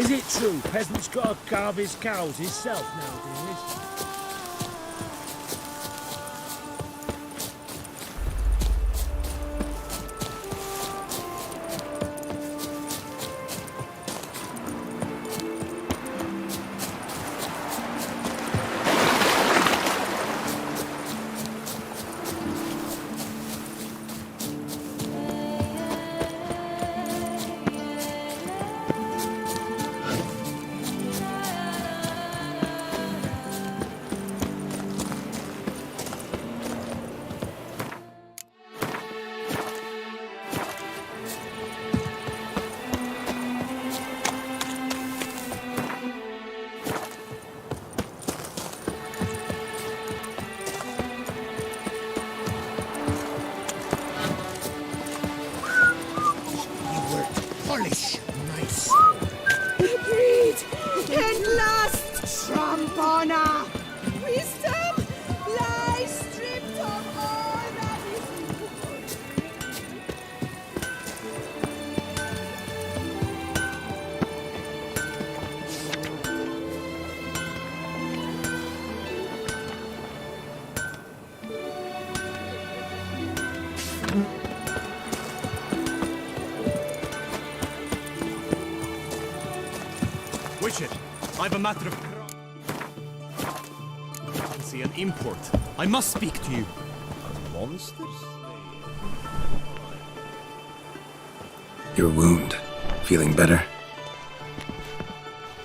Is it true peasants gotta carve his cows himself nowadays?
I've a matter of currency and import. I must speak to you.
Monsters?
Your wound. Feeling better?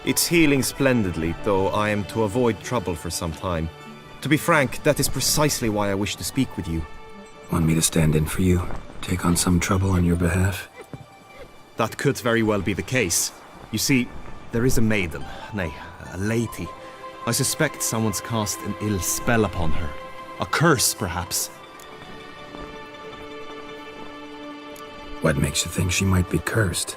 It's healing splendidly, though I am to avoid trouble for some time. To be frank, that is precisely why I wish to speak with you.
Want me to stand in for you? Take on some trouble on your behalf?
That could very well be the case. You see, there is a maiden, nay, a lady. I suspect someone's cast an ill spell upon her. A curse, perhaps.
What makes you think she might be cursed?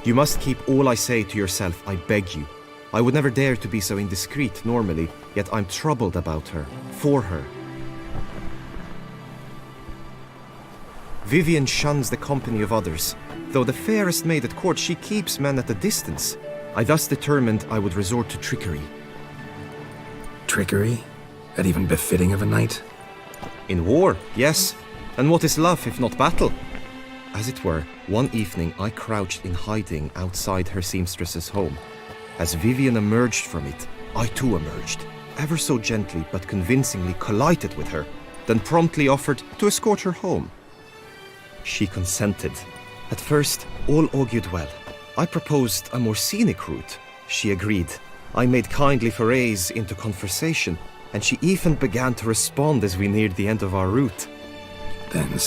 You must keep all I say to yourself, I beg you. I would never dare to be so indiscreet normally, yet I'm troubled about her, for her, Vivian shuns the company of others. Though the fairest maid at court, she keeps men at a distance. I thus determined I would resort to trickery.
Trickery? That even befitting of a knight?
In war, yes. And what is love if not battle? As it were, one evening I crouched in hiding outside her seamstress's home. As Vivian emerged from it, I too emerged, ever so gently but convincingly collided with her, then promptly offered to escort her home. She consented. At first, all augured well. I proposed a more scenic route. She agreed. I made kindly forays into conversation, and she even began to respond as we neared the end of our route.
Then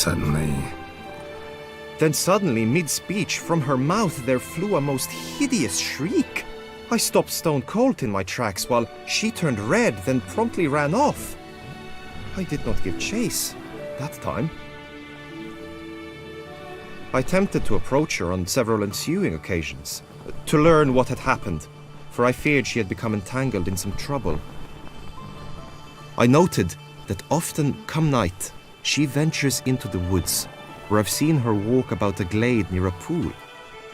suddenly,
mid-speech, from her mouth there flew a most hideous shriek. I stopped stone cold in my tracks while she turned red, then promptly ran off. I did not give chase that time. I attempted to approach her on several ensuing occasions, to learn what had happened, for I feared she had become entangled in some trouble. I noted that often, come night, she ventures into the woods, where I've seen her walk about a glade near a pool.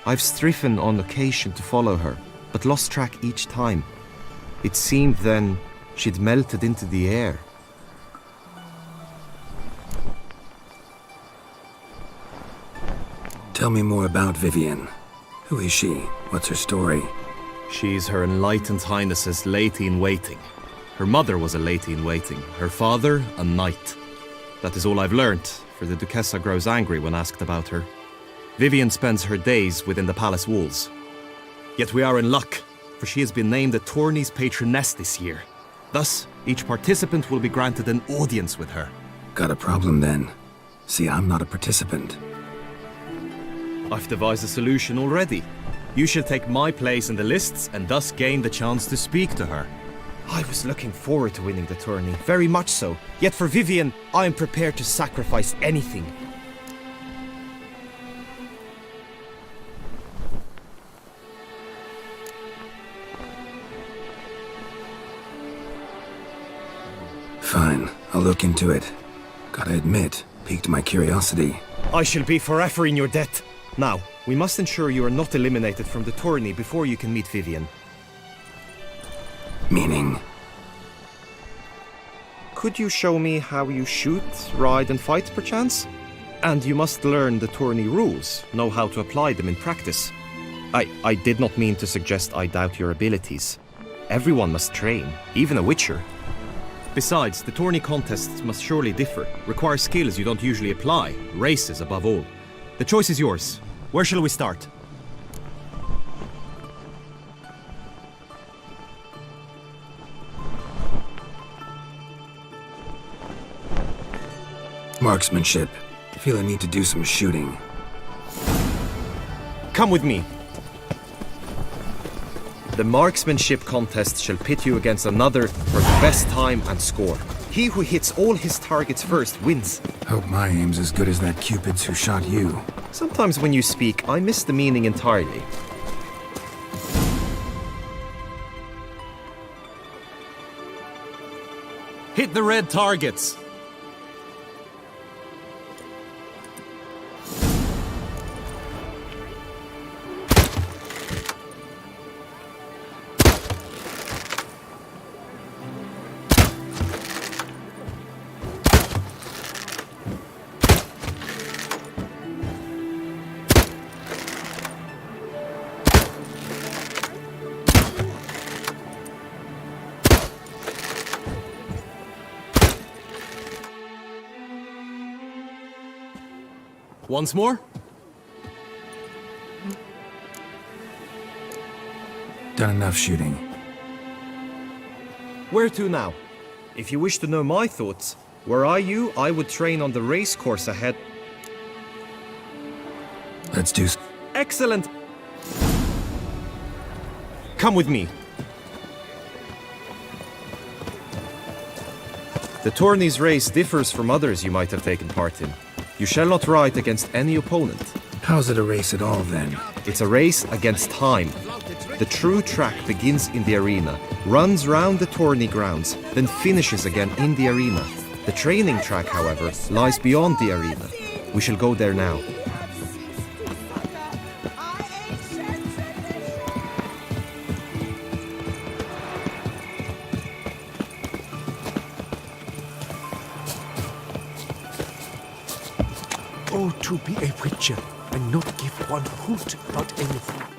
I've striven on occasion to follow her, but lost track each time. It seemed then she'd melted into the air.
Tell me more about Vivian. Who is she? What's her story?
She's Her Enlightened Highness's lady-in-waiting. Her mother was a lady-in-waiting, her father a knight. That is all I've learnt, for the Duchessa grows angry when asked about her. Vivian spends her days within the palace walls. Yet we are in luck, for she has been named the tourney's patroness this year. Thus, each participant will be granted an audience with her.
Got a problem then. See, I'm not a participant.
I've devised a solution already. You shall take my place in the lists and thus gain the chance to speak to her. I was looking forward to winning the tourney, very much so. Yet for Vivian, I am prepared to sacrifice anything.
Fine, I'll look into it. Gotta admit, piqued my curiosity.
I shall be forever in your debt. Now, we must ensure you are not eliminated from the tourney before you can meet Vivian.
Meaning?
Could you show me how you shoot, ride and fight, perchance? And you must learn the tourney rules, know how to apply them in practice. I did not mean to suggest I doubt your abilities. Everyone must train, even a witcher. Besides, the tourney contests must surely differ, require skills you don't usually apply, races above all. The choice is yours. Where shall we start?
Marksmanship. I feel I need to do some shooting.
Come with me. The marksmanship contest shall pit you against another for the best time and score. He who hits all his targets first wins.
Hope my aim's as good as that Cupid's who shot you.
Sometimes when you speak, I miss the meaning entirely. Hit the red targets. Once more?
Done enough shooting.
Where to now? If you wish to know my thoughts, were I you, I would train on the race course ahead.
Let's do
Excellent! Come with me. The tourney's race differs from others you might have taken part in. You shall not ride against any opponent.
How's it a race at all, then?
It's a race against time. The true track begins in the arena, runs round the tourney grounds, then finishes again in the arena. The training track, however, lies beyond the arena. We shall go there now.
Oh, to be a witcher and not give one hoot about anything.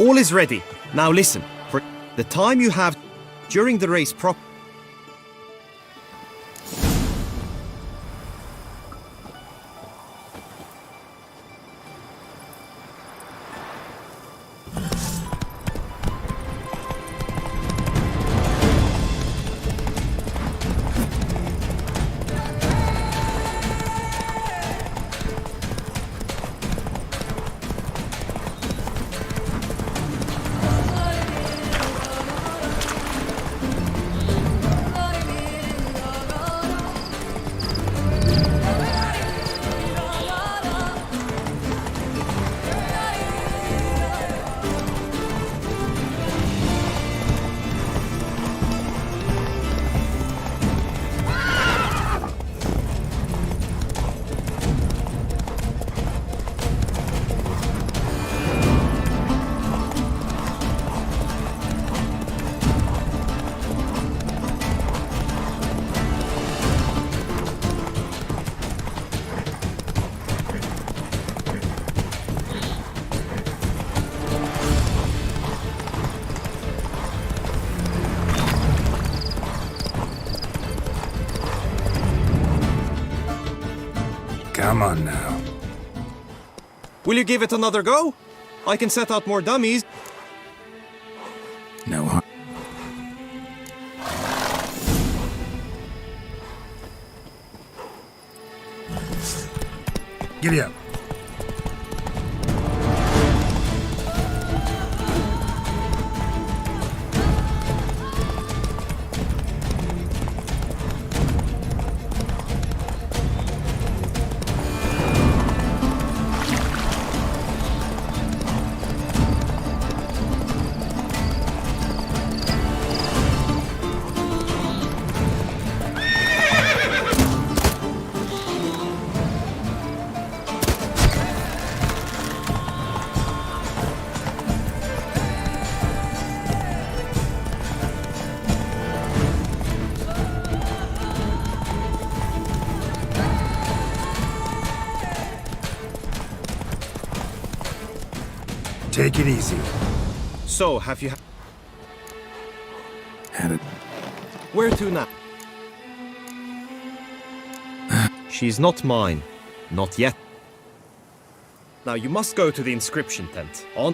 All is ready. Now listen, for the time you have during the race
Come on now.
Will you give it another go? I can set out more dummies.
No harm. Giddy up. Take it easy.
So, have you
had it?
Where to now? She's not mine. Not yet. Now you must go to the inscription tent. On.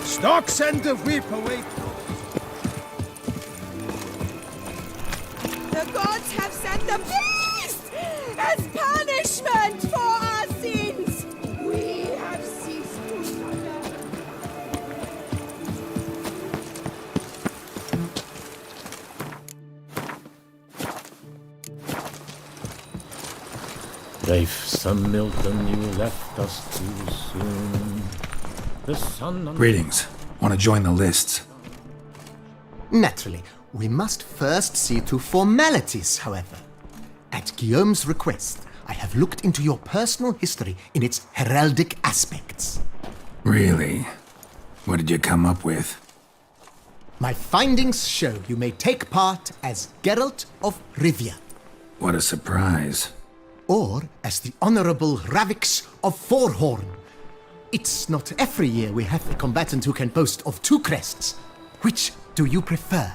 Stock send a whip away.
The gods have sent the beast as punishment for our sins. We have ceased to suffer.
Rafe, son Milton, you left us too soon. The sun.
Greetings. Want to join the lists?
Naturally. We must first see to formalities, however. At Guillaume's request, I have looked into your personal history in its heraldic aspects.
Really? What did you come up with?
My findings show you may take part as Geralt of Rivia.
What a surprise.
Or as the Honorable Ravix of Forhorn. It's not every year we have a combatant who can boast of 2 crests. Which do you prefer?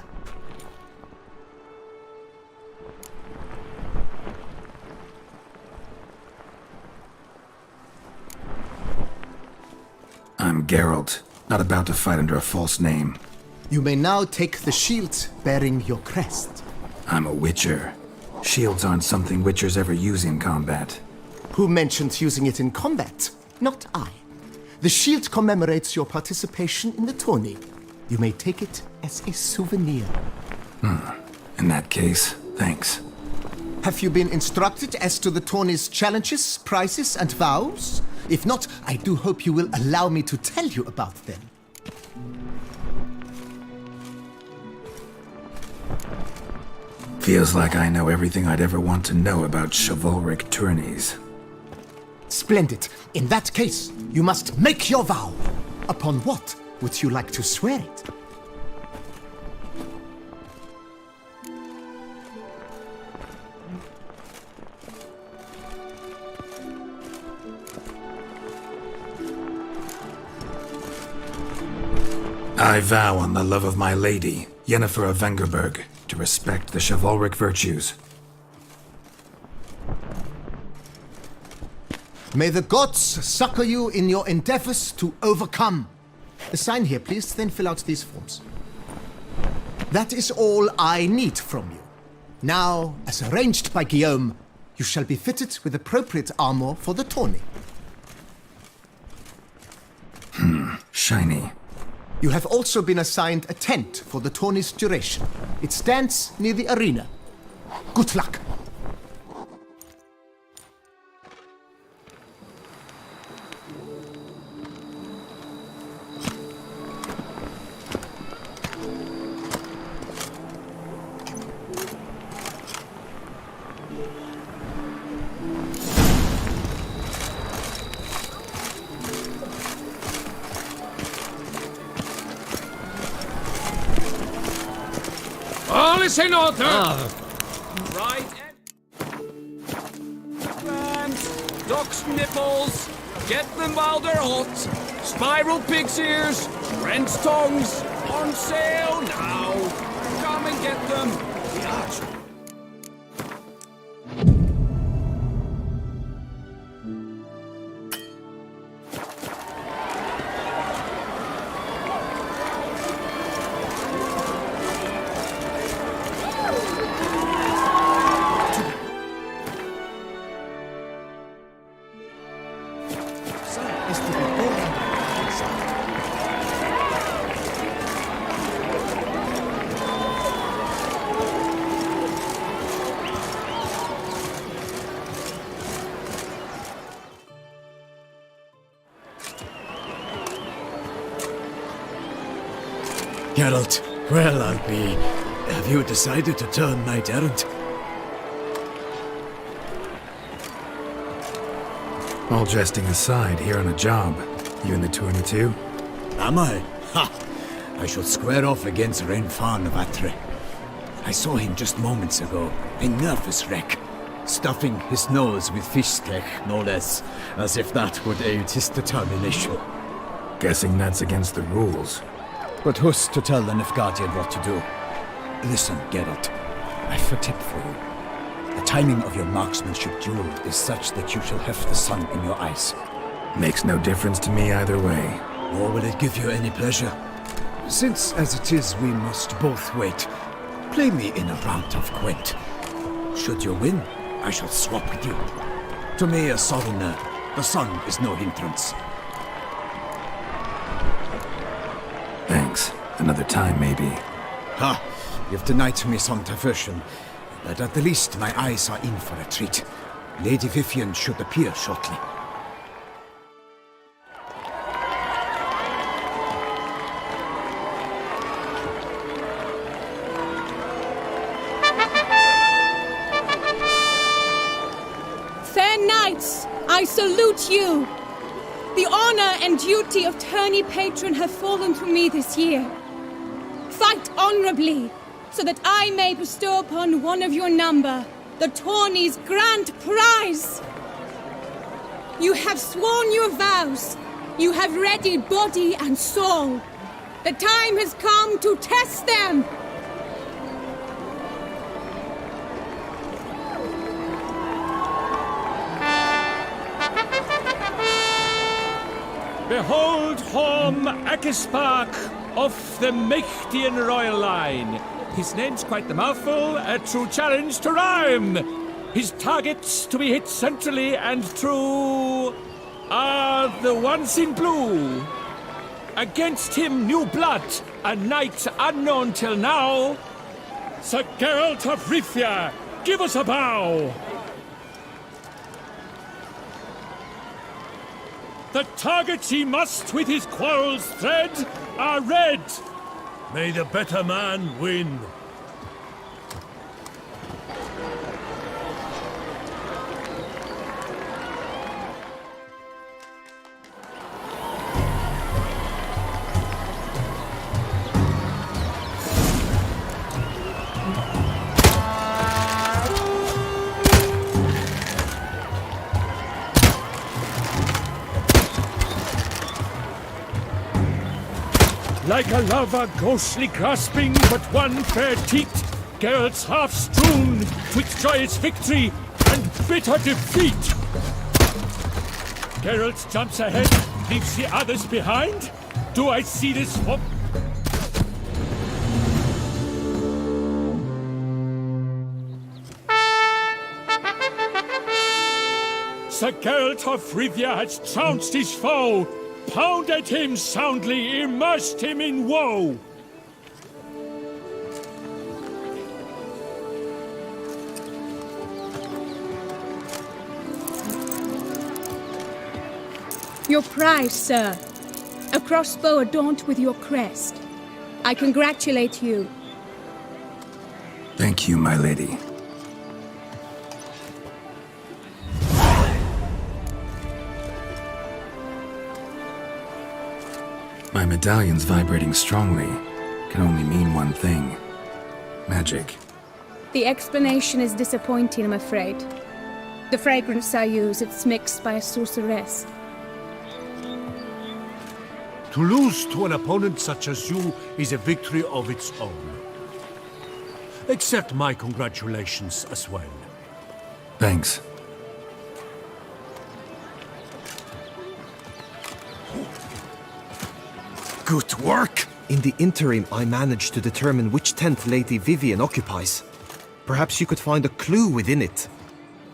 I'm Geralt, not about to fight under a false name.
You may now take the shield bearing your crest.
I'm a witcher. Shields aren't something witchers ever use in combat.
Who mentioned using it in combat? Not I. The shield commemorates your participation in the tourney. You may take it as a souvenir.
In that case, thanks.
Have you been instructed as to the tourney's challenges, prizes, and vows? If not, I do hope you will allow me to tell you about them.
Feels like I know everything I'd ever want to know about chivalric tourneys.
Splendid. In that case, you must make your vow. Upon what would you like to swear it?
I vow on the love of my lady, Yennefer of Vengerberg, to respect the chivalric virtues.
May the gods succor you in your endeavors to overcome. Sign here, please, then fill out these forms. That is all I need from you. Now, as arranged by Guillaume, you shall be fitted with appropriate armor for the tourney.
Shiny.
You have also been assigned a tent for the tourney's duration. It stands near the arena. Good luck.
All is in order!
Right. Clams, duck's nipples, get them while they're hot. Spiral pig's ears, wren's tongues, on sale now. Come and get them. Yeah.
Geralt, well, I'll be. Have you decided to turn knight-errant?
All jesting aside, here on a job. You in the tourney too?
Am I? Ha! I should square off against Renfan of Atre. I saw him just moments ago, a nervous wreck, stuffing his nose with fish steak, no less, as if that would aid his determination.
Guessing that's against the rules.
But who's to tell the Nilfgaardian what to do? Listen, Geralt, I've a tip for you. The timing of your marksmanship duel is such that you shall have the sun in your eyes.
Makes no difference to me either way.
Nor will it give you any pleasure. Since, as it is, we must both wait, play me in a round of Gwent. Should you win, I shall swap with you. To me, a southerner, the sun is no hindrance.
Thanks. Another time, maybe.
Ha! You've denied me some diversion, but at the least my eyes are in for a treat. Lady Vivian should appear shortly.
Fair knights, I salute you! The honor and duty of tourney patron have fallen to me this year. Fight honorably, so that I may bestow upon one of your number the tourney's grand prize. You have sworn your vows. You have readied body and soul. The time has come to test them.
Behold Horm Akispark of the Mächtigen royal line. His name's quite the mouthful, a true challenge to rhyme. His targets to be hit centrally and true are the ones in blue. Against him new blood, a knight unknown till now. Sir Geralt of Rivia, give us a bow. The targets he must with his quarrels thread are red.
May the better man win.
Like a lover ghostly grasping but one fair teat, Geralt's half strewn twixt joyous victory and bitter defeat. Geralt jumps ahead, leaves the others behind. Do I see this hope? Sir Geralt of Rivia has trounced his foe, pounded him soundly, immersed him in woe.
Your prize, sir. A crossbow adorned with your crest. I congratulate you.
Thank you, my lady. My medallion's vibrating strongly. Can only mean one thing. Magic.
The explanation is disappointing, I'm afraid. The fragrance I use, it's mixed by a sorceress.
To lose to an opponent such as you is a victory of its own. Accept my congratulations as well.
Thanks.
Good work! In the interim, I managed to determine which tent Lady Vivian occupies. Perhaps you could find a clue within it.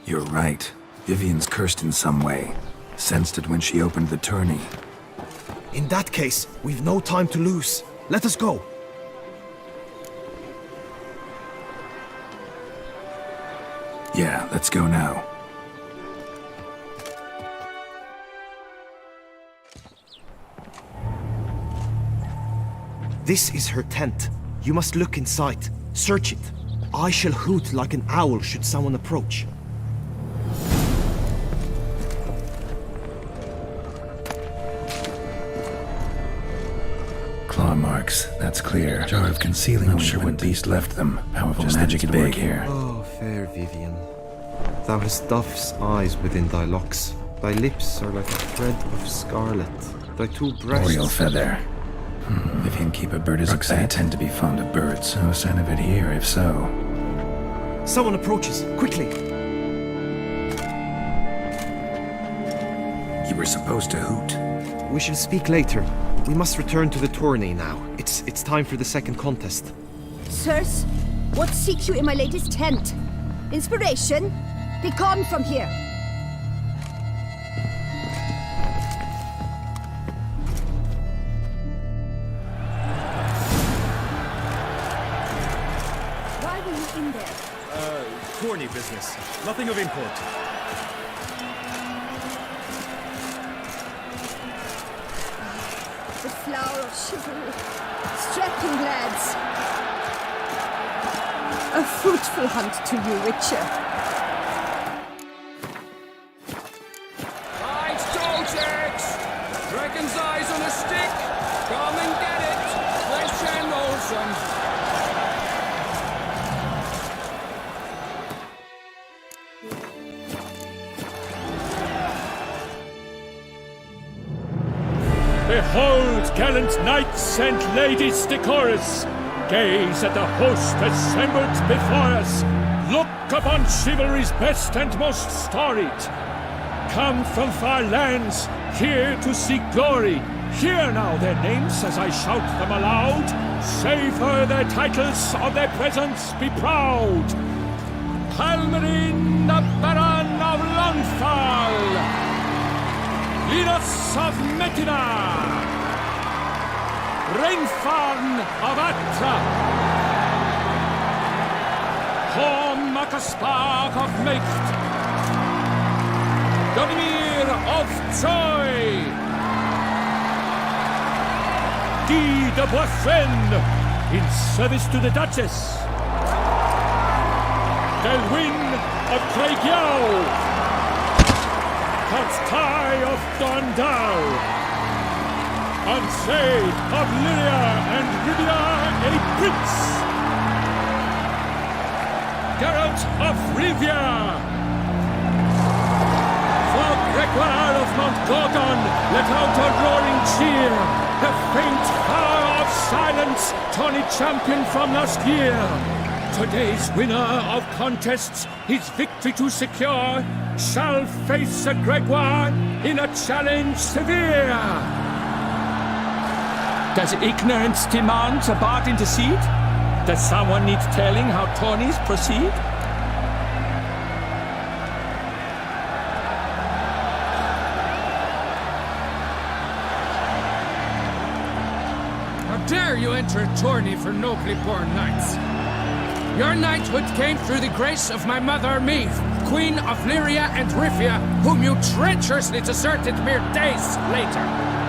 You're right. Vivian's cursed in some way. Sensed it when she opened the tourney.
In that case, we've no time to lose. Let us go.
Yeah, let's go now.
This is her tent. You must look inside. Search it. I shall hoot like an owl should someone approach.
Claw mark. marks, that's clear. Jar of concealing. Not sure what beast left them. Powerful magic at work here.
Oh, fair Vivian, thou hast dove's eyes within thy locks. Thy lips are like a thread of scarlet. Thy two breasts...
Oriole feather. Vivian keep a bird as a pet. Tend to be fond of birds. No sign of it here, if so.
Someone approaches. Quickly!
You were supposed to hoot.
We shall speak later. We must return to the tourney now. It's time for the second contest.
Sirs, what seek you in my lady's tent? Inspiration? Be gone from here! Why were you in there?
Tourney business. Nothing of import.
The flower of chivalry. Strapping lads. A fruitful hunt to you, Witcher.
Right, Toltecs! Dragon's eyes on a stick! Come and get it! Fresh and wholesome!
Behold, gallant knights and ladies decorous! Gaze at the host assembled before us! Look upon chivalry's best and most storied! Come from far lands, here to seek glory! Hear now their names as I shout them aloud! Savor their titles, of their presence be proud! Palmerin, the Baron of Lonfall! Linus of Metina! Rainfarn of Atra! Hormakaspark of Mecht! Donimir of Troy! Guy de Boisfren, in service to the Duchess! Delwyn of Craigyow! Constance of Dondal! Ansay of Lyria and Ривия a prince! Geralt of Rivia! For Gregoire of Mount Gorgon, let out a roaring cheer! The faint power of silence, tourney champion from last year! Today's winner of contests, his victory to secure, shall face a Gregoire in a challenge severe!
Does ignorance demand a bard intercede? Does someone need telling how tourneys proceed? How dare you enter a tourney for nobly born knights? Your knighthood came through the grace of my mother Maeve, Queen of Lyria and Rivia, whom you treacherously deserted mere days later.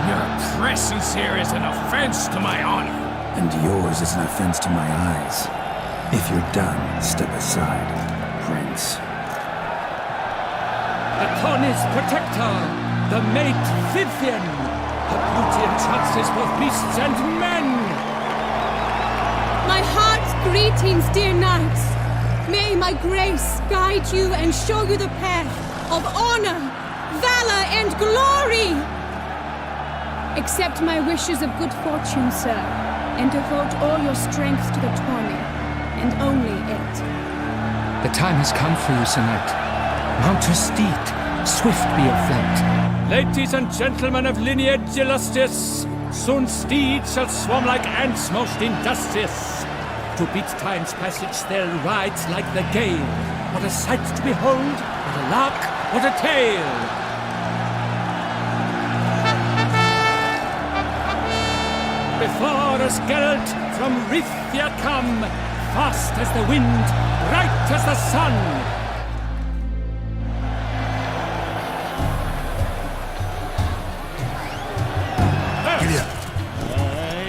Your presence here is an offense to my honor.
And yours is an offense to my eyes. If you're done, step aside, Prince.
The tourney's protector, the mate Vivian. Her beauty entrances both beasts and men.
My heart's greetings, dear knights. May my grace guide you and show you the path of honor, valor, and glory. Accept my wishes of good fortune, sir, and devote all your strength to the tourney, and only it.
The time has come for you, Sir Knight. Mount your steed, swift be your flight.
Ladies and gentlemen of lineage illustrious, soon steeds shall swarm like ants most industrious. To beat time's passage they'll ride like the gale. What a sight to behold, what a lark, what a tale! Before us Geralt from Rivia come, fast as the wind, bright as the sun.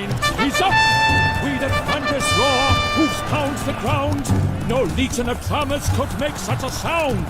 And he's up! With a thunderous roar, hoofs pounds the ground. No legion of drummers could make such a sound.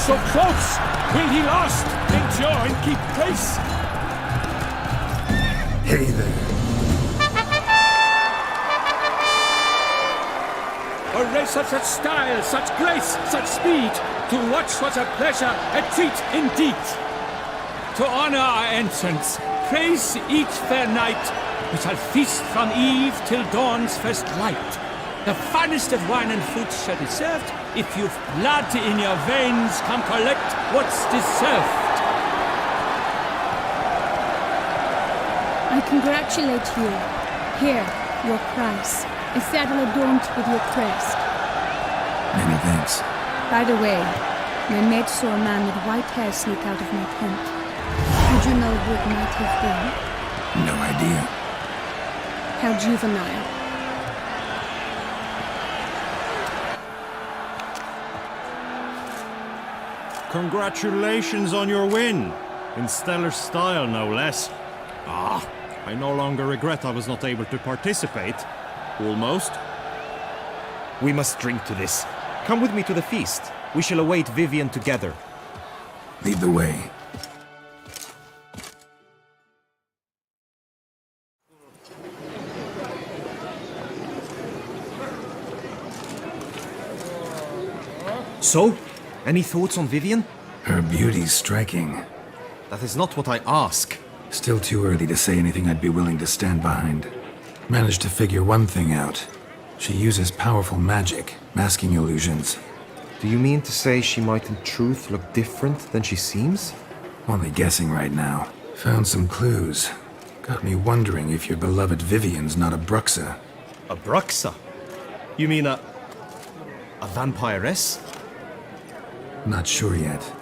so close! Will he last endure and keep pace?
Hey there.
A race of such style, such grace, such speed, to watch was a pleasure, a treat indeed. To honor our entrance, praise each fair knight, we shall feast from eve till dawn's first light. The finest of wine and fruit shall be served. If you've blood in your veins, come collect what's deserved.
I congratulate you. Here, your prize. A saddle adorned with your crest.
Many thanks.
By the way, my maid saw a man with white hair sneak out of my tent. Would you know who it might have been?
No idea.
How juvenile.
Congratulations on your win. In stellar style, no less. I no longer regret I was not able to participate. Almost.
We must drink to this. Come with me to the feast. We shall await Vivian together.
Lead the way.
So, any thoughts on Vivian?
Her beauty's striking.
That is not what I ask.
Still too early to say anything I'd be willing to stand behind. Managed to figure one thing out. She uses powerful magic, masking illusions.
Do you mean to say she might in truth look different than she seems?
Only guessing right now. Found some clues. Got me wondering if your beloved Vivian's not a Bruxa.
A Bruxa? You mean a vampiress?
Not sure yet.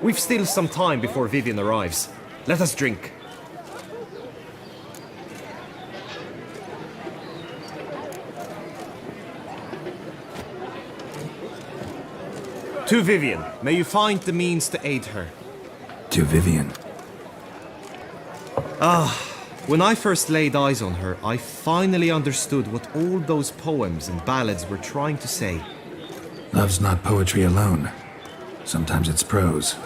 We've still some time before Vivian arrives. Let us drink. To Vivian, may you find the means to aid her.
To Vivian.
When I first laid eyes on her, I finally understood what all those poems and ballads were trying to say.
Love's not poetry alone. Sometimes it's prose.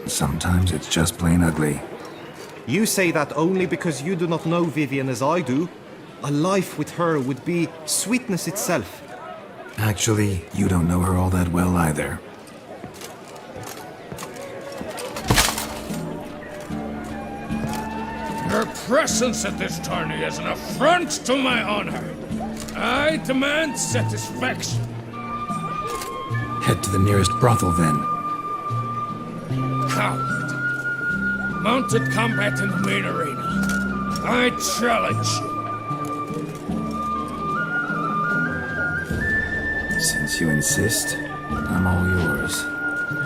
Sometimes it's just plain ugly.
You say that only because you do not know Vivian as I do. A life with her would be sweetness itself.
Actually, you don't know her all that well either.
Her presence at this tourney is an affront to my honor. I demand satisfaction.
Head to the nearest brothel, then.
Coward. Mounted combat in the main arena. I challenge you.
Since you insist, I'm all yours.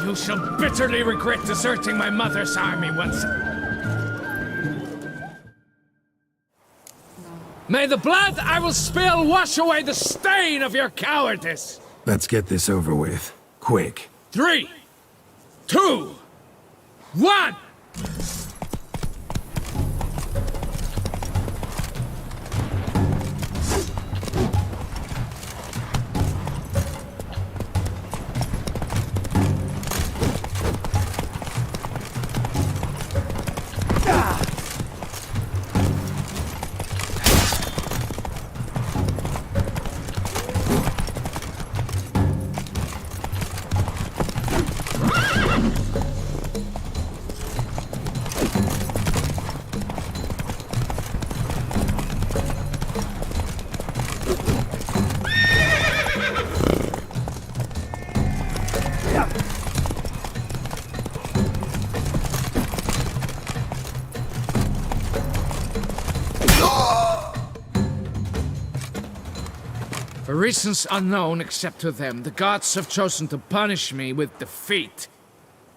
You shall bitterly regret deserting my mother's army once. May the blood I will spill wash away the stain of your cowardice!
Let's get this over with. Quick.
3, 2, 1! For reasons unknown except to them, the gods have chosen to punish me with defeat.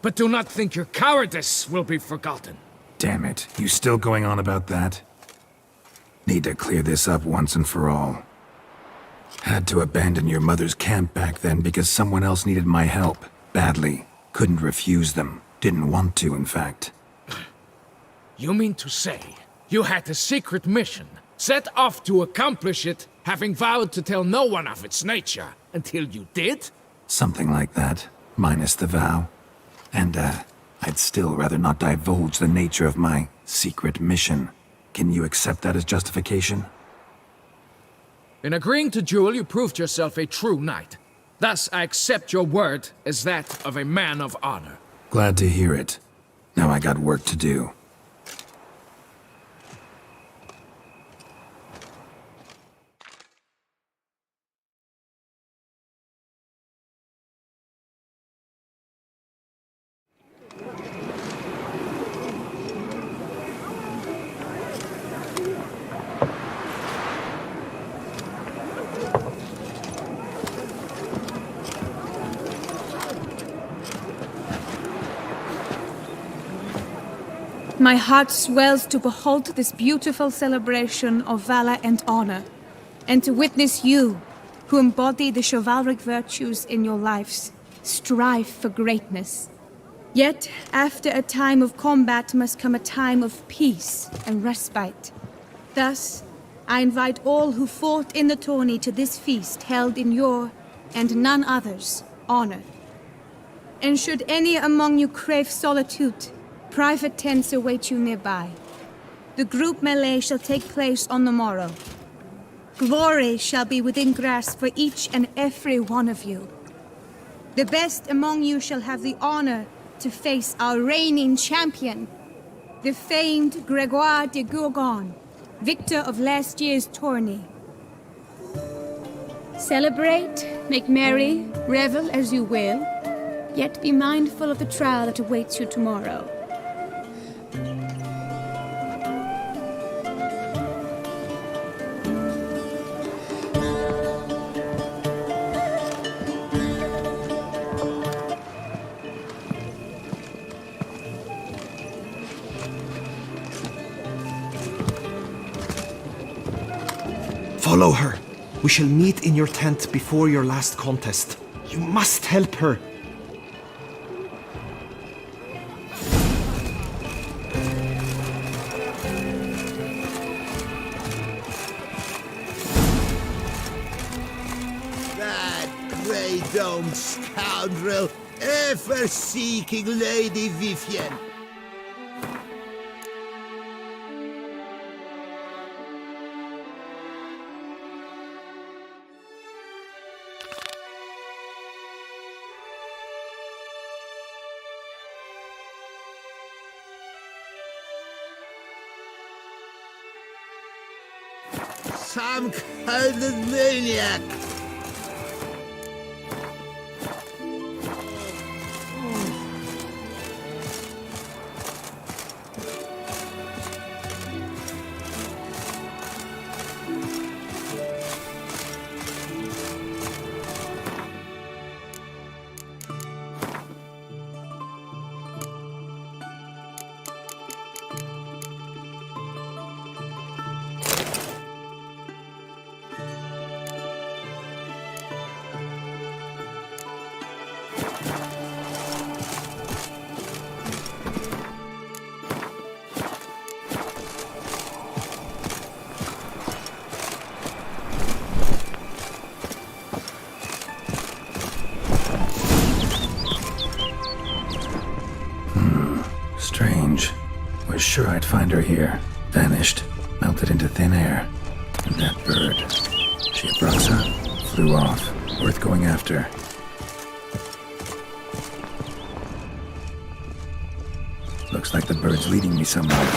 But do not think your cowardice will be forgotten.
Damn it, you still going on about that? Need to clear this up once and for all. Had to abandon your mother's camp back then because someone else needed my help. Badly. Couldn't refuse them. Didn't want to, in fact.
You mean to say you had a secret mission, set off to accomplish it, having vowed to tell no one of its nature, until you did?
Something like that. Minus the vow. And, I'd still rather not divulge the nature of my secret mission. Can you accept that as justification?
In agreeing to duel, you proved yourself a true knight. Thus, I accept your word as that of a man of honor.
Glad to hear it. Now I got work to do.
My heart swells to behold this beautiful celebration of valor and honor, and to witness you, who embody the chivalric virtues in your lives, strive for greatness. Yet, after a time of combat must come a time of peace and respite. Thus, I invite all who fought in the tourney to this feast held in your, and none other's, honor. And should any among you crave solitude, private tents await you nearby. The group melee shall take place on the morrow. Glory shall be within grasp for each and every one of you. The best among you shall have the honor to face our reigning champion, the famed Gregoire de Gourgon, victor of last year's tourney. Celebrate, make merry, revel as you will, yet be mindful of the trial that awaits you tomorrow.
Follow her. We shall meet in your tent before your last contest. You must help her.
That grey-domed scoundrel, ever-seeking Lady Vivienne. Some kind of maniac!
Strange. Was sure I'd find her here. Vanished. Melted into thin air. And that bird. She a Braxa? Flew off. Worth going after. Looks like the bird's leading me somewhere.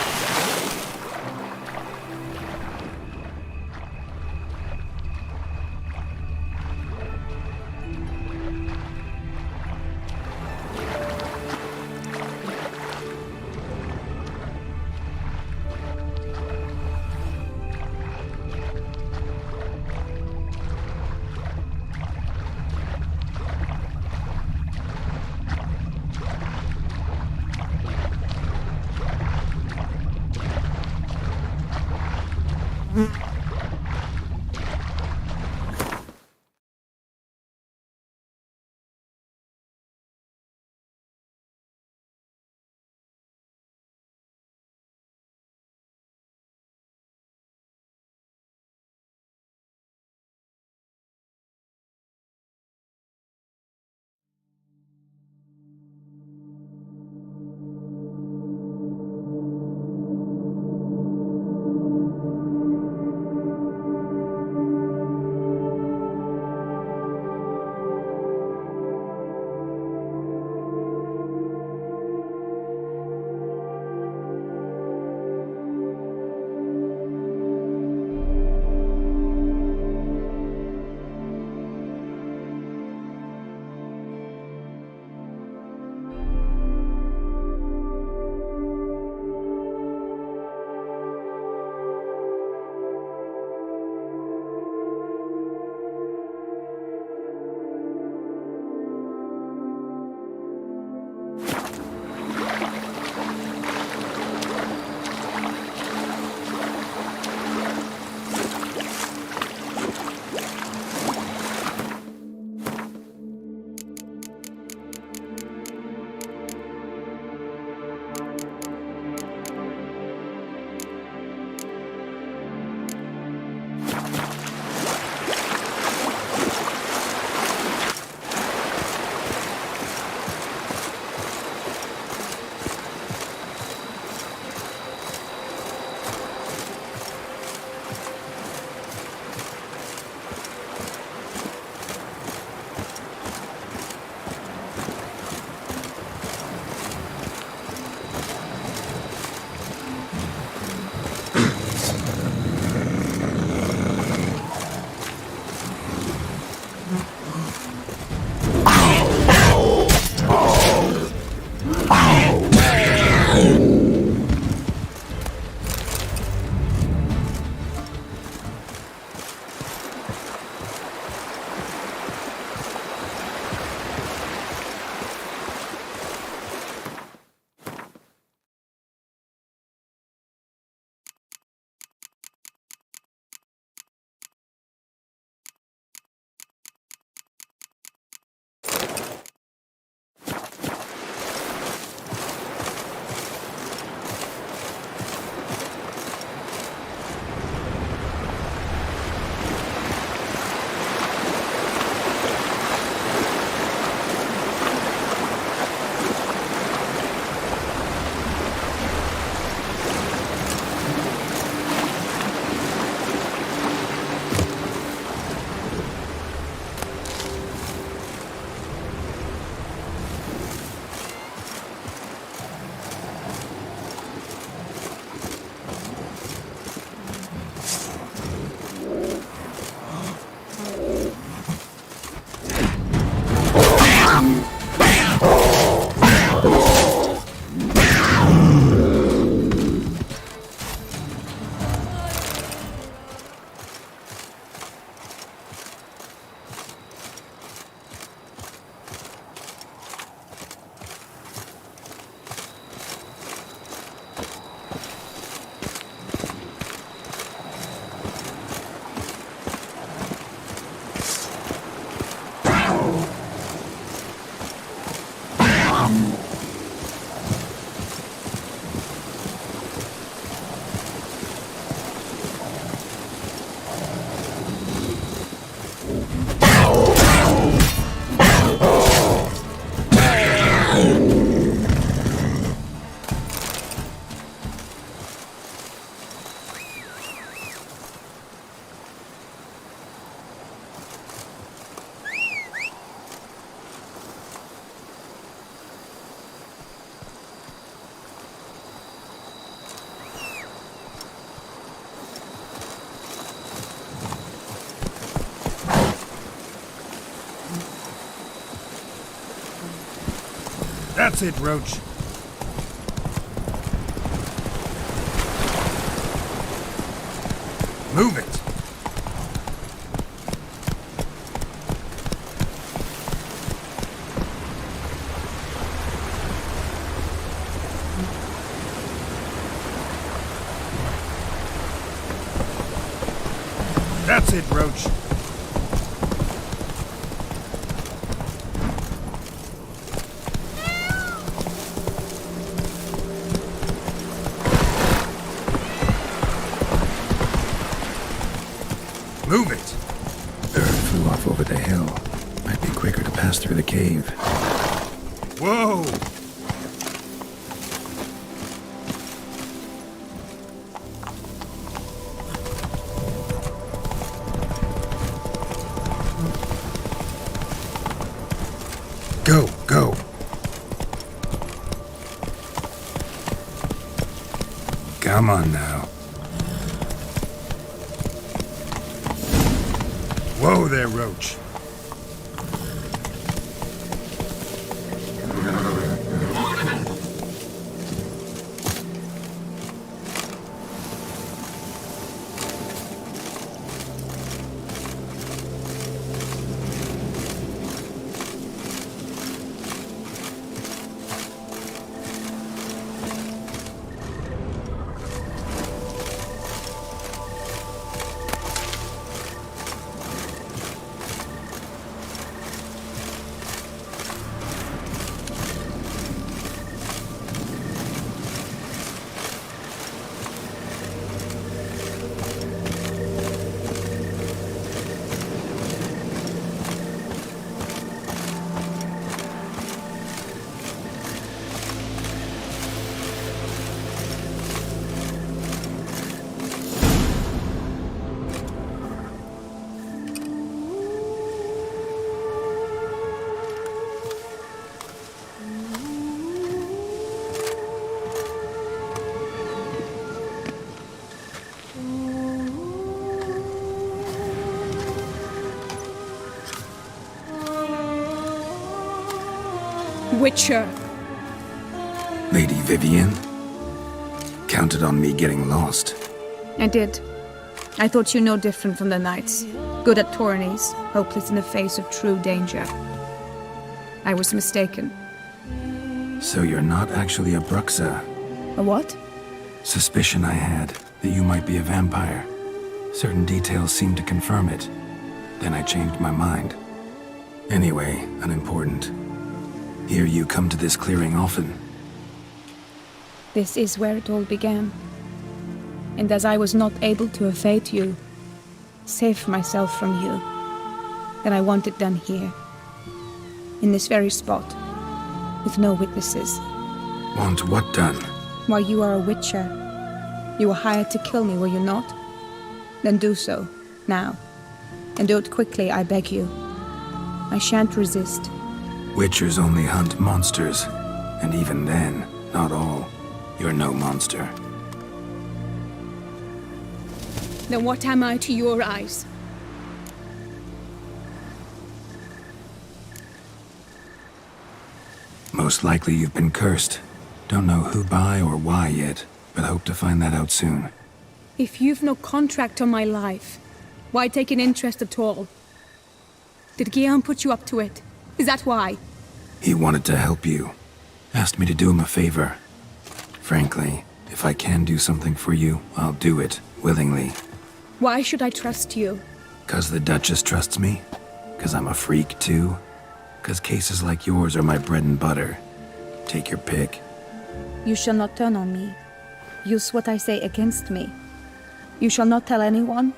That's it, Roach. Move it. That's it, Roach. Move it! Bird flew off over the hill. Might be quicker to pass through the cave. Whoa! Go, go! Come on now. Whoa there, Roach.
Witcher.
Lady Vivian? Counted on me getting lost.
I did. I thought you no different from the knights. Good at tourneys, hopeless in the face of true danger. I was mistaken.
So you're not actually a Bruxa?
A what?
Suspicion I had, that you might be a vampire. Certain details seemed to confirm it. Then I changed my mind. Anyway, unimportant. Here you come to this clearing often.
This is where it all began. And as I was not able to evade you, save myself from you, then I want it done here. In this very spot. With no witnesses.
Want what done?
Why, you are a witcher. You were hired to kill me, were you not? Then do so, now. And do it quickly, I beg you. I shan't resist.
Witchers only hunt monsters. And even then, not all. You're no monster.
Then what am I to your eyes?
Most likely you've been cursed. Don't know who by or why yet, but hope to find that out soon.
If you've no contract on my life, why take an interest at all? Did Guillaume put you up to it? Is that why?
He wanted to help you. Asked me to do him a favor. Frankly, if I can do something for you, I'll do it, willingly.
Why should I trust you?
'Cause the Duchess trusts me? 'Cause I'm a freak, too? 'Cause cases like yours are my bread and butter. Take your pick.
You shall not turn on me. Use what I say against me. You shall not tell anyone?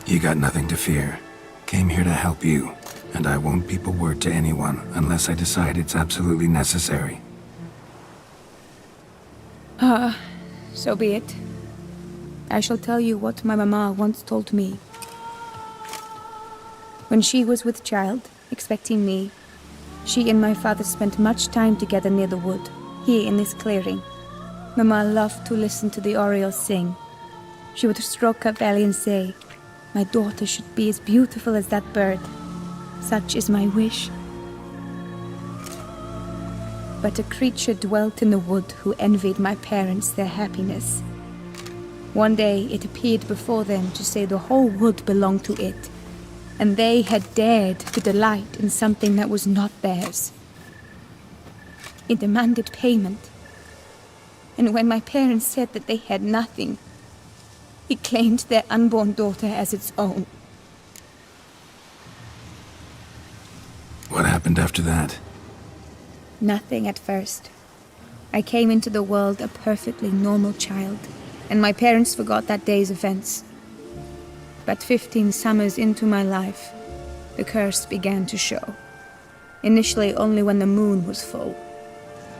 You got nothing to fear. Came here to help you, and I won't peep a word to anyone unless I decide it's absolutely necessary.
So be it. I shall tell you what my mama once told me. When she was with child, expecting me, she and my father spent much time together near the wood, here in this clearing. Mama loved to listen to the orioles sing. She would stroke her belly and say, "My daughter should be as beautiful as that bird. Such is my wish." But a creature dwelt in the wood who envied my parents their happiness. One day it appeared before them to say the whole wood belonged to it, and they had dared to delight in something that was not theirs. It demanded payment, and when my parents said that they had nothing, it claimed their unborn daughter as its own.
What happened after that?
Nothing at first. I came into the world a perfectly normal child, and my parents forgot that day's events. But 15 summers into my life, the curse began to show. Initially only when the moon was full.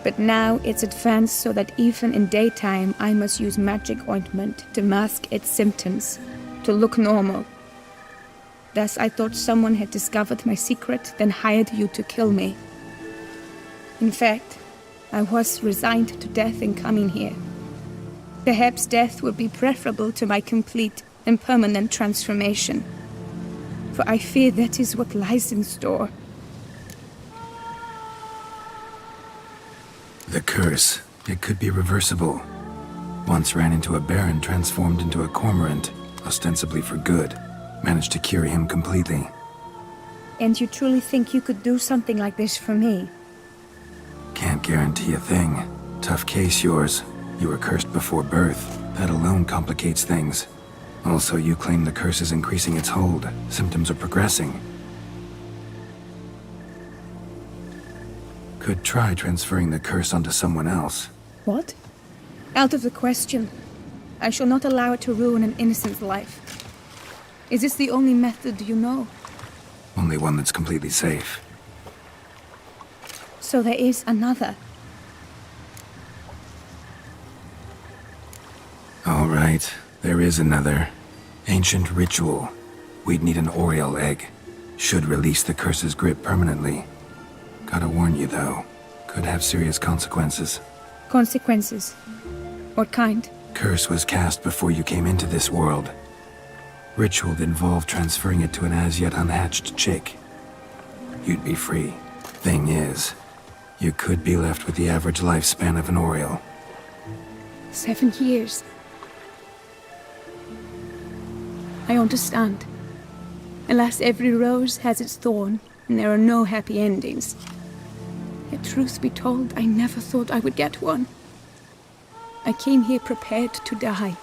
But now it's advanced so that even in daytime I must use magic ointment to mask its symptoms, to look normal. Thus I thought someone had discovered my secret, then hired you to kill me. In fact, I was resigned to death in coming here. Perhaps death would be preferable to my complete and permanent transformation. For I fear that is what lies in store.
The curse. It could be reversible. Once ran into a baron transformed into a cormorant, ostensibly for good. Managed to cure him completely.
And you truly think you could do something like this for me?
Can't guarantee a thing. Tough case, yours. You were cursed before birth. That alone complicates things. Also, you claim the curse is increasing its hold. Symptoms are progressing. Could try transferring the curse onto someone else.
What? Out of the question. I shall not allow it to ruin an innocent's life. Is this the only method you know?
Only one that's completely safe.
So there is another.
All right, there is another. Ancient ritual. We'd need an Oriole egg. Should release the curse's grip permanently. Gotta warn you, though. Could have serious consequences.
Consequences? What kind?
Curse was cast before you came into this world. Ritual that involved transferring it to an as-yet unhatched chick. You'd be free. Thing is, you could be left with the average lifespan of an Oriole.
7 years. I understand. Alas, every rose has its thorn, and there are no happy endings. Yet truth be told, I never thought I would get one. I came here prepared to die,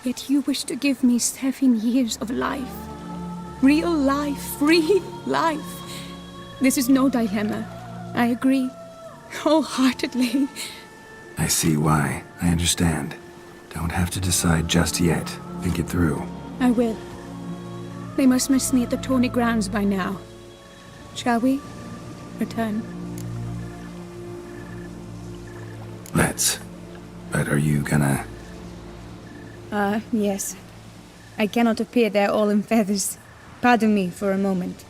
yet you wish to give me 7 years of life. Real life, free life. This is no dilemma. I agree, wholeheartedly.
I see why. I understand. Don't have to decide just yet. Think it through.
I will. They must miss me at the tourney grounds by now. Shall we return?
Let's. But are you gonna...
Yes. I cannot appear there all in feathers. Pardon me for a moment.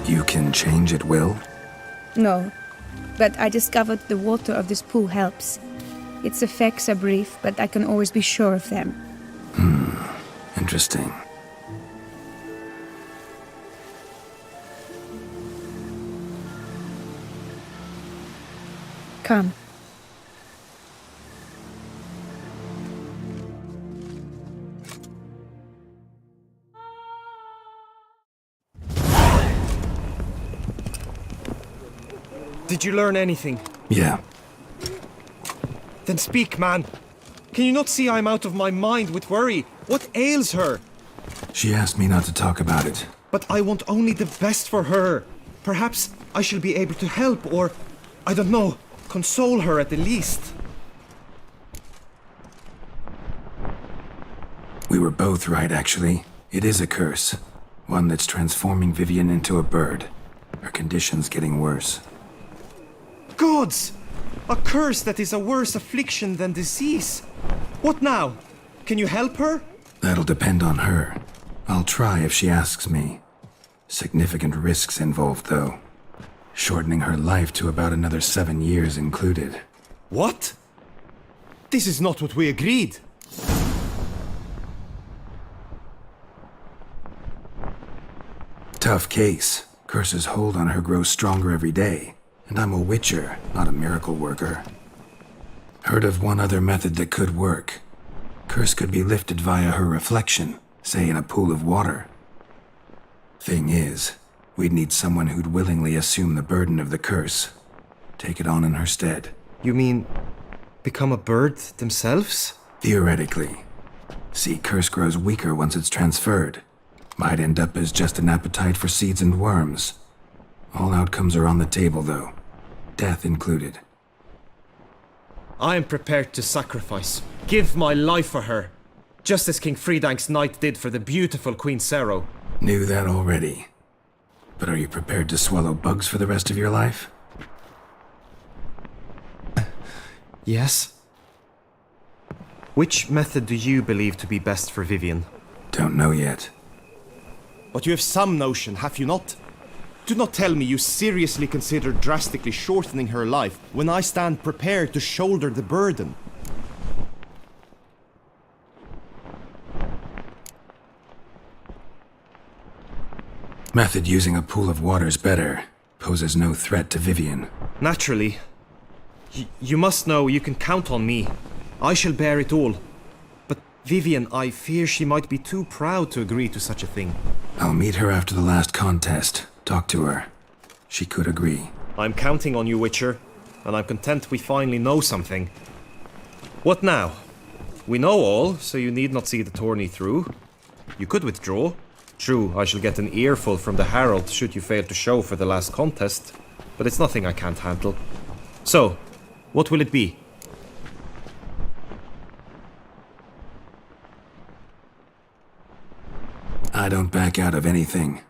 You can change at will?
No, but I discovered the water of this pool helps. Its effects are brief, but I can always be sure of them.
Interesting.
Come.
Did you learn anything?
Yeah.
Then speak, man. Can you not see I'm out of my mind with worry? What ails her?
She asked me not to talk about it.
But I want only the best for her. Perhaps I shall be able to help or, I don't know, console her at the least.
We were both right, actually. It is a curse. One that's transforming Vivian into a bird. Her condition's getting worse.
Gods! A curse that is a worse affliction than disease. What now? Can you help her?
That'll depend on her. I'll try if she asks me. Significant risks involved, though. Shortening her life to about another 7 years included.
What? This is not what we agreed.
Tough case. Curse's hold on her grows stronger every day. And I'm a witcher, not a miracle worker. Heard of one other method that could work. Curse could be lifted via her reflection, say in a pool of water. Thing is, we'd need someone who'd willingly assume the burden of the curse. Take it on in her stead.
You mean, become a bird themselves?
Theoretically. See, curse grows weaker once it's transferred. Might end up as just an appetite for seeds and worms. All outcomes are on the table, though. Death included.
I am prepared to sacrifice. Give my life for her. Just as King Fridank's knight did for the beautiful Queen Sero.
Knew that already. But are you prepared to swallow bugs for the rest of your life?
Yes. Which method do you believe to be best for Vivian?
Don't know yet.
But you have some notion, have you not? Do not tell me you seriously consider drastically shortening her life when I stand prepared to shoulder the burden.
Method using a pool of water's better. Poses no threat to Vivian.
Naturally. You must know you can count on me. I shall bear it all. But Vivian, I fear she might be too proud to agree to such a thing.
I'll meet her after the last contest. Talk to her. She could agree.
I'm counting on you, Witcher, and I'm content we finally know something. What now? We know all, so you need not see the tourney through. You could withdraw. True, I shall get an earful from the Herald should you fail to show for the last contest, but it's nothing I can't handle. So, what will it be?
I don't back out of anything.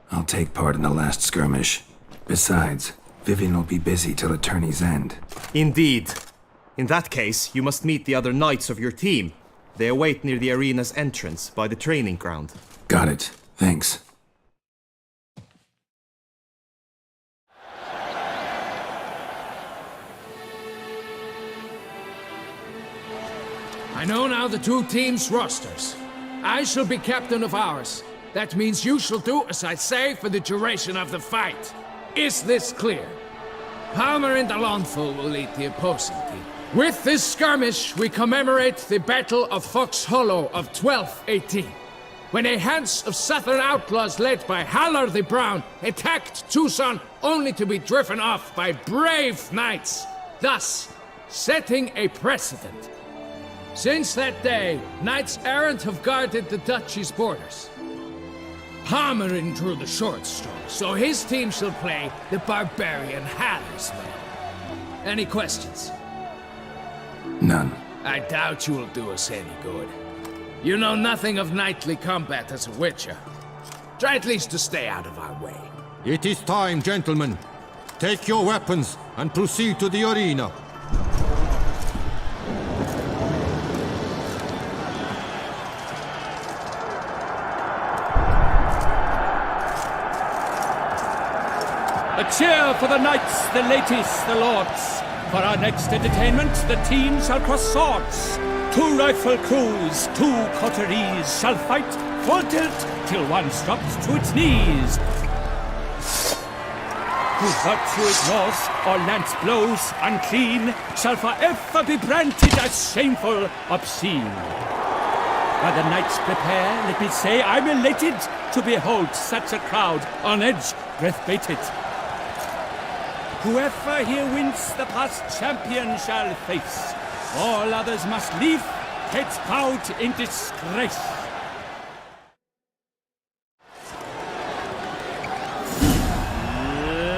I'll take part in the last skirmish. Besides, Vivian will be busy till the tourney's end.
Indeed. In that case, you must meet the other knights of your team. They await near the arena's entrance, by the training ground.
Got it. Thanks.
I know now the two teams' rosters. I shall be captain of ours. That means you shall do as I say for the duration of the fight. Is this clear? Palmer and Alonso will lead the opposing team. With this skirmish, we commemorate the Battle of Fox Hollow of 1218, when a Hans of southern outlaws led by Halar the Brown attacked Tucson only to be driven off by brave knights, thus setting a precedent. Since that day, knights errant have guarded the duchy's borders. Palmerin drew the short straw, so his team shall play the barbarian Halar's men. Any questions?
None.
I doubt you will do us any good. You know nothing of knightly combat as a witcher. Try at least to stay out of our way.
It is time, gentlemen. Take your weapons and proceed to the arena.
A cheer for the knights, the ladies, the lords. For our next entertainment, the team shall cross swords. 2 rifle crews, 2 coteries shall fight full tilt till one drops to its knees. Who virtue ignores or lance blows unclean shall forever be branded as shameful, obscene. While the knights prepare, let me say I'm elated to behold such a crowd on edge, breath-baited. Whoever here wins the past champion shall face. All others must leave, heads bowed in disgrace.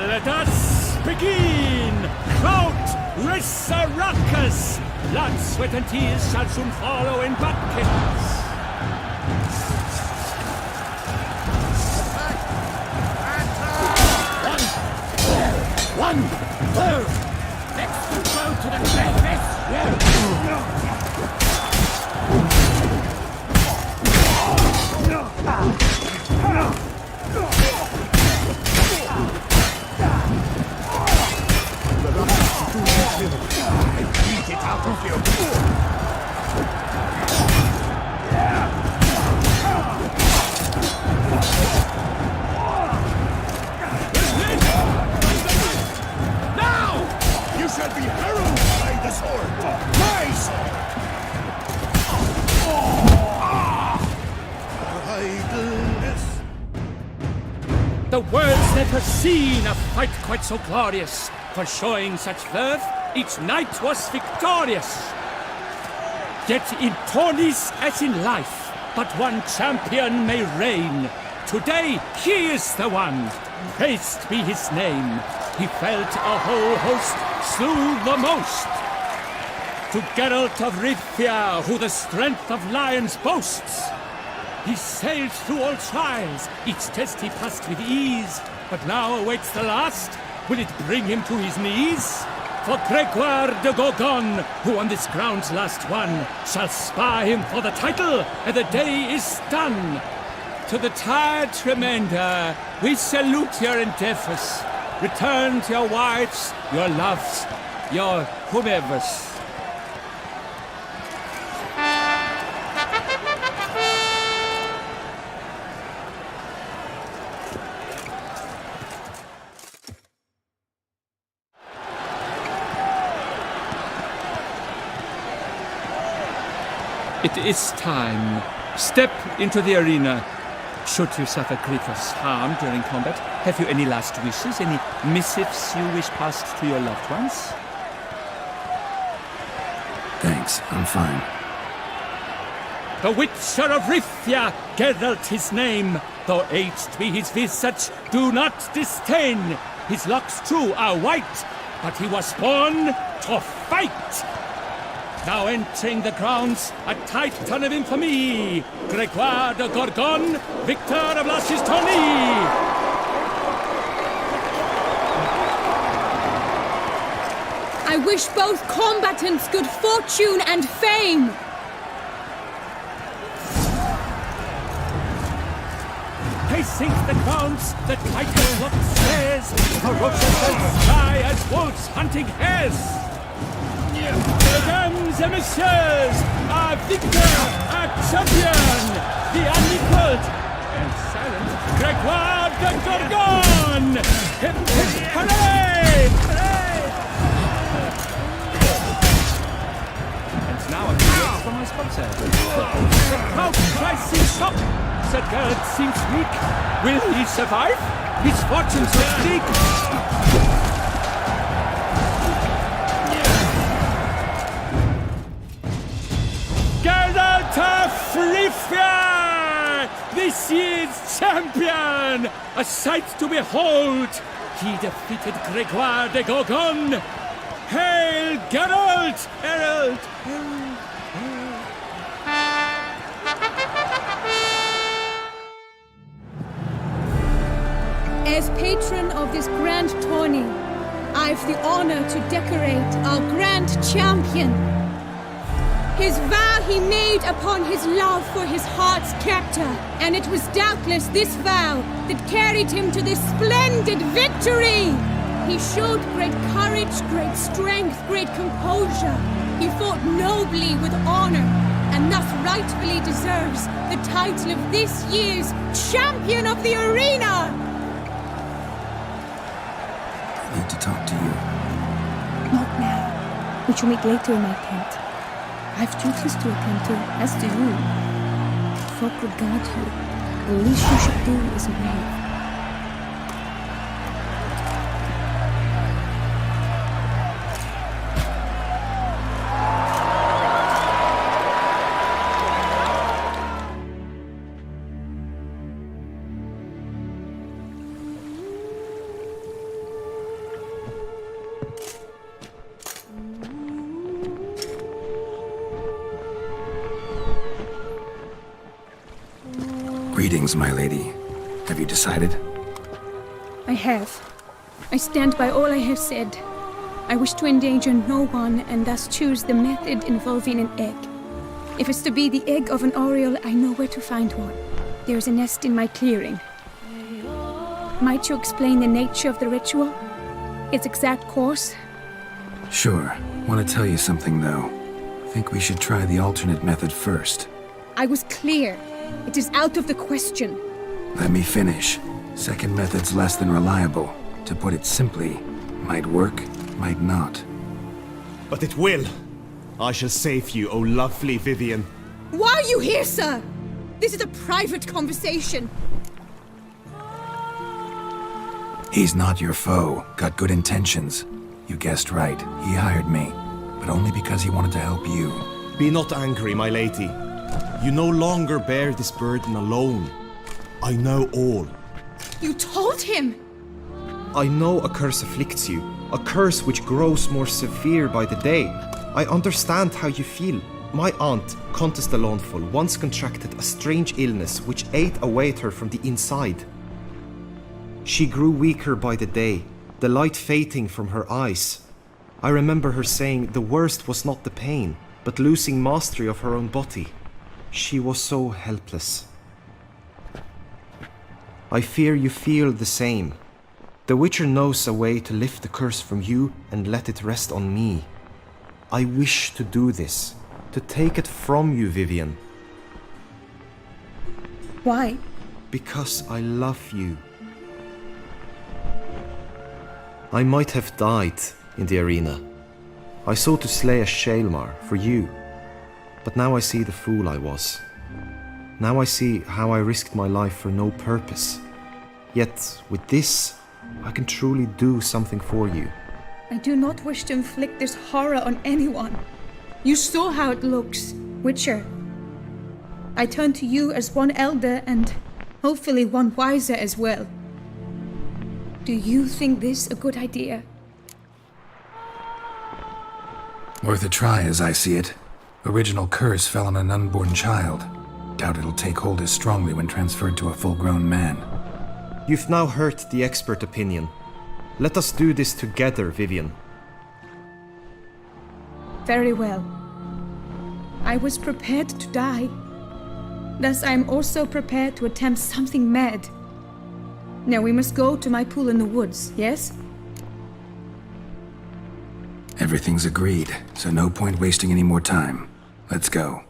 Let us begin! Crowd, race a ruckus! Blood, sweat and tears shall soon follow in buckets.
One, two, let's go to the surface. Beat it out of you. Shall be heralded by the sword! My sword! Idleness!
The world's never seen a fight quite so glorious. For showing such verve, each knight was victorious. Yet in tourneys as in life, but one champion may reign. Today he is the one, praised be his name. He felt a whole host, slew the most. To Geralt of Rivia, who the strength of lions boasts, he sailed through all trials, each test he passed with ease. But now awaits the last, will it bring him to his knees? For Gregoire de Gorgon, who on this ground's last won, shall spar him for the title, and the day is done. To the tired remainder, we salute your endeavors. Return to your wives, your loves, your whomevers. It is time. Step into the arena. Should you suffer grievous harm during combat, have you any last wishes, any missives you wish passed to your loved ones?
Thanks, I'm fine.
The Witcher of Rivia, Geralt his name. Though aged be his visage, do not disdain. His locks true are white, but he was born to fight. Now entering the grounds, a titan of infamy, Grégoire de Gorgon, victor of La Sistonie!
I wish both combatants good fortune and fame!
Pacing the grounds, the titan looks stares, ferocious and sly as wolves hunting hares! Mesdames et messieurs, a victor, a champion, the unequaled and silent Grégoire de Gorgon! Hip, hip, hooray! And now a few words from my sponsor. The crowd cries seems shocked. That Geraint seems weak. Will he survive? His fortunes are bleak. Geraint of Rivia! This year's champion! A sight to behold! He defeated Grégoire de Gorgon! Hail, Geralt! Herald!
As patron of this grand tourney, I've the honor to decorate our grand champion. His vow he made upon his love for his heart's captor, and it was doubtless this vow that carried him to this splendid victory. He showed great courage, great strength, great composure. He fought nobly with honor, and thus rightfully deserves the title of this year's Champion of the Arena!
I need to talk to you.
Not now. We shall meet later in my tent. I've duties to attend to, as do you. Folk regard you. The least you should do is wave.
Greetings, my lady. Have you decided?
I have. I stand by all I have said. I wish to endanger no one and thus choose the method involving an egg. If it's to be the egg of an oriole, I know where to find one. There is a nest in my clearing. Might you explain the nature of the ritual? Its exact course?
Sure. Want to tell you something, though. Think we should try the alternate method first.
I was clear. It is out of the question.
Let me finish. Second method's less than reliable. To put it simply, might work, might not.
But it will. I shall save you, O lovely Vivian.
Why are you here, sir? This is a private conversation.
He's not your foe. Got good intentions. You guessed right. He hired me. But only because he wanted to help you.
Be not angry, my lady. You no longer bear this burden alone. I know all.
You told him!
I know a curse afflicts you. A curse which grows more severe by the day. I understand how you feel. My aunt, Countess de Launfal, once contracted a strange illness which ate away at her from the inside. She grew weaker by the day, the light fading from her eyes. I remember her saying the worst was not the pain, but losing mastery of her own body. She was so helpless. I fear you feel the same. The Witcher knows a way to lift the curse from you and let it rest on me. I wish to do this, to take it from you, Vivian.
Why?
Because I love you. I might have died in the arena. I sought to slay a Shaelmar for you. But now I see the fool I was. Now I see how I risked my life for no purpose. Yet, with this, I can truly do something for you.
I do not wish to inflict this horror on anyone. You saw how it looks, Witcher. I turn to you as one elder and hopefully one wiser as well. Do you think this a good idea?
Worth a try, as I see it. Original curse fell on an unborn child. Doubt it'll take hold as strongly when transferred to a full-grown man.
You've now heard the expert opinion. Let us do this together, Vivian.
Very well. I was prepared to die. Thus I am also prepared to attempt something mad. Now we must go to my pool in the woods, yes?
Everything's agreed, so no point wasting any more time. Let's go.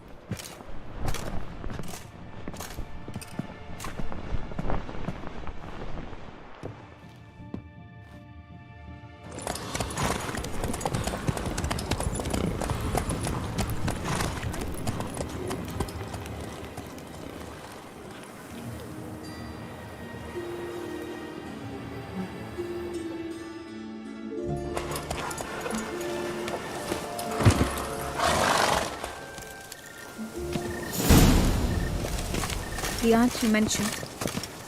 The aunt you mentioned,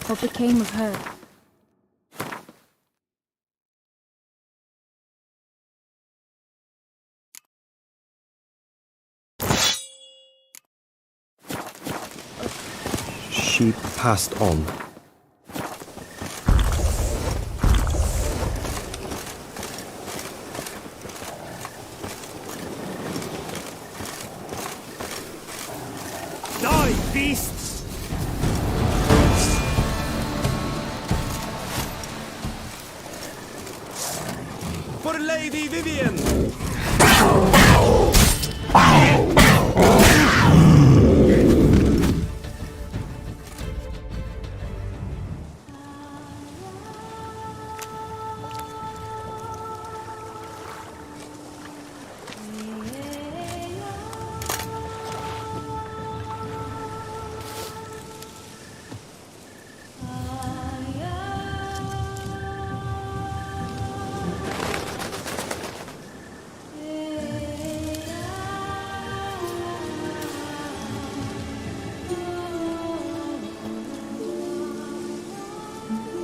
what became of her?
She passed on.
Die, beasts! For Lady Vivian!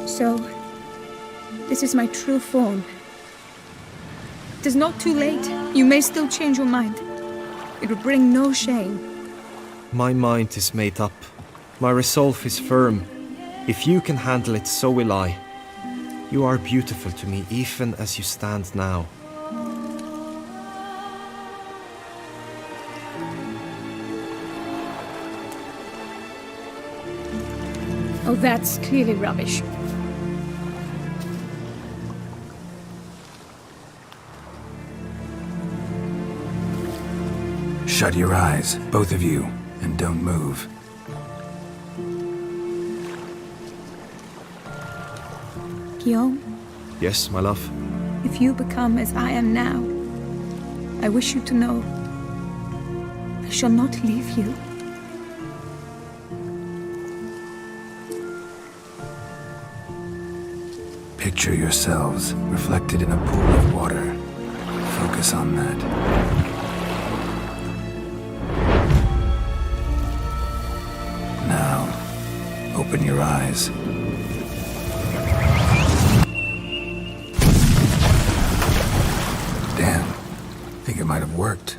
So, this is my true form. It is not too late. You may still change your mind. It would bring no shame.
My mind is made up. My resolve is firm. If you can handle it, so will I. You are beautiful to me, even as you stand now.
Oh, that's clearly rubbish.
Shut your eyes, both of you, and don't move.
Guillaume,
Yes, my love?
if you become as I am now, I wish you to know I shall not leave you.
Picture yourselves reflected in a pool of water. Focus on that. Open your eyes. Damn. Think it might have worked.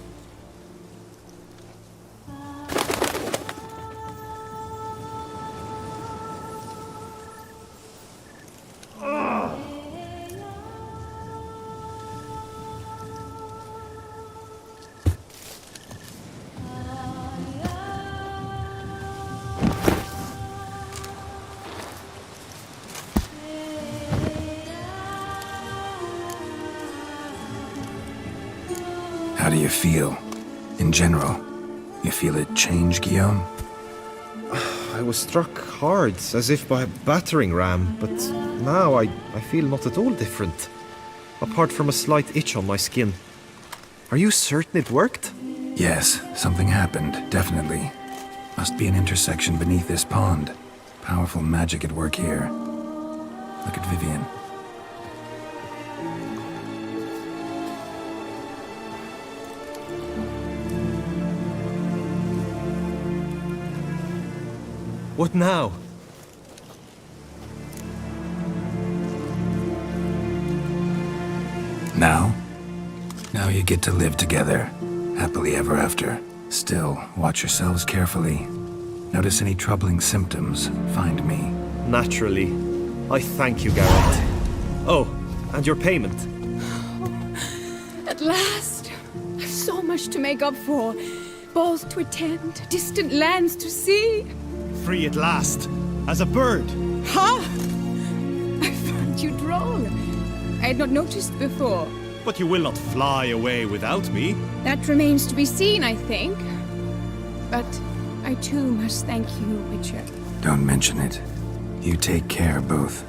How do you feel? In general, you feel it change, Guillaume?
I was struck hard, as if by a battering ram, but now I feel not at all different. Apart from a slight itch on my skin. Are you certain it worked?
Yes, something happened, definitely. Must be an intersection beneath this pond. Powerful magic at work here. Look at Vivian.
What now?
Now? Now you get to live together, happily ever after. Still, watch yourselves carefully. Notice any troubling symptoms, find me.
Naturally. I thank you, Geralt. Oh, and your payment.
At last! I've so much to make up for. Balls to attend, distant lands to see.
Free at last, as a bird.
Ha! I found you droll. I had not noticed before.
But you will not fly away without me.
That remains to be seen, I think. But I too must thank you, Witcher.
Don't mention it. You take care, both.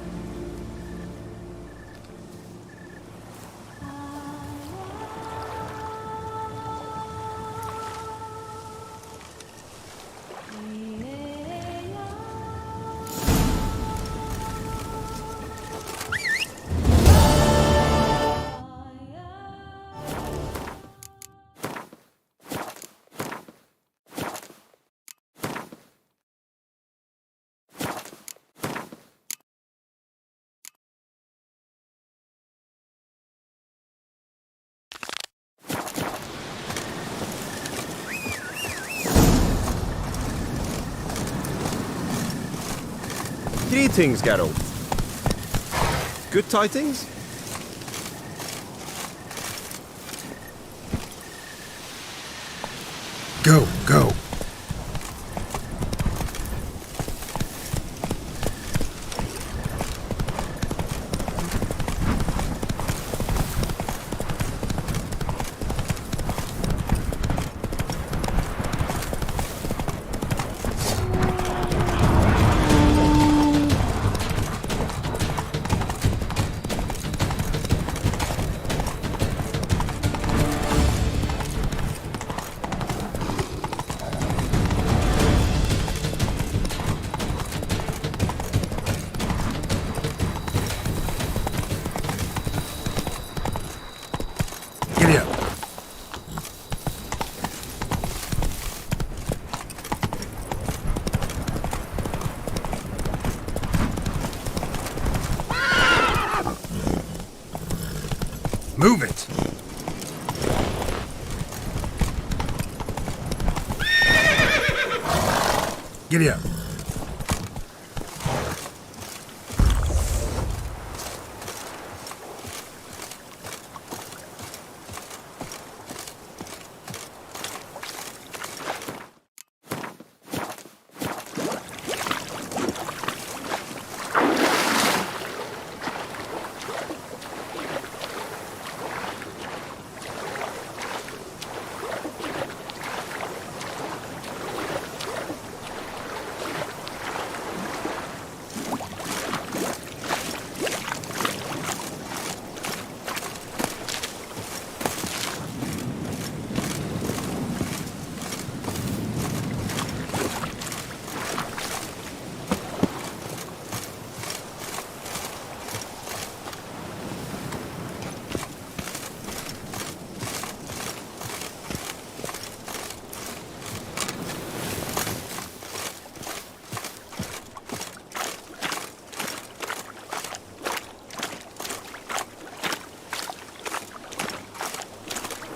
Greetings, Geralt. Good tidings?
Go, go. Move it! Giddy up.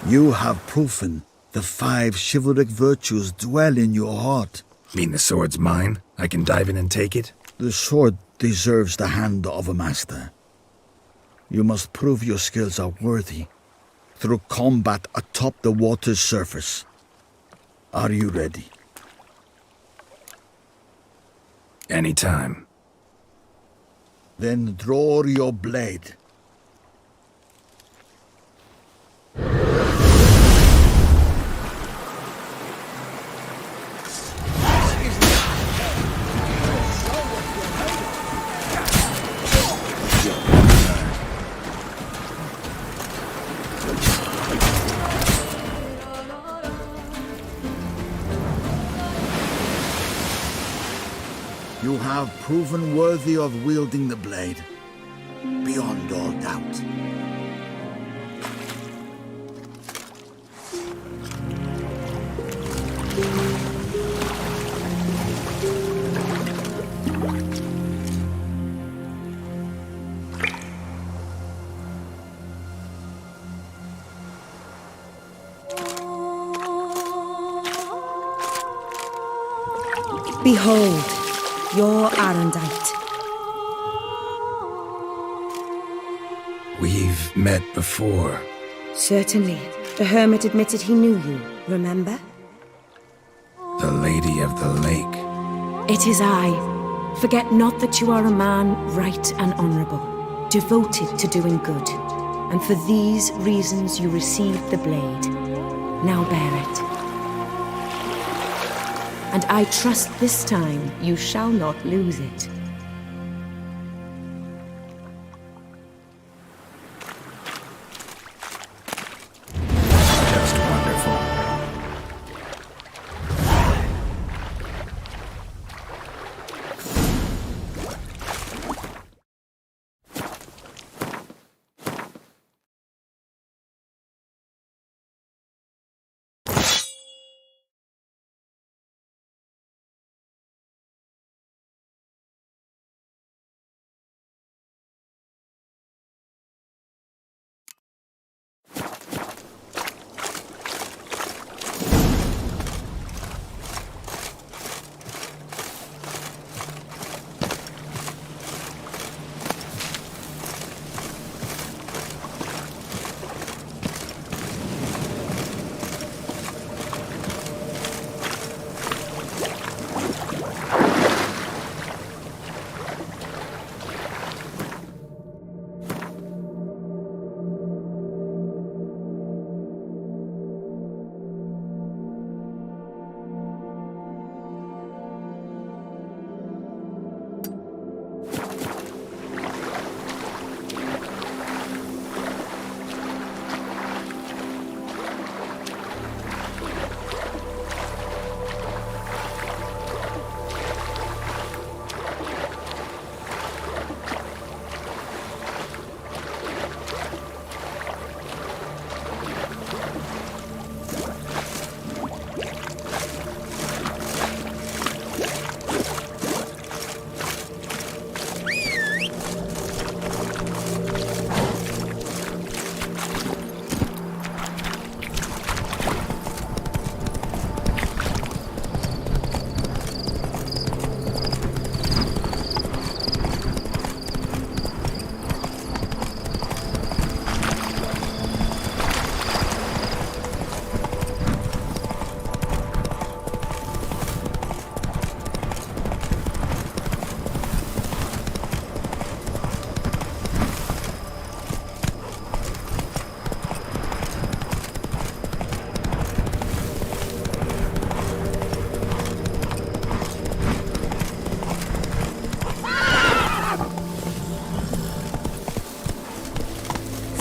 You have proven the 5 chivalric virtues dwell in your heart.
Mean the sword's mine? I can dive in and take it?
The sword deserves the hand of a master. You must prove your skills are worthy through combat atop the water's surface. Are you ready?
Anytime.
Then draw your blade. You have proven worthy of wielding the blade, beyond all doubt.
Behold, your Arendite.
We've met before.
Certainly. The hermit admitted he knew you, remember?
The Lady of the Lake.
It is I. Forget not that you are a man right and honorable, devoted to doing good. And for these reasons you received the blade. Now bear it. And I trust this time you shall not lose it.
Just wonderful.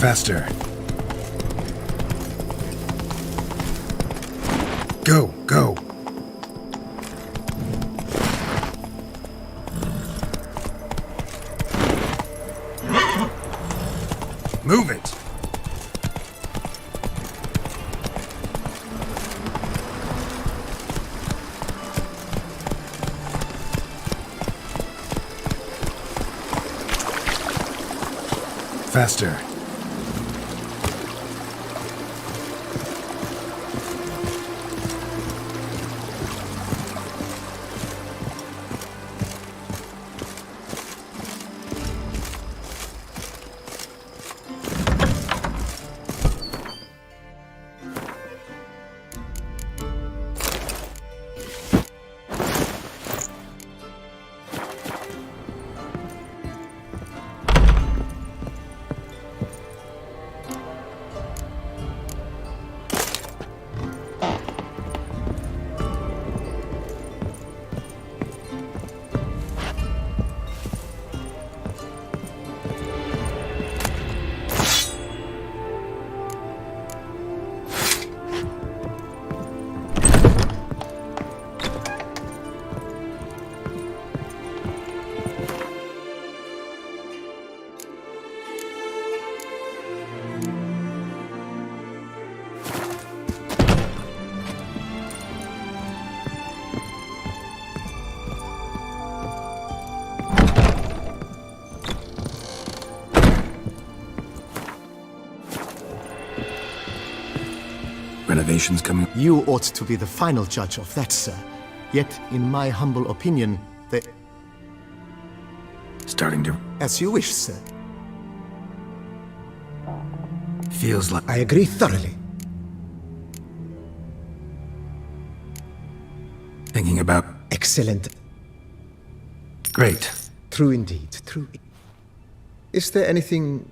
Faster. Go, go. Move it. Faster. Renovations coming.
You ought to be the final judge of that, sir. Yet, in my humble opinion, they...
Starting to...
As you wish, sir.
Feels like...
I agree thoroughly.
Thinking about...
Excellent.
Great.
True indeed, true. Is there anything...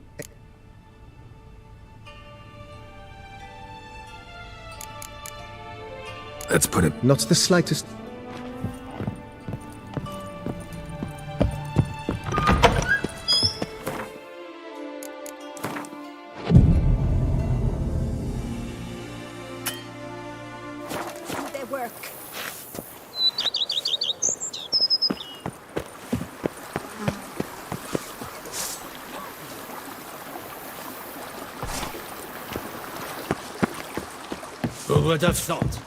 Let's put it...
Not the slightest...
Their work.
Who would have thought?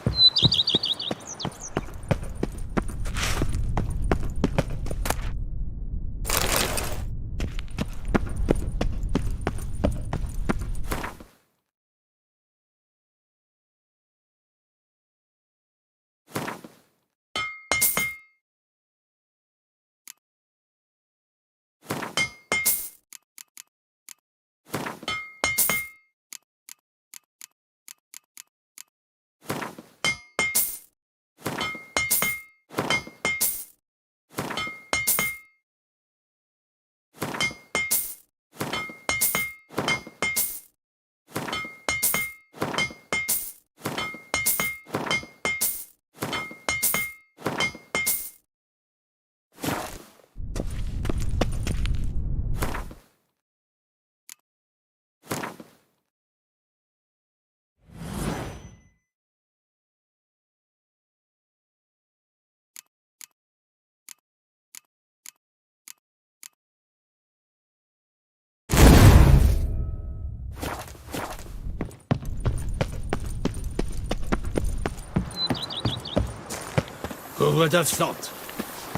Who would have thought?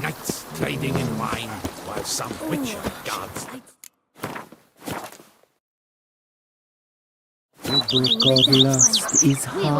Knights trading in wine, while some witch guards.
The book of lust is hard.